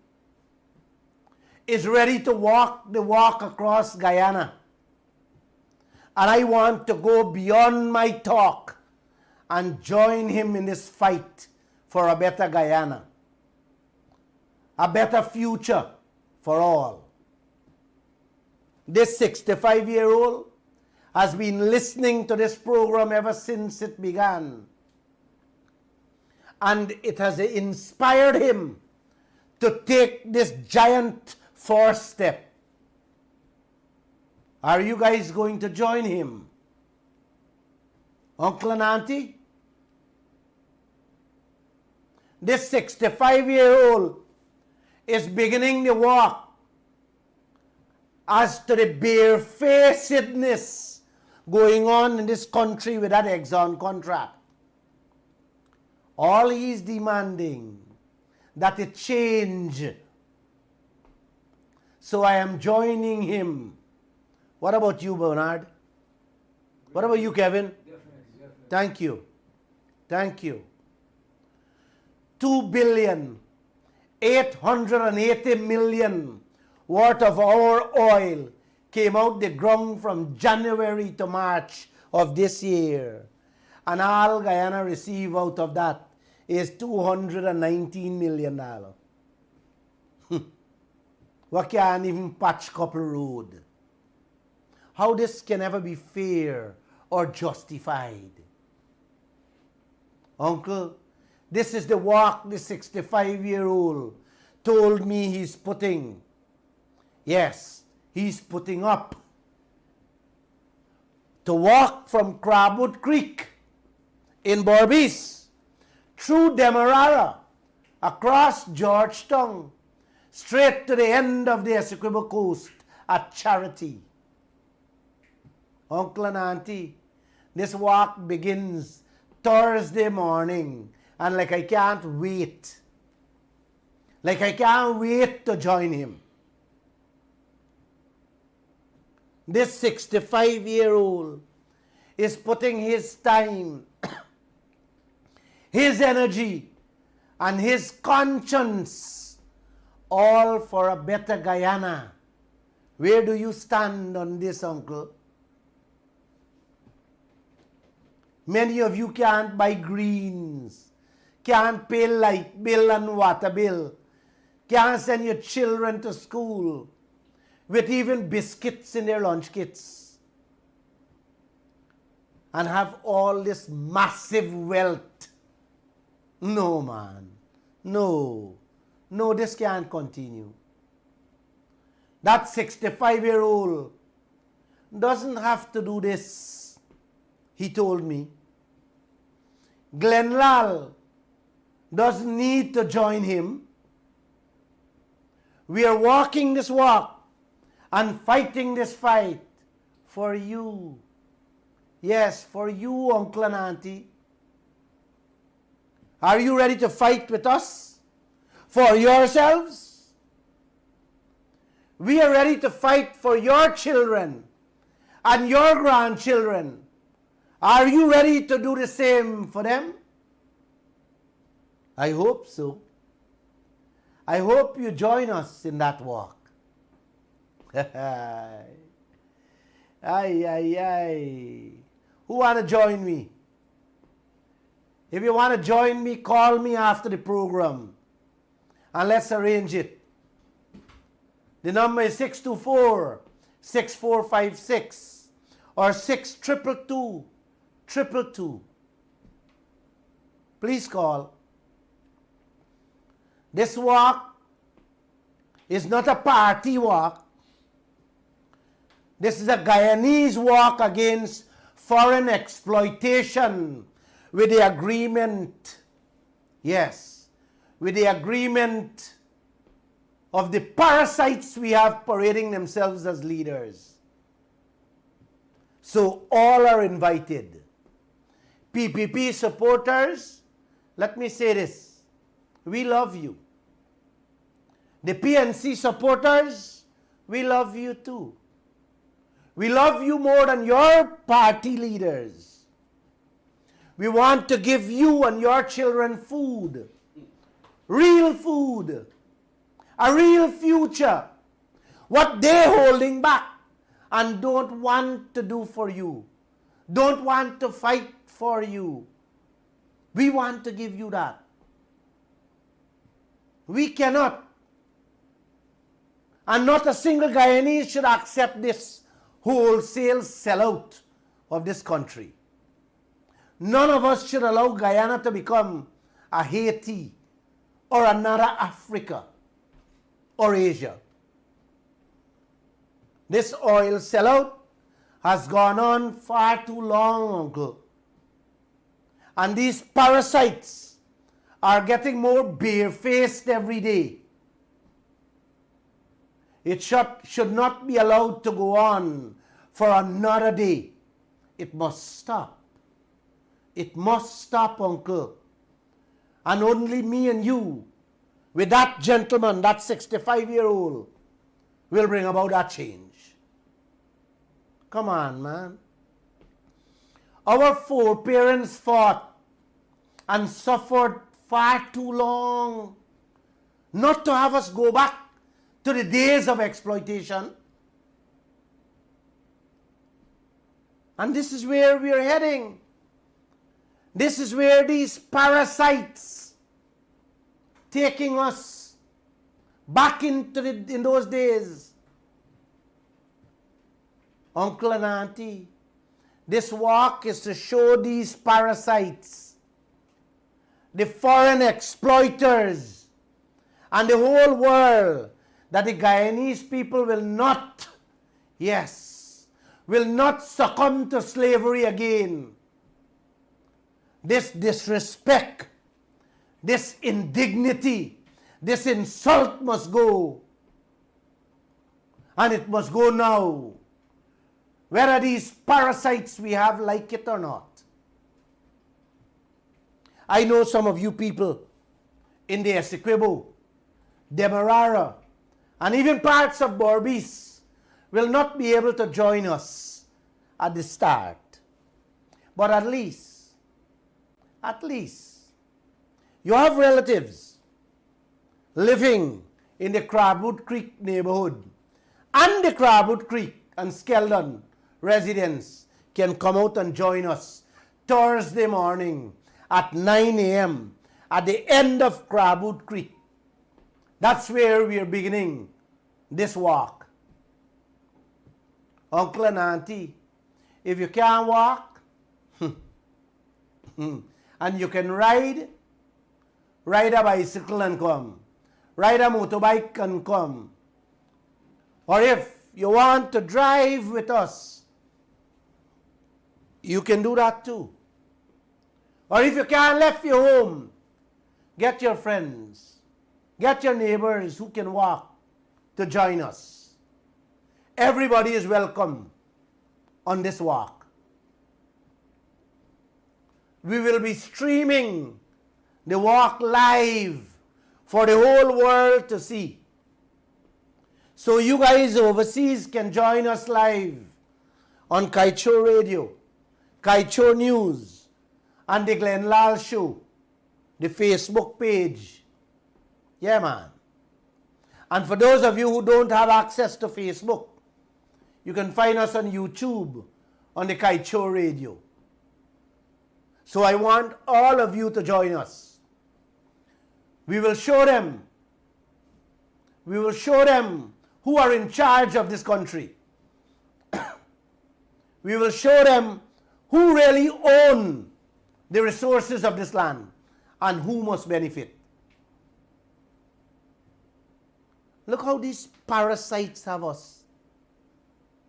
is ready to walk the walk across Guyana. And I want to go beyond my talk and join him in this fight for a better Guyana, a better future for all. This 65-year-old has been listening to this program ever since it began. And it has inspired him to take this giant first step. Are you guys going to join him? Uncle and Auntie? This 65-year-old is beginning the walk as to the barefacedness going on in this country with that Exxon contract. All he's demanding that it change. So I am joining him. What about you, Bernard? What about you, Kevin? Definitely. Thank you. Thank you. 2,880,000,000 worth of our oil came out the ground from January to March of this year. And all Guyana receive out of that is $219 million. We can't even patch couple road. How this can ever be fair or justified? Uncle, this is the walk the 65-year-old told me he's putting. Yes, he's putting up. To walk from Crabwood Creek in Berbice through Demerara, across Georgetown, straight to the end of the Essequibo coast at Charity. Uncle and Auntie, this walk begins Thursday morning, and like I can't wait. Like I can't wait to join him. This 65-year-old is putting his time, his energy, and his conscience all for a better Guyana. Where do you stand on this, uncle? Many of you can't buy greens, can't pay light bill and water bill, can't send your children to school with even biscuits in their lunch kits, and have all this massive wealth. No, man. No, this can't continue. That 65-year-old doesn't have to do this, he told me. Glenlal doesn't need to join him. We are walking this walk and fighting this fight for you. Yes, for you, uncle and auntie. Are you ready to fight with us for yourselves? We are ready to fight for your children and your grandchildren. Are you ready to do the same for them? I hope so. I hope you join us in that walk. Ay. Who want to join me? If you want to join me, call me after the program and let's arrange it. The number is 624-6456 or 622-222. Please call. This walk is not a party walk. This is a Guyanese walk against foreign exploitation with the agreement, yes, with the agreement of the parasites we have parading themselves as leaders. So all are invited. PPP supporters, let me say this. We love you. The PNC supporters, we love you too. We love you more than your party leaders. We want to give you and your children food, real food, a real future. What they're holding back and don't want to do for you, don't want to fight for you. We want to give you that. We cannot. And not a single Guyanese should accept this wholesale sellout of this country. None of us should allow Guyana to become a Haiti or another Africa or Asia. This oil sellout has gone on far too long, uncle. And these parasites are getting more barefaced every day. It should not be allowed to go on for another day. It must stop. It must stop, uncle. And only me and you, with that gentleman, that 65-year-old, will bring about that change. Come on, man. Our foreparents fought and suffered far too long not to have us go back to the days of exploitation. And this is where we are heading. This is where these parasites taking us back into in those days. Uncle and auntie, this walk is to show these parasites, the foreign exploiters, and the whole world that the Guyanese people will not succumb to slavery again. This disrespect, this indignity, this insult must go. And it must go now. Whether these parasites we have like it or not. I know some of you people in the Essequibo, Demerara, and even parts of Berbice will not be able to join us at the start. But at least, you have relatives living in the Crabwood Creek neighborhood, and the Crabwood Creek and Skeldon residents can come out and join us Thursday morning at 9 a.m. at the end of Crabwood Creek. That's where we are beginning this walk. Uncle and auntie, if you can't walk, and you can ride ride a bicycle and come. Ride a motorbike and come. Or if you want to drive with us, you can do that too. Or if you can't leave your home, get your friends, get your neighbors who can walk to join us. Everybody is welcome on this walk. We will be streaming the walk live for the whole world to see. So you guys overseas can join us live on Kaieteur Radio, Kaieteur News, and the Glenn Lal Show, the Facebook page. Yeah, man. And for those of you who don't have access to Facebook, you can find us on YouTube on the Kaieteur Radio. So I want all of you to join us. We will show them who are in charge of this country. We will show them who really own the resources of this land and who must benefit. Look how these parasites have us.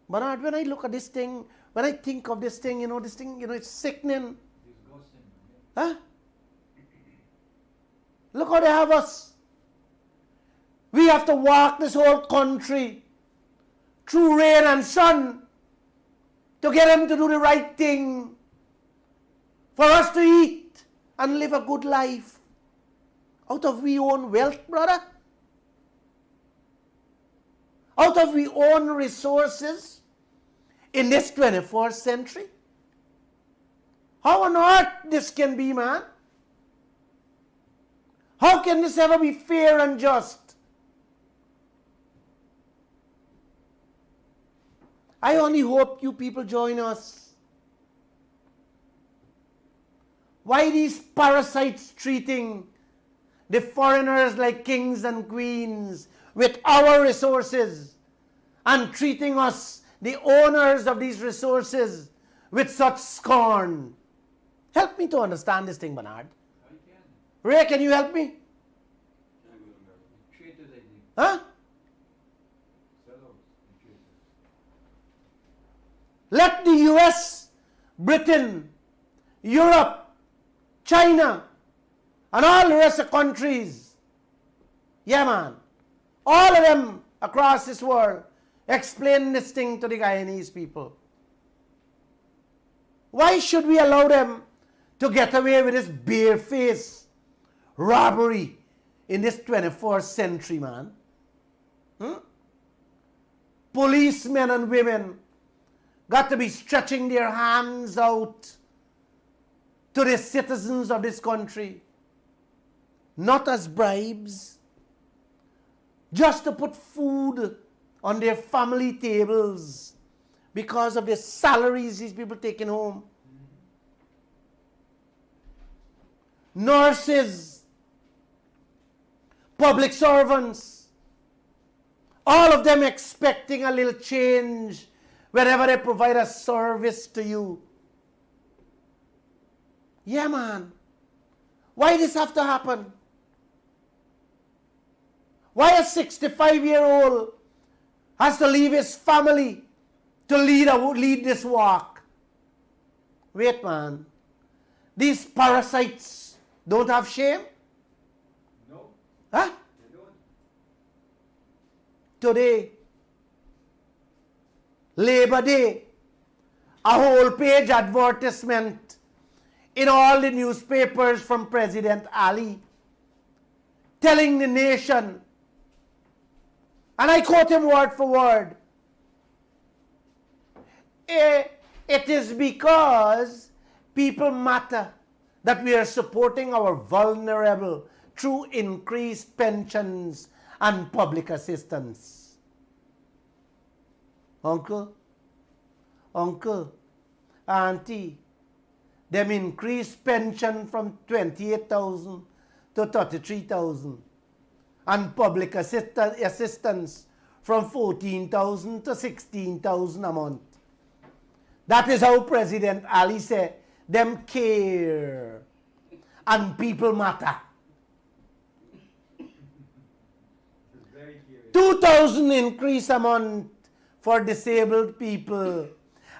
Bernard, when I look at this thing, when I think of this thing, it's sickening. Huh? Look how they have us. We have to walk this whole country through rain and sun to get them to do the right thing, for us to eat and live a good life out of we own wealth, brother. Out of we own resources in this 21st century. How on earth this can be, man? How can this ever be fair and just? I only hope you people join us. Why these parasites treating the foreigners like kings and queens with our resources and treating us, the owners of these resources, with such scorn? Help me to understand this thing, Bernard. Ray, can you help me? Huh? Let the US, Britain, Europe, China, and all the rest of countries, yeah, man, all of them across this world, explain this thing to the Guyanese people. Why should we allow them to get away with this barefaced robbery in this 21st century, man? Policemen and women got to be stretching their hands out to the citizens of this country, not as bribes, just to put food on their family tables because of the salaries these people taking home. Nurses, public servants, all of them expecting a little change wherever they provide a service to you. Yeah, man. Why this have to happen? Why a 65-year-old has to leave his family to lead this walk? Wait, man. These parasites don't have shame? No. Huh? They don't. Today, Labor Day, a whole page advertisement in all the newspapers from President Ali, telling the nation, and I quote him word for word, it is because people matter that we are supporting our vulnerable through increased pensions and public assistance. Uncle, auntie, them increased pension from 28,000 to 33,000 and public assistance from 14,000 to 16,000 a month. That is how President Ali said, them care and people matter. 2,000 increase a month for disabled people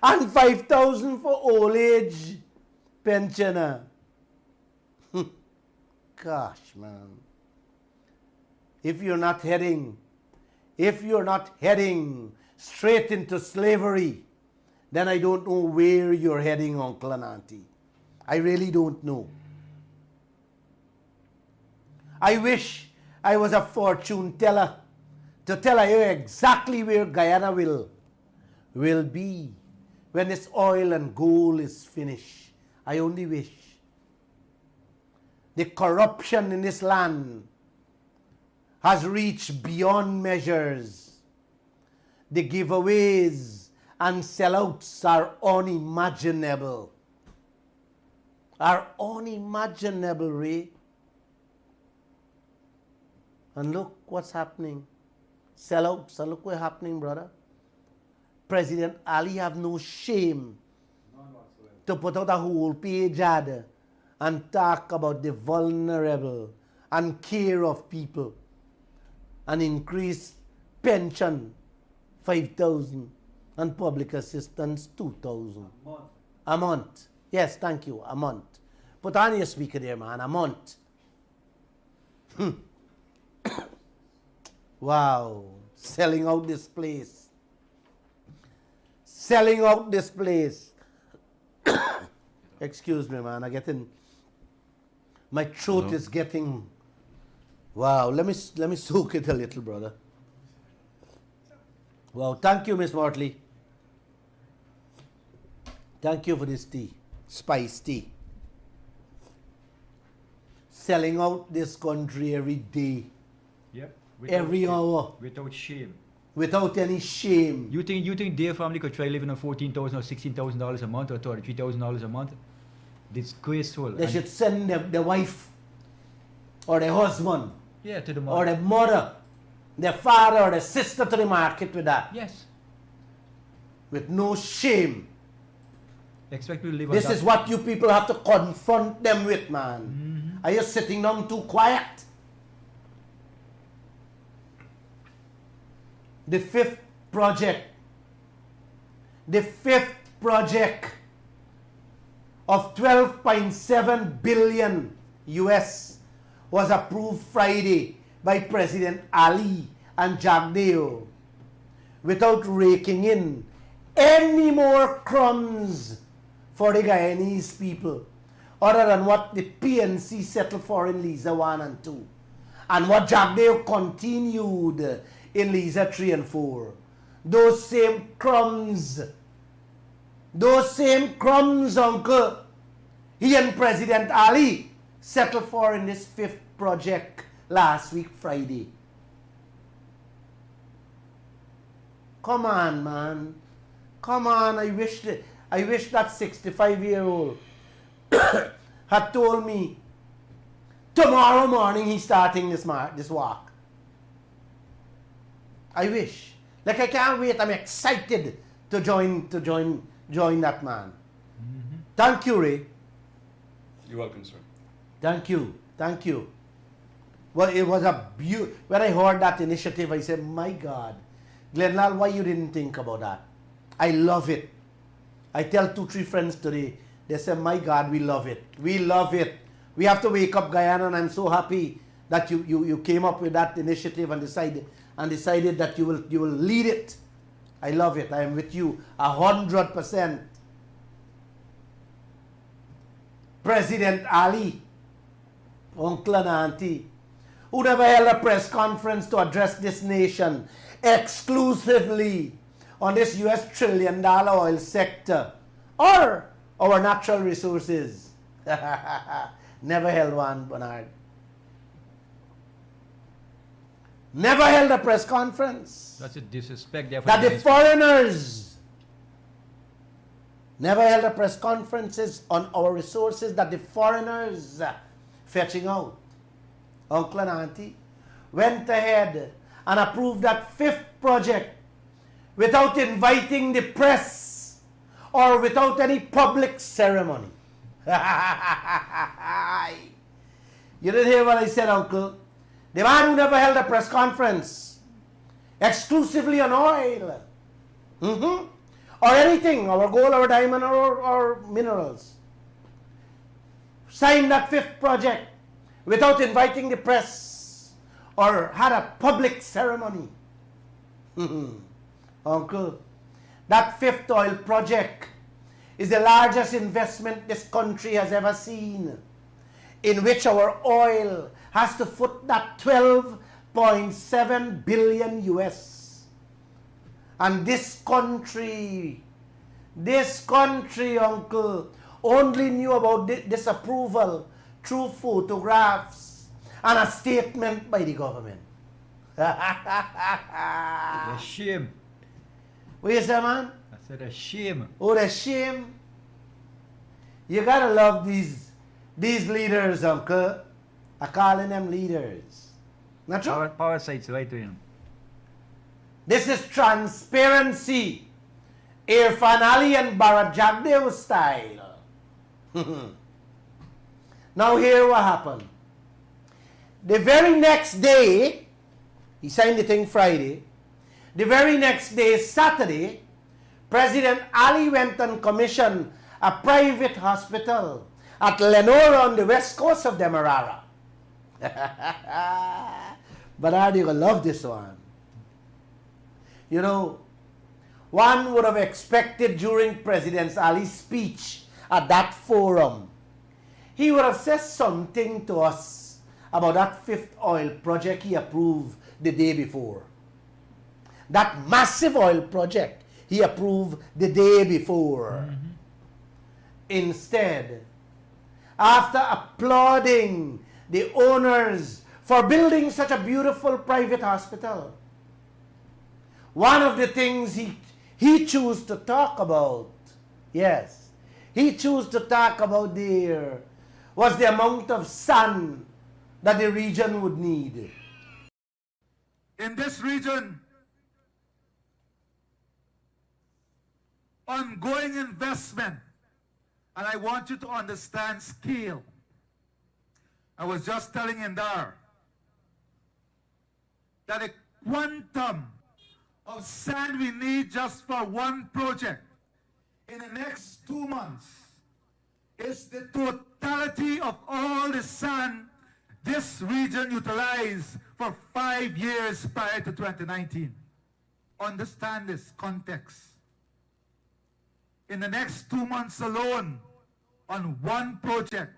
and 5,000 for old age pensioner. Gosh, man. If you're not heading straight into slavery, then I don't know where you're heading, Uncle and Auntie. I really don't know. I wish I was a fortune teller to tell you exactly where Guyana will be when this oil and gold is finished. I only wish. The corruption in this land has reached beyond measures. The giveaways and sellouts are unimaginable. Are unimaginable, Ray. And look what's happening. Sellouts, and look what's happening, brother. President Ali have no shame to put out a whole page ad and talk about the vulnerable and care of people and increase pension 5,000 and public assistance 2,000 a month. Yes, thank you, a month. Put on your speaker there, man, a month. Wow, selling out this place. Selling out this place. Excuse me, man, my throat is getting, wow, let me soak it a little, brother. Wow, thank you, Miss Mortley. Thank you for this tea, spice tea. Selling out this country every day. Yep. Every hour. Without shame. Without any shame. You think their family could try living on $14,000 or $16,000 a month or $33,000 a month? Disgraceful. They should send the wife or the husband. Yeah, to the Or mother. the mother, the father or the sister to the market with that. Yes. With no shame. Expect people to live on This that. is what you people have to confront them with, man. Are you sitting down too quiet? The fifth project of 12.7 billion US was approved Friday by President Ali and Jagdeo without raking in any more crumbs for the Guyanese people other than what the PNC settled for in Liza 1 and 2 and what Jagdeo continued in Liza 3 and 4. Those same crumbs, Uncle, he and President Ali settled for in this fifth project last week, Friday. Come on, man. Come on, I wish that 65-year-old had told me tomorrow morning he's starting this walk. I wish. Like, I can't wait. I'm excited to join that man. Thank you, Ray. You're welcome, sir. Thank you. Well, it was a when I heard that initiative, I said, my God, Glenlal, why you didn't think about that? I love it. I tell 2-3 friends today, they say, my God, we love it. We love it. We have to wake up Guyana, and I'm so happy that you came up with that initiative and decided that you will lead it. I love it. I am with you 100%. President Ali, Uncle and Auntie, who never held a press conference to address this nation exclusively on this US $1 trillion oil sector or our natural resources. Never held one, Bernard. Never held a press conference. That's a disrespect. That the foreigners never held a press conferences on our resources that the foreigners fetching out. Uncle and Auntie went ahead and approved that fifth project without inviting the press or without any public ceremony. You didn't hear what I said, Uncle? The man who never held a press conference, exclusively on oil. Or anything, our gold, our diamond, or minerals. Signed that fifth project without inviting the press or had a public ceremony. Uncle, that fifth oil project is the largest investment this country has ever seen, in which our oil has to foot that 12.7 billion US. And this country, uncle, only knew about this approval through photographs and a statement by the government. A shame. What you say, man? I said a shame. Oh, the shame. You gotta love these leaders, uncle. I calling them leaders. Not true? Power sides right to him. This is transparency. Irfan Ali and Bharat Jagdev style. Now here what happened. The very next day, he signed the thing Friday. The very next day, Saturday, President Ali went and commissioned a private hospital at Lenora on the west coast of Demerara. But I do love this one. You know, one would have expected during President Ali's speech at that forum, he would have said something to us about that fifth oil project he approved the day before. That massive oil project he approved the day before. Instead, after applauding the owners for building such a beautiful private hospital, one of the things he chose to talk about, yes, he chose to talk about there was the amount of sun that the region would need. In this region, ongoing investment, and I want you to understand scale. I was just telling Indar that a quantum of sand we need just for one project in the next 2 months is the totality of all the sand this region utilized for 5 years prior to 2019. Understand this context. In the next 2 months alone, on one project,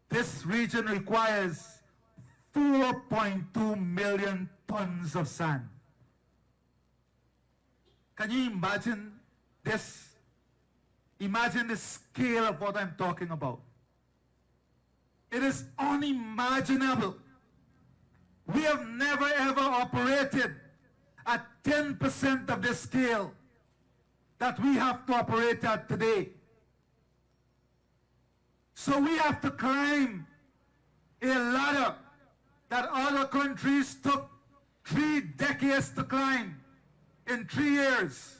this region requires 4.2 million tons of sand. Can you imagine this? Imagine the scale of what I'm talking about. It is unimaginable. We have never ever operated at 10% of the scale that we have to operate at today. So we have to climb a ladder that other countries took 3 decades to climb in 3 years.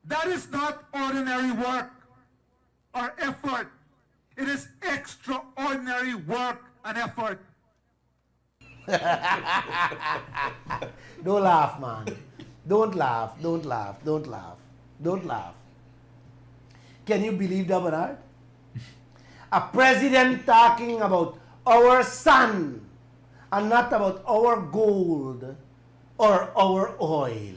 That is not ordinary work or effort. It is extraordinary work and effort. Don't laugh, man. Don't laugh, don't laugh, don't laugh, don't laugh. Can you believe that, Bernard? A president talking about our sun and not about our gold or our oil.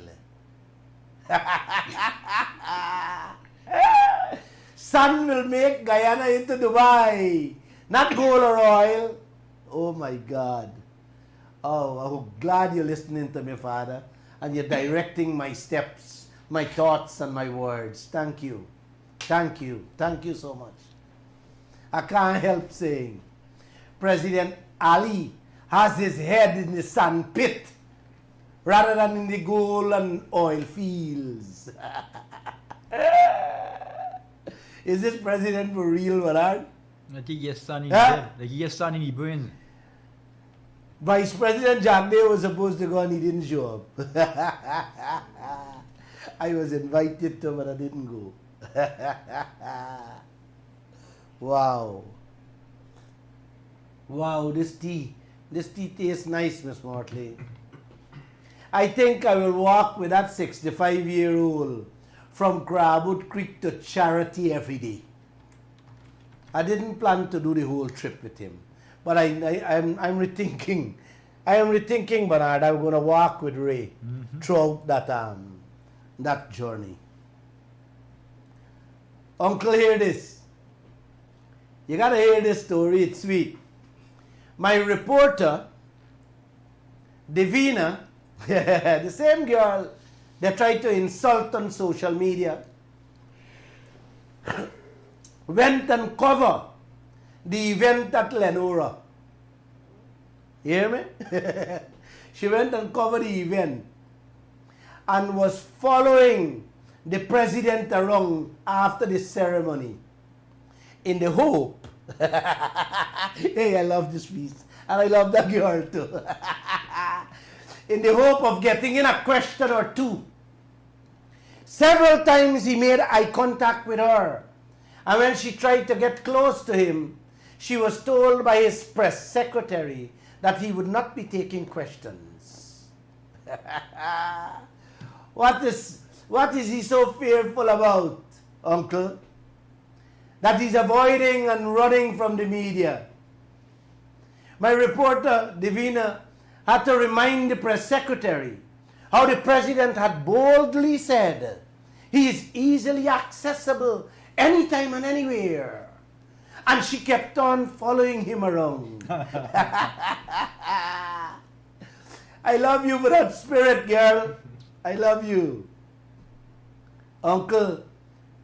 Sun will make Guyana into Dubai, not gold or oil. Oh my God. Oh, I'm glad you're listening to me, Father, and you're directing my steps, my thoughts, and my words. Thank you. Thank you. Thank you so much. I can't help saying, President Ali has his head in the sand pit rather than in the gold and oil fields. Is this president for real, Bernard? I think he has sun in his head. Like he has sun in his brains. Vice President Jagdev was supposed to go and he didn't show up. I was invited to, but I didn't go. Wow. Wow, this tea tastes nice, Miss Mortley. I think I will walk with that 65-year-old from Crabwood Creek to Charity every day. I didn't plan to do the whole trip with him, but I'm rethinking. I am rethinking, Bernard. I'm going to walk with Ray throughout that journey. Uncle, hear this. You got to hear this story. It's sweet. My reporter, Davina, the same girl that tried to insult on social media, went and covered the event at Lenora. You hear me? She went and covered the event and was following the president around after the ceremony in the hope. Hey, I love this piece. And I love that girl too. In the hope of getting in a question or two. Several times he made eye contact with her. And when she tried to get close to him, she was told by his press secretary that he would not be taking questions. What is he so fearful about, Uncle? That he's avoiding and running from the media. My reporter, Davina, had to remind the press secretary how the president had boldly said he is easily accessible anytime and anywhere. And she kept on following him around. I love you for that spirit, girl. I love you. Uncle,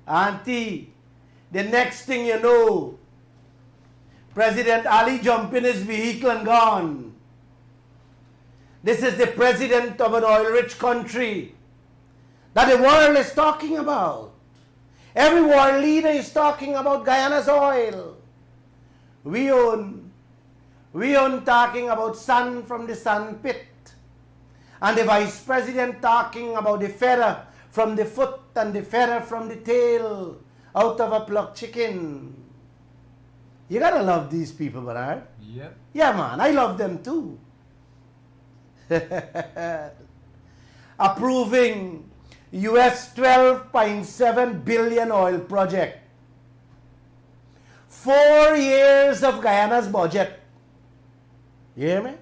Auntie, the next thing you know, President Ali jumped in his vehicle and gone. This is the president of an oil-rich country that the world is talking about. Every world leader is talking about Guyana's oil. We own talking about sand from the sand pit. And the vice president talking about the feather from the foot and the feather from the tail out of a plucked chicken. You gotta love these people, Bernard. Yep. Yeah, man, I love them too. Approving US $12.7 billion oil project. 4 years of Guyana's budget. You hear me?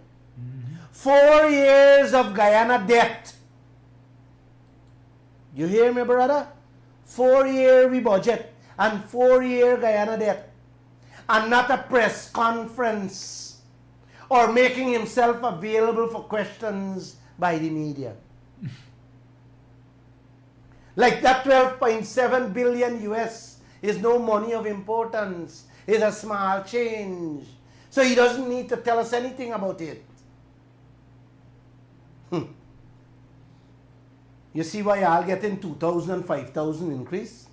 4 years of Guyana debt. You hear me, brother? 4 year we budget and 4 year Guyana debt. And not a press conference or making himself available for questions by the media. Like that 12.7 billion US is no money of importance. It's a small change. So he doesn't need to tell us anything about it. You see why I'll get in 2,000 and 5,000 increase?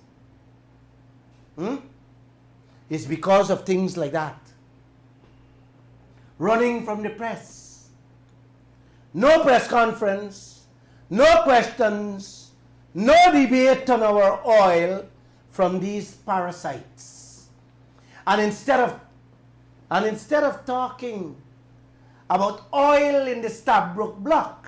It's because of things like that. Running from the press. No press conference, no questions, no debate on our oil from these parasites. And instead of talking about oil in the Stabroek block,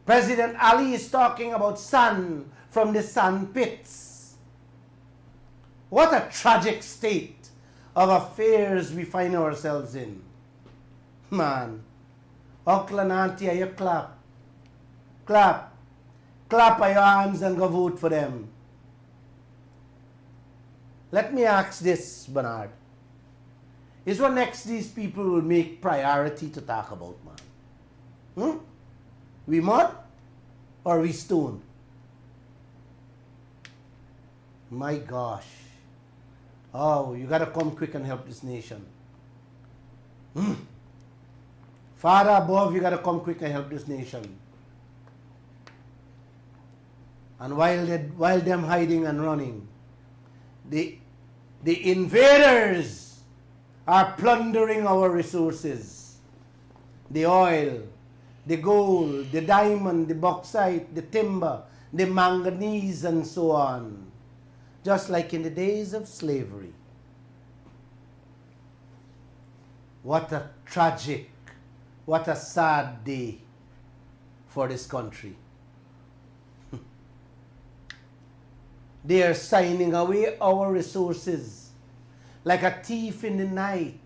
President Ali is talking about sand from the sand pits. What a tragic state of affairs we find ourselves in. Man, uncle and auntie, you clap. Clap. Clap your hands and go vote for them. Let me ask this, Bernard. Is what next these people will make priority to talk about, man? We mud or we stone? My gosh. Oh, you got to come quick and help this nation. Father above, you got to come quick and help this nation. And while them hiding and running, the invaders are plundering our resources. The oil, the gold, the diamond, the bauxite, the timber, the manganese, and so on. Just like in the days of slavery. What a tragic, what a sad day for this country. They are signing away our resources like a thief in the night,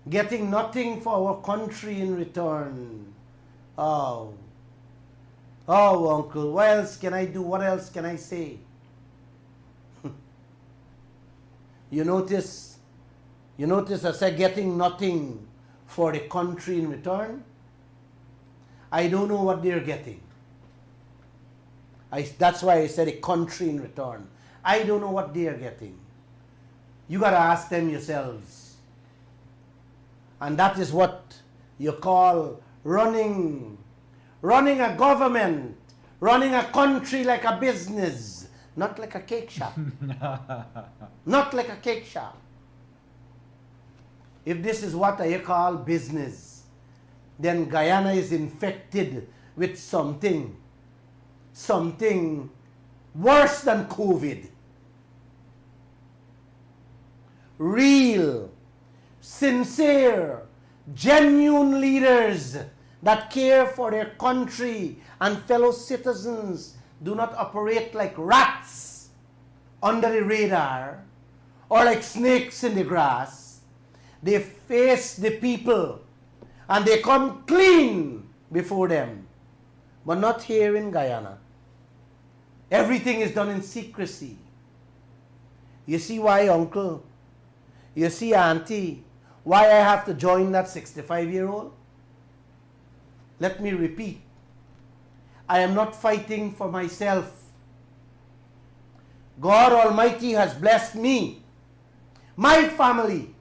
getting nothing for our country in return. Oh, uncle, what else can I do? What else can I say? You notice I said getting nothing for the country in return. I don't know what they're getting. That's why I said a country in return. I don't know what they are getting. You got to ask them yourselves. And that is what you call running a government, running a country like a business, not like a cake shop. Not like a cake shop. If this is what I call business, then Guyana is infected with something worse than COVID. Real, sincere, genuine leaders that care for their country and fellow citizens do not operate like rats under the radar or like snakes in the grass. They face the people and they come clean before them. But not here in Guyana. Everything is done in secrecy. You see why, uncle? You see, auntie, why I have to join that 65-year-old? Let me repeat. I am not fighting for myself. God Almighty has blessed me, my family,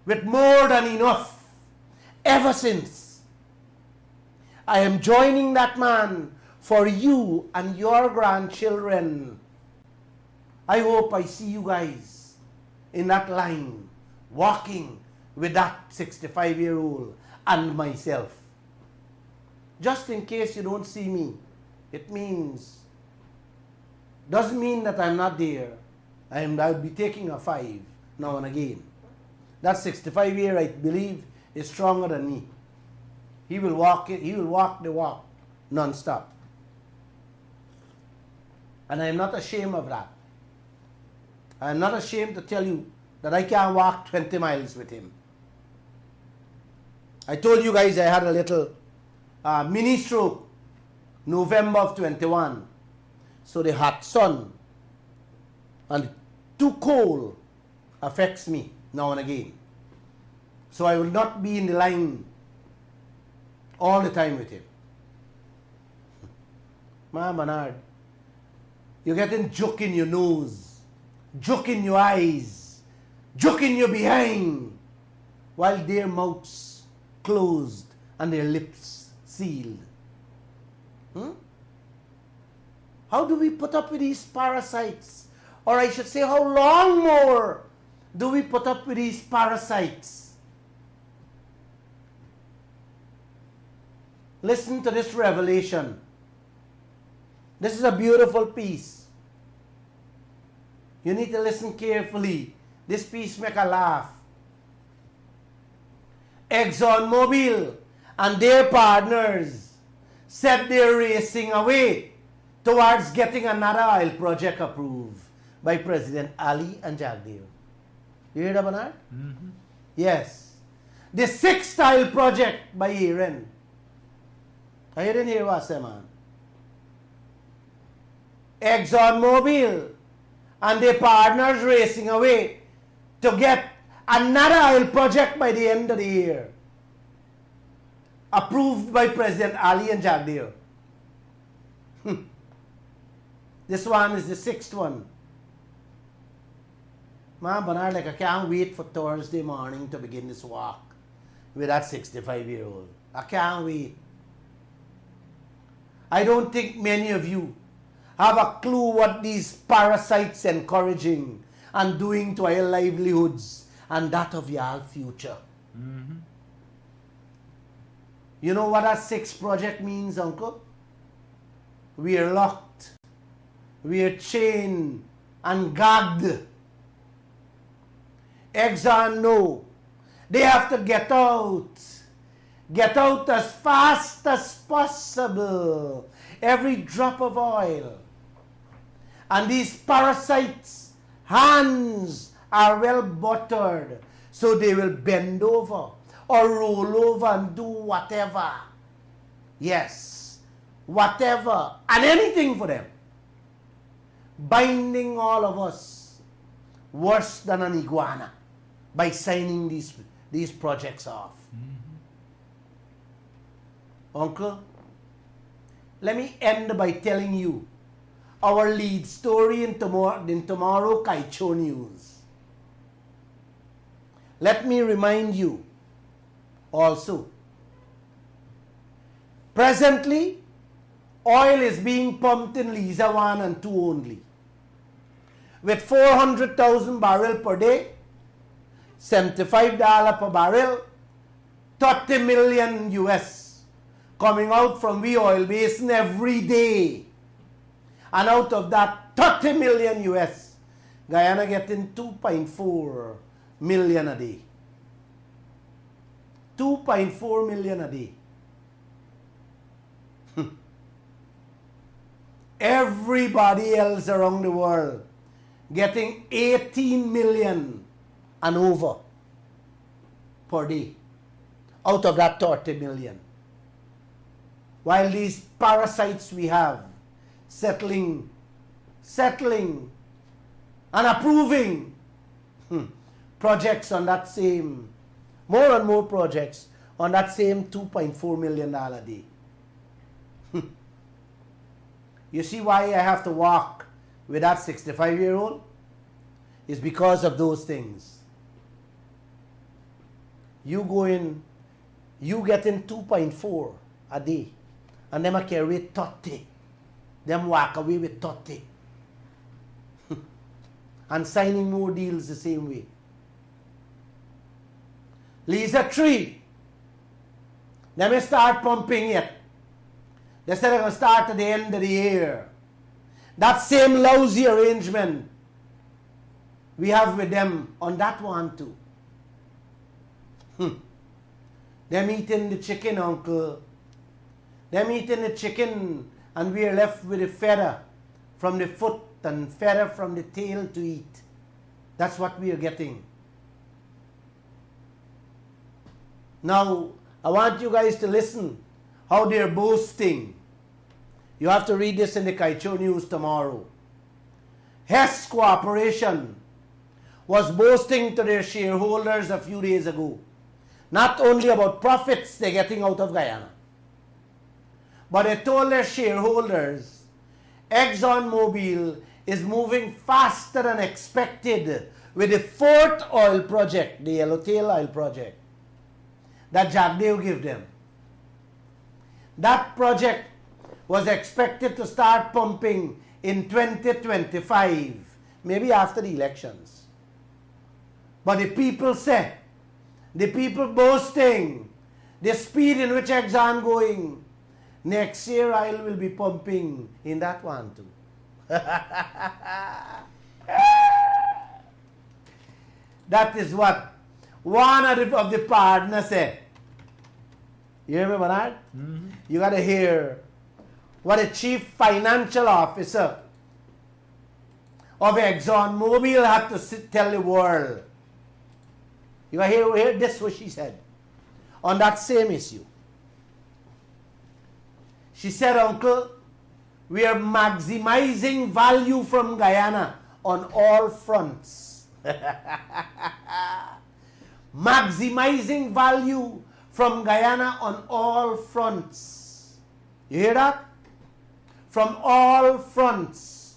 with more than enough ever since. I am joining that man for you and your grandchildren. I hope I see you guys in that line, walking with that 65-year-old and myself. Just in case you don't see me, doesn't mean that I'm not there. I'll be taking a 5 now and again. That 65-year, I believe, is stronger than me. He will walk the walk non-stop. And I am not ashamed of that. I am not ashamed to tell you that I can walk 20 miles with him. I told you guys I had a little mini stroke November of 21. So the hot sun and too cold affects me now and again. So I will not be in the line all the time with him. Ma Bernard, you're getting joke in your nose, joke in your eyes, joke in your behind, while their mouths closed and their lips sealed. How do we put up with these parasites? Or I should say, how long more do we put up with these parasites? Listen to this revelation. This is a beautiful piece. You need to listen carefully. This piece make a laugh. ExxonMobil and their partners said they're racing away towards getting another oil project approved by President Ali and Jagdeo. You hear that, Bernard? Mm-hmm. Yes. The 6th oil project by Iran. I didn't hear what I said, man. ExxonMobil and their partners racing away to get another oil project by the end of the year. Approved by President Ali and Jagdeo. This one is the 6th one. Man, Bernard, like I can't wait for Thursday morning to begin this walk with that 65-year-old. I can't wait. I don't think many of you have a clue what these parasites encouraging and doing to our livelihoods and that of your future. Mm-hmm. You know what that 6th project means, uncle? We are locked. We are chained and gagged. Exxon know they have to get out. get out as fast as possible. Every drop of oil. And these parasites' hands are well buttered, so they will bend over or roll over and do whatever. Yes, whatever and anything for them. Binding all of us worse than an iguana by signing these projects off. Uncle, let me end by telling you our lead story in tomorrow Kaieteur News. Let me remind you also, presently, oil is being pumped in Liza 1 and 2 only. With 400,000 barrels per day, $75 per barrel, 30 million US coming out from the oil basin every day. And out of that 30 million US, Guyana getting 2.4 million a day. 2.4 million a day. Everybody else around the world getting 18 million and over per day out of that 30 million. While these parasites we have settling and approving projects on that same, more and more projects on that same $2.4 million a day. You see why I have to walk with that 65-year-old? It's because of those things. You getting 2.4 a day, and them a carry 30. Them walk away with 30. And signing more deals the same way. Liza 3. They may start pumping it. They said they're going to start at the end of the year. That same lousy arrangement we have with them on that one too. They're eating the chicken, uncle. They're eating the chicken and we are left with the feather from the foot and feather from the tail to eat. That's what we are getting. Now, I want you guys to listen how they're boasting. You have to read this in the Kaieteur News tomorrow. Hess Corporation was boasting to their shareholders a few days ago, not only about profits they're getting out of Guyana, but they told their shareholders ExxonMobil is moving faster than expected with the 4th oil project, the Yellowtail oil project, that Jack Dale gave them. That project was expected to start pumping in 2025, maybe after the elections. But the people say, the people boasting, the speed in which Exxon going, next year oil will be pumping in that one too. That is what one of the partners said. You remember that? Mm-hmm. You got to hear what a chief financial officer of ExxonMobil had to tell the world. You got to hear this what she said on that same issue. She said, Uncle, we are maximizing value from Guyana on all fronts. Maximizing value from Guyana on all fronts. You hear that? From all fronts.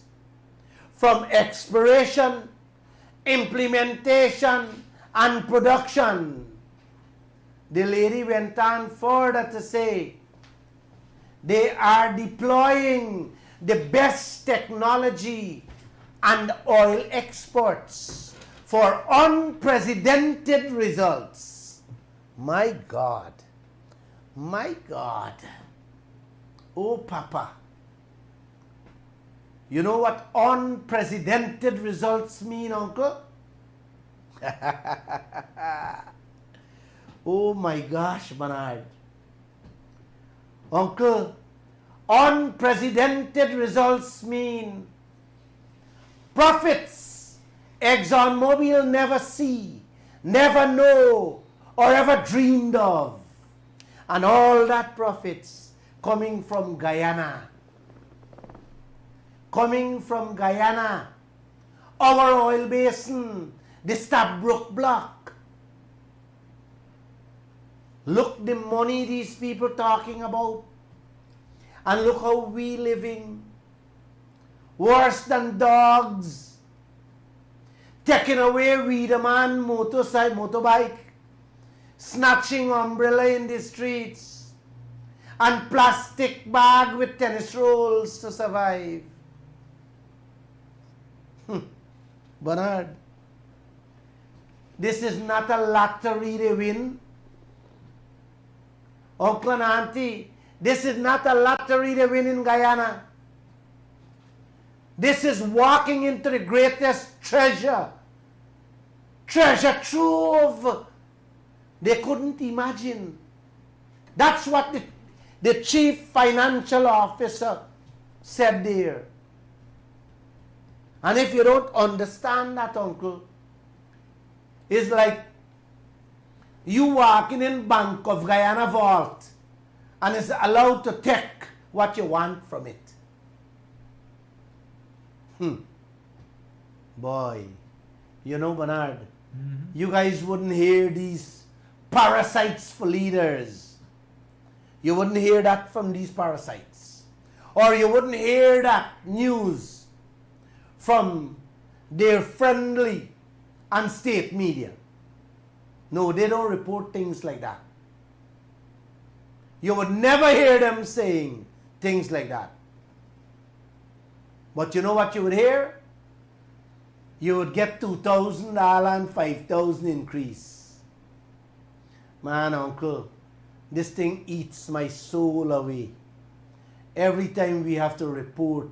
From exploration, implementation, and production. The lady went on further to say, they are deploying the best technology and oil exports for unprecedented results. My God. My God. Oh, Papa. You know what unprecedented results mean, Uncle? Oh my gosh, Bernard. Uncle, unprecedented results mean profits ExxonMobil never see, never know, or ever dreamed of. And all that profits coming from Guyana. Coming from Guyana, our oil basin, the Stabroek Block. Look the money these people talking about, and look how we living. Worse than dogs. Taking away we the man motorbike, snatching umbrella in the streets, and plastic bag with tennis rolls to survive. Bernard, this is not a lottery they win. Uncle and Auntie, this is not a lottery they win in Guyana. This is walking into the greatest treasure trove they couldn't imagine. That's what the chief financial officer said there. And if you don't understand that, Uncle, it's like you walking in Bank of Guyana vault and is allowed to take what you want from it. Boy, you know, Bernard, you guys wouldn't hear these parasites for leaders. You wouldn't hear that from these parasites. Or you wouldn't hear that news from their friendly and state media. No, they don't report things like that. You would never hear them saying things like that. But you know what you would hear? You would get $2,000 and $5,000 increase. Man, Uncle, this thing eats my soul away. Every time we have to report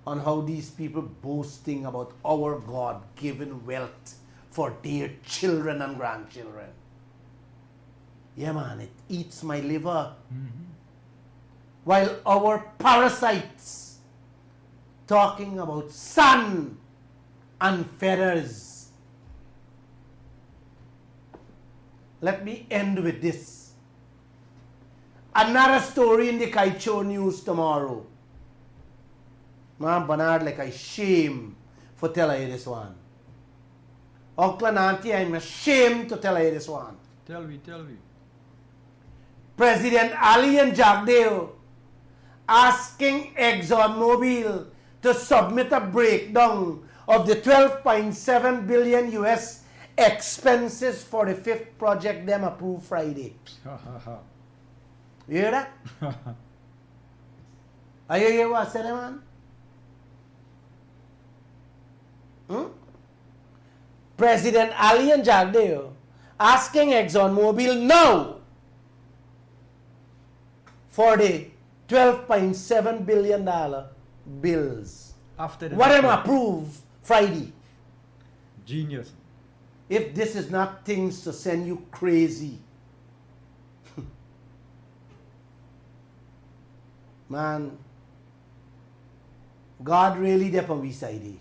on how these people boasting about our God-given wealth for their children and grandchildren. Yeah, man, it eats my liver. While our parasites talking about sun and feathers. Let me end with this. Another story in the Kaieteur News tomorrow. Man, Bernard, like I shame for telling you this one. Uncle and Auntie, I'm ashamed to tell you this one. Tell me. President Ali and Jagdeo asking ExxonMobil to submit a breakdown of the 12.7 billion US expenses for the 5th project them approved Friday. You hear that? Are you hear what I said, man? President Ali and Jagdeo asking ExxonMobil now for the $12.7 billion bills. After the what am approved Friday? Genius. If this is not things to send you crazy. Man, God really there on we side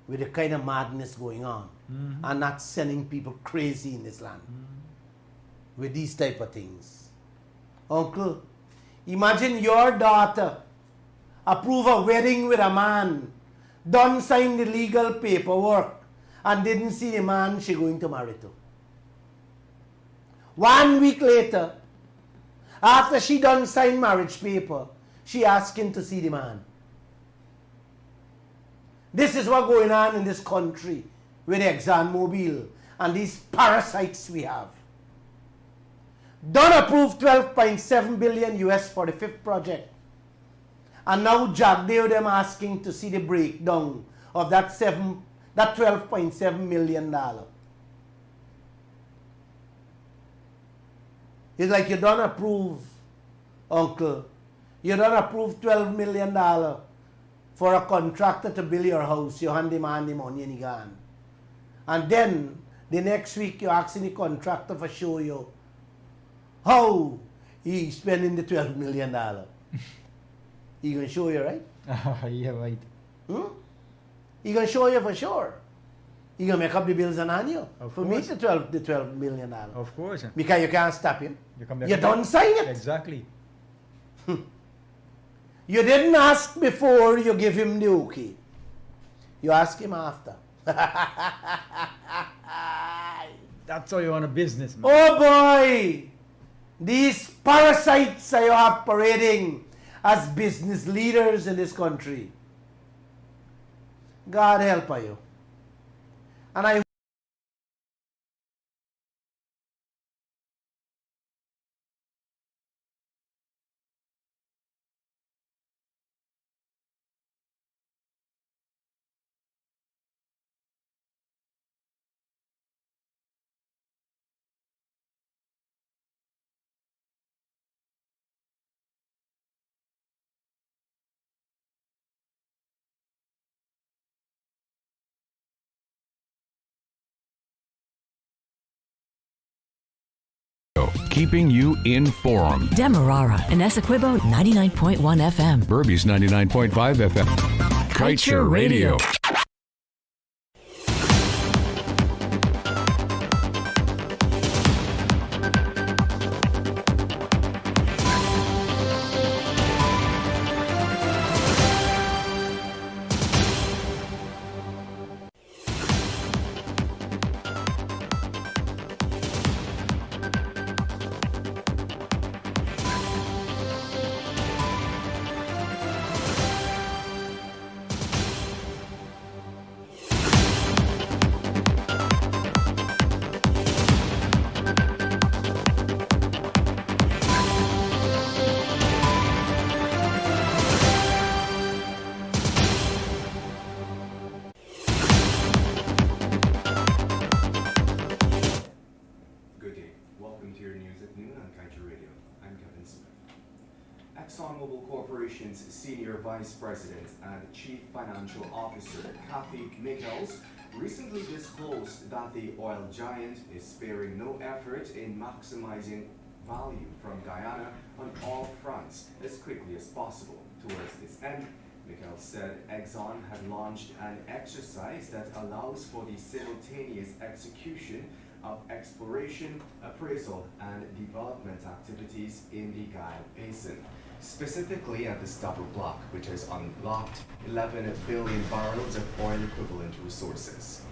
with the kind of madness going on and not sending people crazy in this land with these type of things. Uncle, imagine your daughter approve a wedding with a man, done sign the legal paperwork, and didn't see the man she going to marry to. 1 week later, after she done sign marriage paper, she asking to see the man. This is what going on in this country with ExxonMobil and these parasites we have. Done approved 12.7 billion US for the 5th project. And now Jagdeo them asking to see the breakdown of that $12.7 million. It's like you don't approve, Uncle. You don't approve $12 million for a contractor to build your house. You hand the man the money and he gone. And then the next week you're asking the contractor for show you how He's spending the $12 million. He gonna show you, right? Yeah, right. He gonna show you for sure. He gonna make up the bills and hand you. Of For course. me, the $12 million. Of course. Because you can't stop him. come You don't sign it. Exactly. You didn't ask before you give him the okay. You ask him after. That's how you want a business, man. Oh boy! These parasites are operating as business leaders in this country. God help you. And I Keeping you informed. Demerara and Essequibo 99.1 FM. Burby's 99.5 FM. Kaieteur Radio. ExxonMobil Corporation's Senior Vice President and Chief Financial Officer, Kathy Michels, recently disclosed that the oil giant is sparing no effort in maximizing value from Guyana on all fronts as quickly as possible. Towards this end, Michels said Exxon had launched an exercise that allows for the simultaneous execution of exploration, appraisal, and development activities in the Guyana Basin. Specifically at the Stopper Block, which has unlocked 11 billion barrels of oil equivalent resources.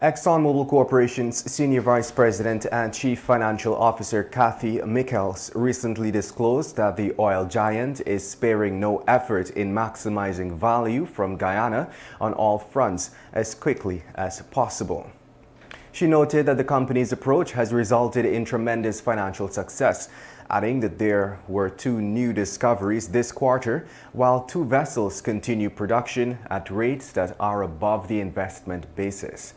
ExxonMobil Corporation's Senior Vice President and Chief Financial Officer Kathy Michels recently disclosed that the oil giant is sparing no effort in maximizing value from Guyana on all fronts as quickly as possible. She noted that the company's approach has resulted in tremendous financial success, adding that there were 2 new discoveries this quarter, while 2 vessels continue production at rates that are above the investment basis.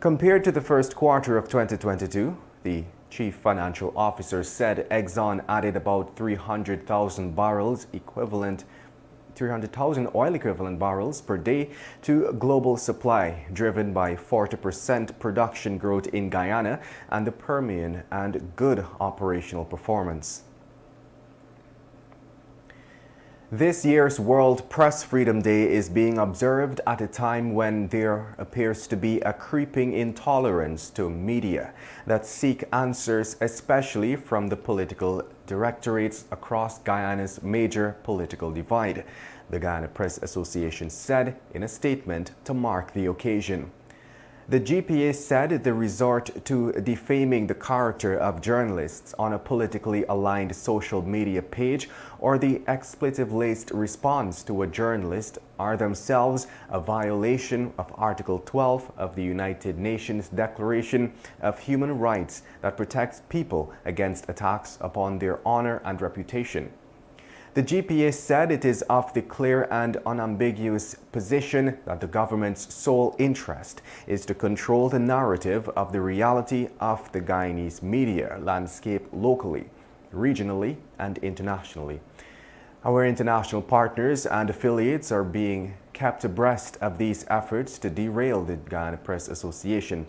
Compared to the first quarter of 2022, the chief financial officer said Exxon added about 300,000 barrels equivalent 300,000 oil equivalent barrels per day to global supply, driven by 40% production growth in Guyana and the Permian and good operational performance. This year's World Press Freedom Day is being observed at a time when there appears to be a creeping intolerance to media that seek answers, especially from the political directorates across Guyana's major political divide, the Guyana Press Association said in a statement to mark the occasion. The GPA said the resort to defaming the character of journalists on a politically aligned social media page or the expletive-laced response to a journalist are themselves a violation of Article 12 of the United Nations Declaration of Human Rights that protects people against attacks upon their honor and reputation. The GPA said it is of the clear and unambiguous position that the government's sole interest is to control the narrative of the reality of the Guyanese media landscape locally, regionally, and internationally. Our international partners and affiliates are being kept abreast of these efforts to derail the Guyana Press Association.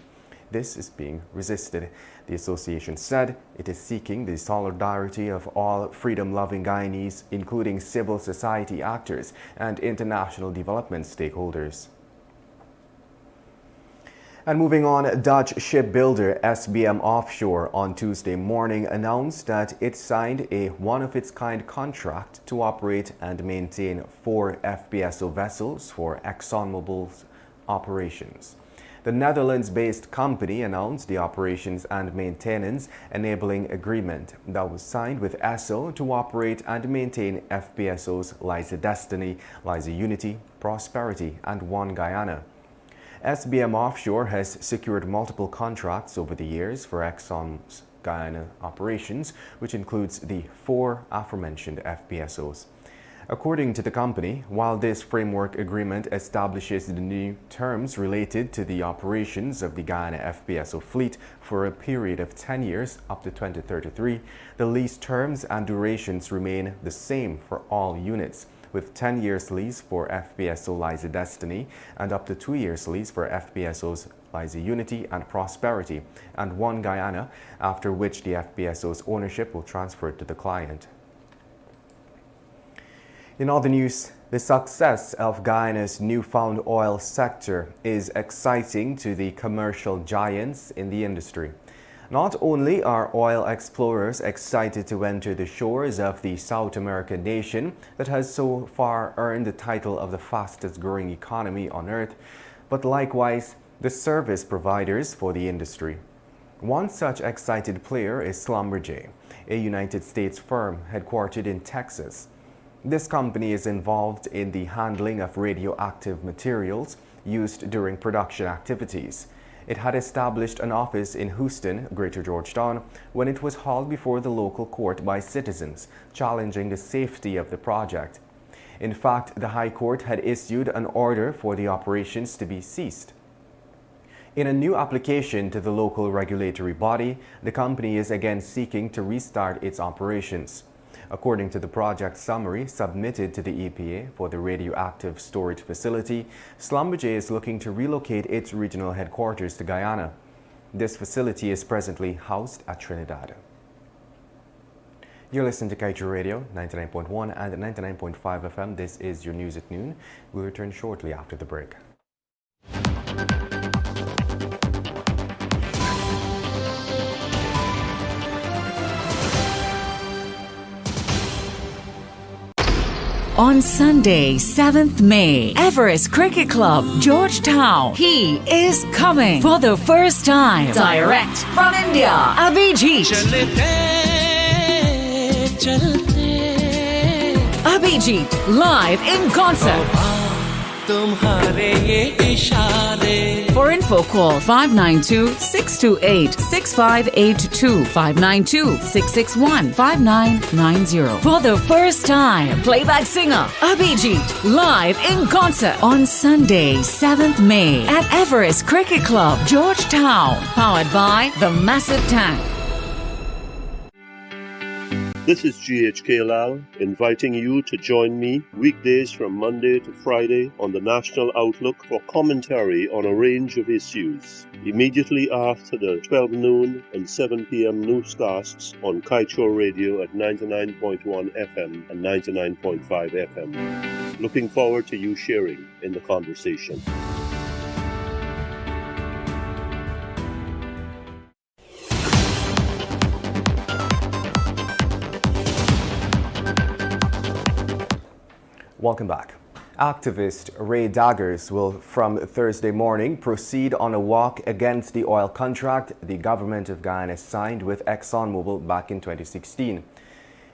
This is being resisted. The association said it is seeking the solidarity of all freedom-loving Guyanese, including civil society actors and international development stakeholders. And moving on, Dutch shipbuilder SBM Offshore on Tuesday morning announced that it signed a one-of-its-kind contract to operate and maintain 4 FPSO vessels for ExxonMobil's operations. The Netherlands-based company announced the operations and maintenance enabling agreement that was signed with Esso to operate and maintain FPSOs Liza Destiny, Liza Unity, Prosperity, and One Guyana. SBM Offshore has secured multiple contracts over the years for Exxon's Guyana operations, which includes the 4 aforementioned FPSOs. According to the company, while this framework agreement establishes the new terms related to the operations of the Guyana FPSO fleet for a period of 10 years up to 2033, the lease terms and durations remain the same for all units, with 10 years lease for FPSO Liza Destiny and up to 2 years lease for FPSOs Liza Unity and Prosperity, and One Guyana, after which the FPSO's ownership will transfer to the client. In other news, the success of Guyana's newfound oil sector is exciting to the commercial giants in the industry. Not only are oil explorers excited to enter the shores of the South American nation that has so far earned the title of the fastest growing economy on earth, but likewise the service providers for the industry. One such excited player is Schlumberger, a United States firm headquartered in Texas. This company is involved in the handling of radioactive materials used during production activities. It had established an office in Houston, Greater Georgetown, when it was hauled before the local court by citizens, challenging the safety of the project. In fact, the High Court had issued an order for the operations to be ceased. In a new application to the local regulatory body, the company is again seeking to restart its operations. According to the project summary submitted to the EPA for the radioactive storage facility, Schlumberger is looking to relocate its regional headquarters to Guyana. This facility is presently housed at Trinidad. You're listening to Kaieteur Radio, 99.1 and 99.5 FM. This is your news at noon. We'll return shortly after the break. On Sunday, 7th May, Everest Cricket Club, Georgetown. He is coming for the first time. Direct from India, Abhijit. Abhijit, live in concert. For info, call 592-628-6582, 592-661-5990. For the first time, playback singer Abhijit, live in concert on Sunday, 7th May at Everest Cricket Club, Georgetown. Powered by the Massive Tank. This is GHK Lal inviting you to join me weekdays from Monday to Friday on the National Outlook for commentary on a range of issues. Immediately after the 12 noon and 7 p.m. newscasts on Kaieteur Radio at 99.1 FM and 99.5 FM. Looking forward to you sharing in the conversation. Welcome back. Activist Ray Daggers will from Thursday morning proceed on a walk against the oil contract the government of Guyana signed with ExxonMobil back in 2016.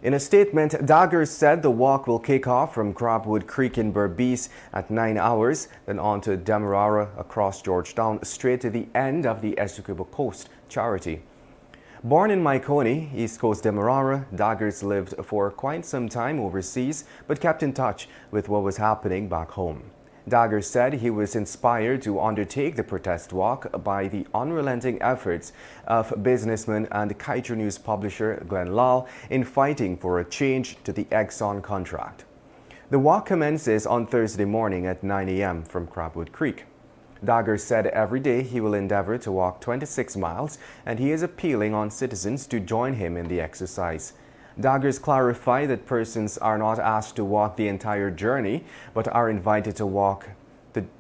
In a statement, Daggers said the walk will kick off from Crabwood Creek in Berbice at 9 hours, then on to Demerara across Georgetown, straight to the end of the Essequibo Coast charity. Born in Maikoni, East Coast Demerara, Daggers lived for quite some time overseas, but kept in touch with what was happening back home. Daggers said he was inspired to undertake the protest walk by the unrelenting efforts of businessman and Kaieteur News publisher Glenn Lal in fighting for a change to the Exxon contract. The walk commences on Thursday morning at 9 a.m. from Crabwood Creek. Daggers said every day he will endeavor to walk 26 miles, and he is appealing on citizens to join him in the exercise. Daggers clarified that persons are not asked to walk the entire journey, but are invited to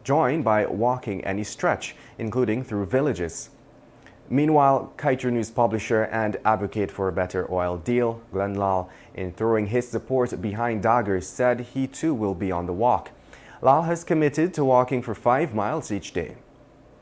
join by walking any stretch, including through villages. Meanwhile, Kaieteur News publisher and advocate for a better oil deal, Glenn Lal, in throwing his support behind Daggers, said he too will be on the walk. Lal has committed to walking for 5 miles each day.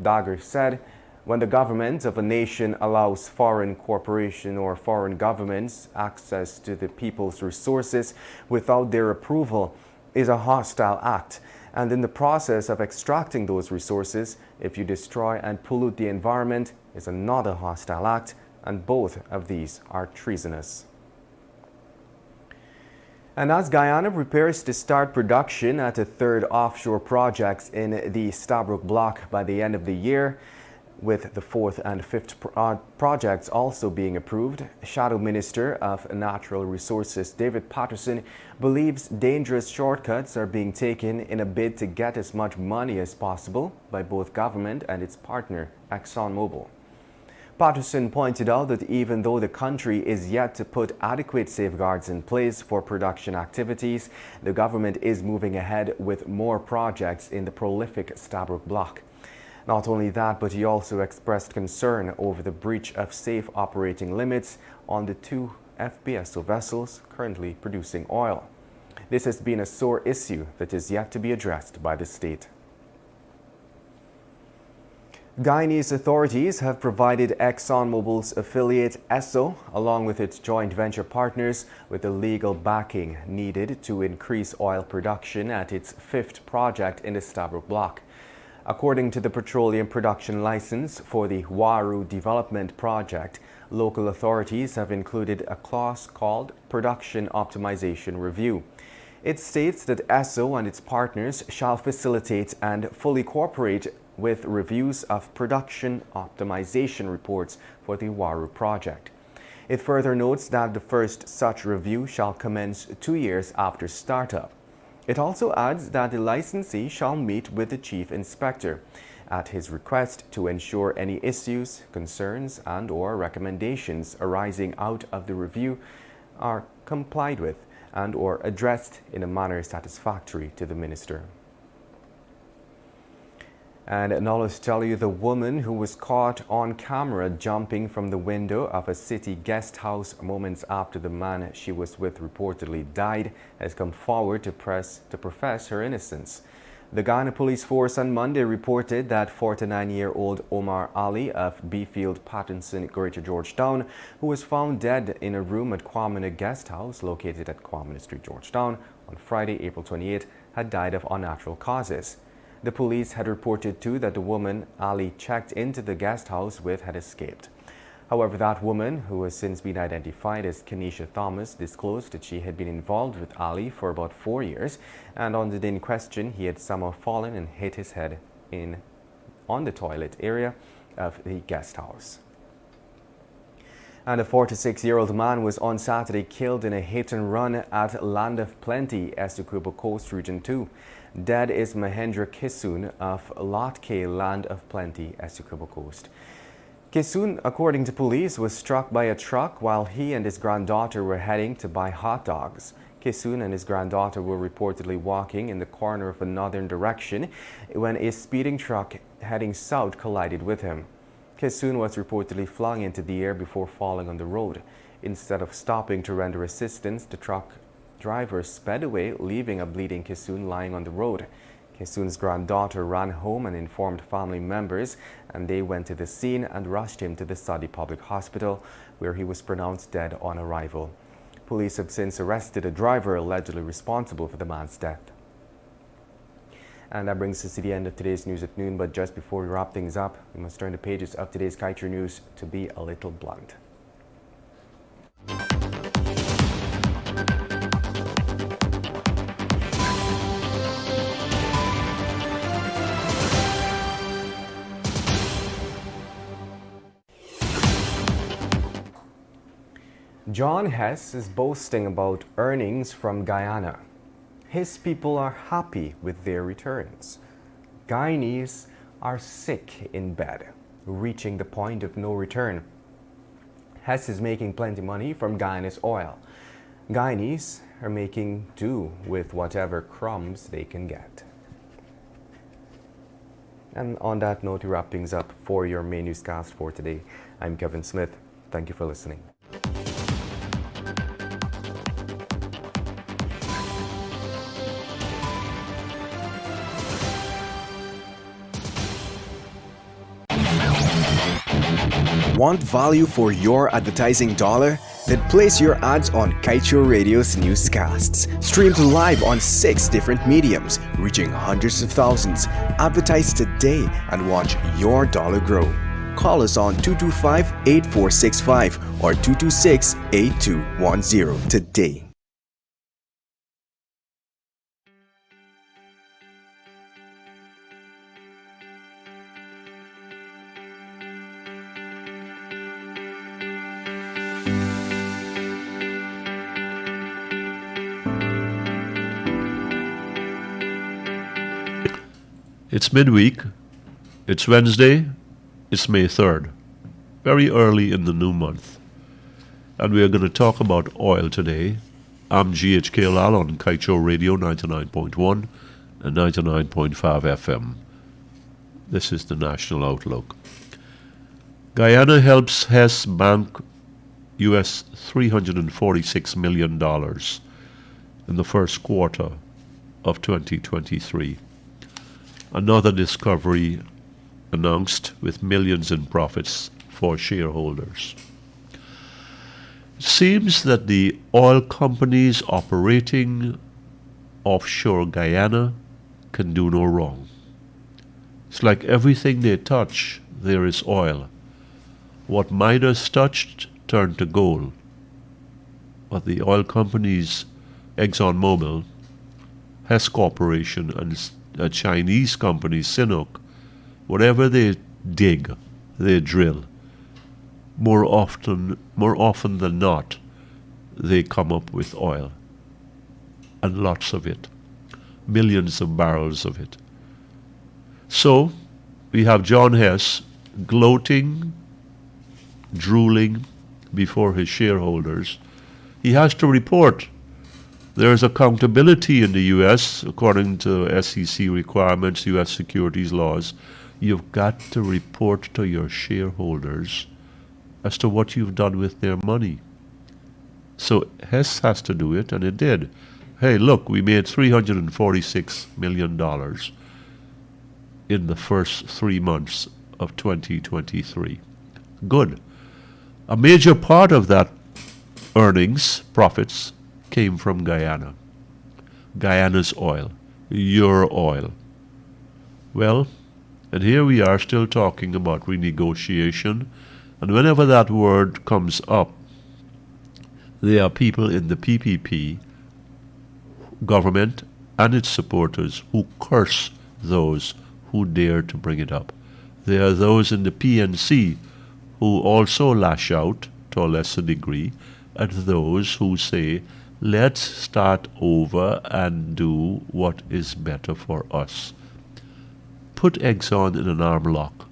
Daggers said, when the government of a nation allows foreign corporation or foreign governments access to the people's resources without their approval is a hostile act. And in the process of extracting those resources, if you destroy and pollute the environment, is another hostile act, and both of these are treasonous. And as Guyana prepares to start production at a third offshore project in the Stabroek Block by the end of the year, with the fourth and fifth projects also being approved, Shadow Minister of Natural Resources David Patterson believes dangerous shortcuts are being taken in a bid to get as much money as possible by both government and its partner, ExxonMobil. Patterson pointed out that even though the country is yet to put adequate safeguards in place for production activities, the government is moving ahead with more projects in the prolific Stabroek Block. Not only that, but he also expressed concern over the breach of safe operating limits on the 2 FPSO vessels currently producing oil. This has been a sore issue that is yet to be addressed by the state. Guyanese authorities have provided ExxonMobil's affiliate Esso, along with its joint venture partners, with the legal backing needed to increase oil production at its fifth project in the Stabroek Block. According to the petroleum production license for the Waru development project, local authorities have included a clause called Production Optimization Review. It states that Esso and its partners shall facilitate and fully cooperate with reviews of production optimization reports for the Waru project. It further notes that the first such review shall commence 2 years after startup. It also adds that the licensee shall meet with the chief inspector at his request to ensure any issues, concerns, and/or recommendations arising out of the review are complied with and/or addressed in a manner satisfactory to the minister. And now let's tell you, the woman who was caught on camera jumping from the window of a city guest house moments after the man she was with reportedly died has come forward to profess her innocence. The Guyana Police Force on Monday reported that 49-year-old Omar Ali of Beefield Pattinson, Greater Georgetown, who was found dead in a room at Kwamina Guest House located at Kwamina Street, Georgetown, on Friday, April 28, had died of unnatural causes. The police had reported too that the woman Ali checked into the guest house with had escaped. However, that woman, who has since been identified as Kenesha Thomas, disclosed that she had been involved with Ali for about 4 years, and on the day in question, he had somehow fallen and hit his head on the toilet area of the guest house. And a 46-year-old man was on Saturday killed in a hit-and-run at Land of Plenty, Essequibo Coast Region 2. Dead is Mahendra Kisoon of Lot K, Land of Plenty, Essequibo Coast. Kisoon, according to police, was struck by a truck while he and his granddaughter were heading to buy hot dogs. Kisoon and his granddaughter were reportedly walking in the corner of a northern direction when a speeding truck heading south collided with him. Kisoon was reportedly flung into the air before falling on the road. Instead of stopping to render assistance, the truck driver sped away, leaving a bleeding Kisoon lying on the road. Kisoon's granddaughter ran home and informed family members, and they went to the scene and rushed him to the Sadi Public Hospital, where he was pronounced dead on arrival. Police have since arrested a driver allegedly responsible for the man's death. And that brings us to the end of today's news at noon, but just before we wrap things up, we must turn the pages of today's Kaieteur News to be a little blunt. John Hess is boasting about earnings from Guyana. His people are happy with their returns. Guyanese are sick in bed, reaching the point of no return. Hess is making plenty money from Guyana's oil. Guyanese are making do with whatever crumbs they can get. And on that note, we wrap things up for your main newscast for today. I'm Kevin Smith. Thank you for listening. Want value for your advertising dollar? Then place your ads on Kaieteur Radio's newscasts. Streamed live on 6 different mediums, reaching hundreds of thousands. Advertise today and watch your dollar grow. Call us on 225-8465 or 226-8210 today. It's midweek, it's Wednesday, it's May 3rd, very early in the new month. And we are going to talk about oil today. I'm GHK Lal on Kaieteur Radio 99.1 and 99.5 FM. This is the National Outlook. Guyana helps Hess bank US $346 million in the first quarter of 2023. Another discovery announced with millions in profits for shareholders. It seems that the oil companies operating offshore Guyana can do no wrong. It's like everything they touch, there is oil. What Midas touched turned to gold. But the oil companies, ExxonMobil, Hess Corporation, and a Chinese company, Sinopec, whatever they dig, they drill. More often than not, they come up with oil. And lots of it. Millions of barrels of it. So, we have John Hess gloating, drooling before his shareholders. He has to report. There's accountability in the U.S. according to SEC requirements, U.S. securities laws. You've got to report to your shareholders as to what you've done with their money. So Hess has to do it, and it did. Hey, look, we made $346 million in the first 3 months of 2023. Good. A major part of that earnings, profits, came from Guyana. Guyana's oil. Your oil. Well, and here we are still talking about renegotiation, and whenever that word comes up, there are people in the PPP, government and its supporters, who curse those who dare to bring it up. There are those in the PNC who also lash out or lesser degree at those who say, let's start over and do what is better for us. Put Exxon in an arm lock.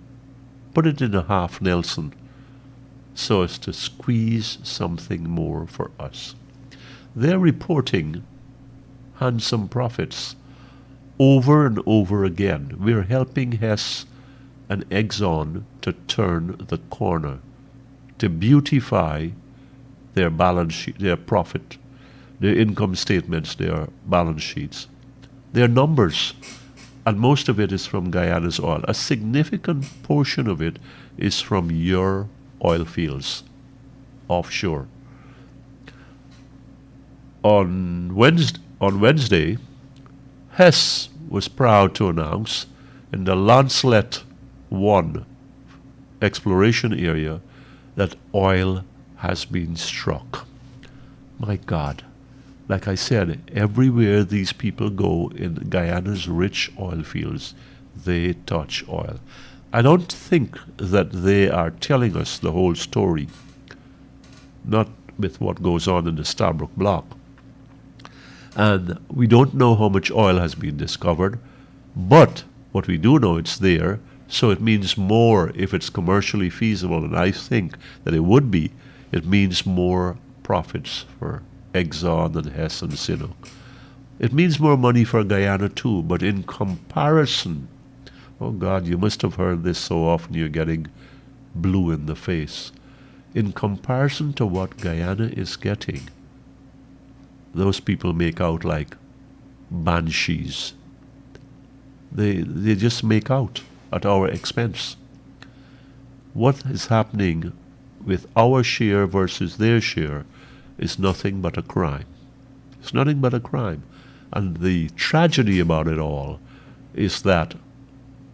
Put it in a half Nelson so as to squeeze something more for us. They're reporting handsome profits over and over again. We're helping Hess and Exxon to turn the corner, to beautify their balance sheet, their profit, their income statements, their balance sheets, their numbers, and most of it is from Guyana's oil. A significant portion of it is from your oil fields offshore. On Wednesday, Hess was proud to announce in the Lancelet 1 exploration area that oil has been struck. My God, like I said, everywhere these people go in Guyana's rich oil fields, they touch oil. I don't think that they are telling us the whole story, not with what goes on in the Stabroek Block. And we don't know how much oil has been discovered, but what we do know, it's there, so it means more if it's commercially feasible, and I think that it would be. It means more profits for Exxon and Hess and Sinnoh. It means more money for Guyana too, but in comparison, oh God, you must have heard this so often you're getting blue in the face. In comparison to what Guyana is getting, those people make out like banshees. They just make out at our expense. What is happening with our share versus their share is nothing but a crime. It's nothing but a crime. And the tragedy about it all is that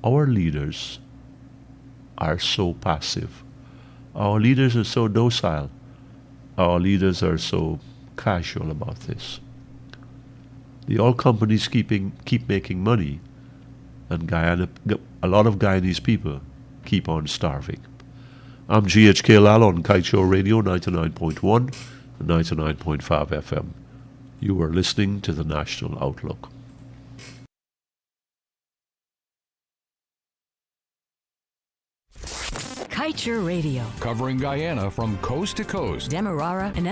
our leaders are so passive. Our leaders are so docile. Our leaders are so casual about this. The oil companies keep making money, and Guyana, a lot of Guyanese people keep on starving. I'm GHK Lal on Kaieteur Radio 99.1 and 99.5 FM. You are listening to the National Outlook. Kaieteur Radio. Covering Guyana from coast to coast. Demerara and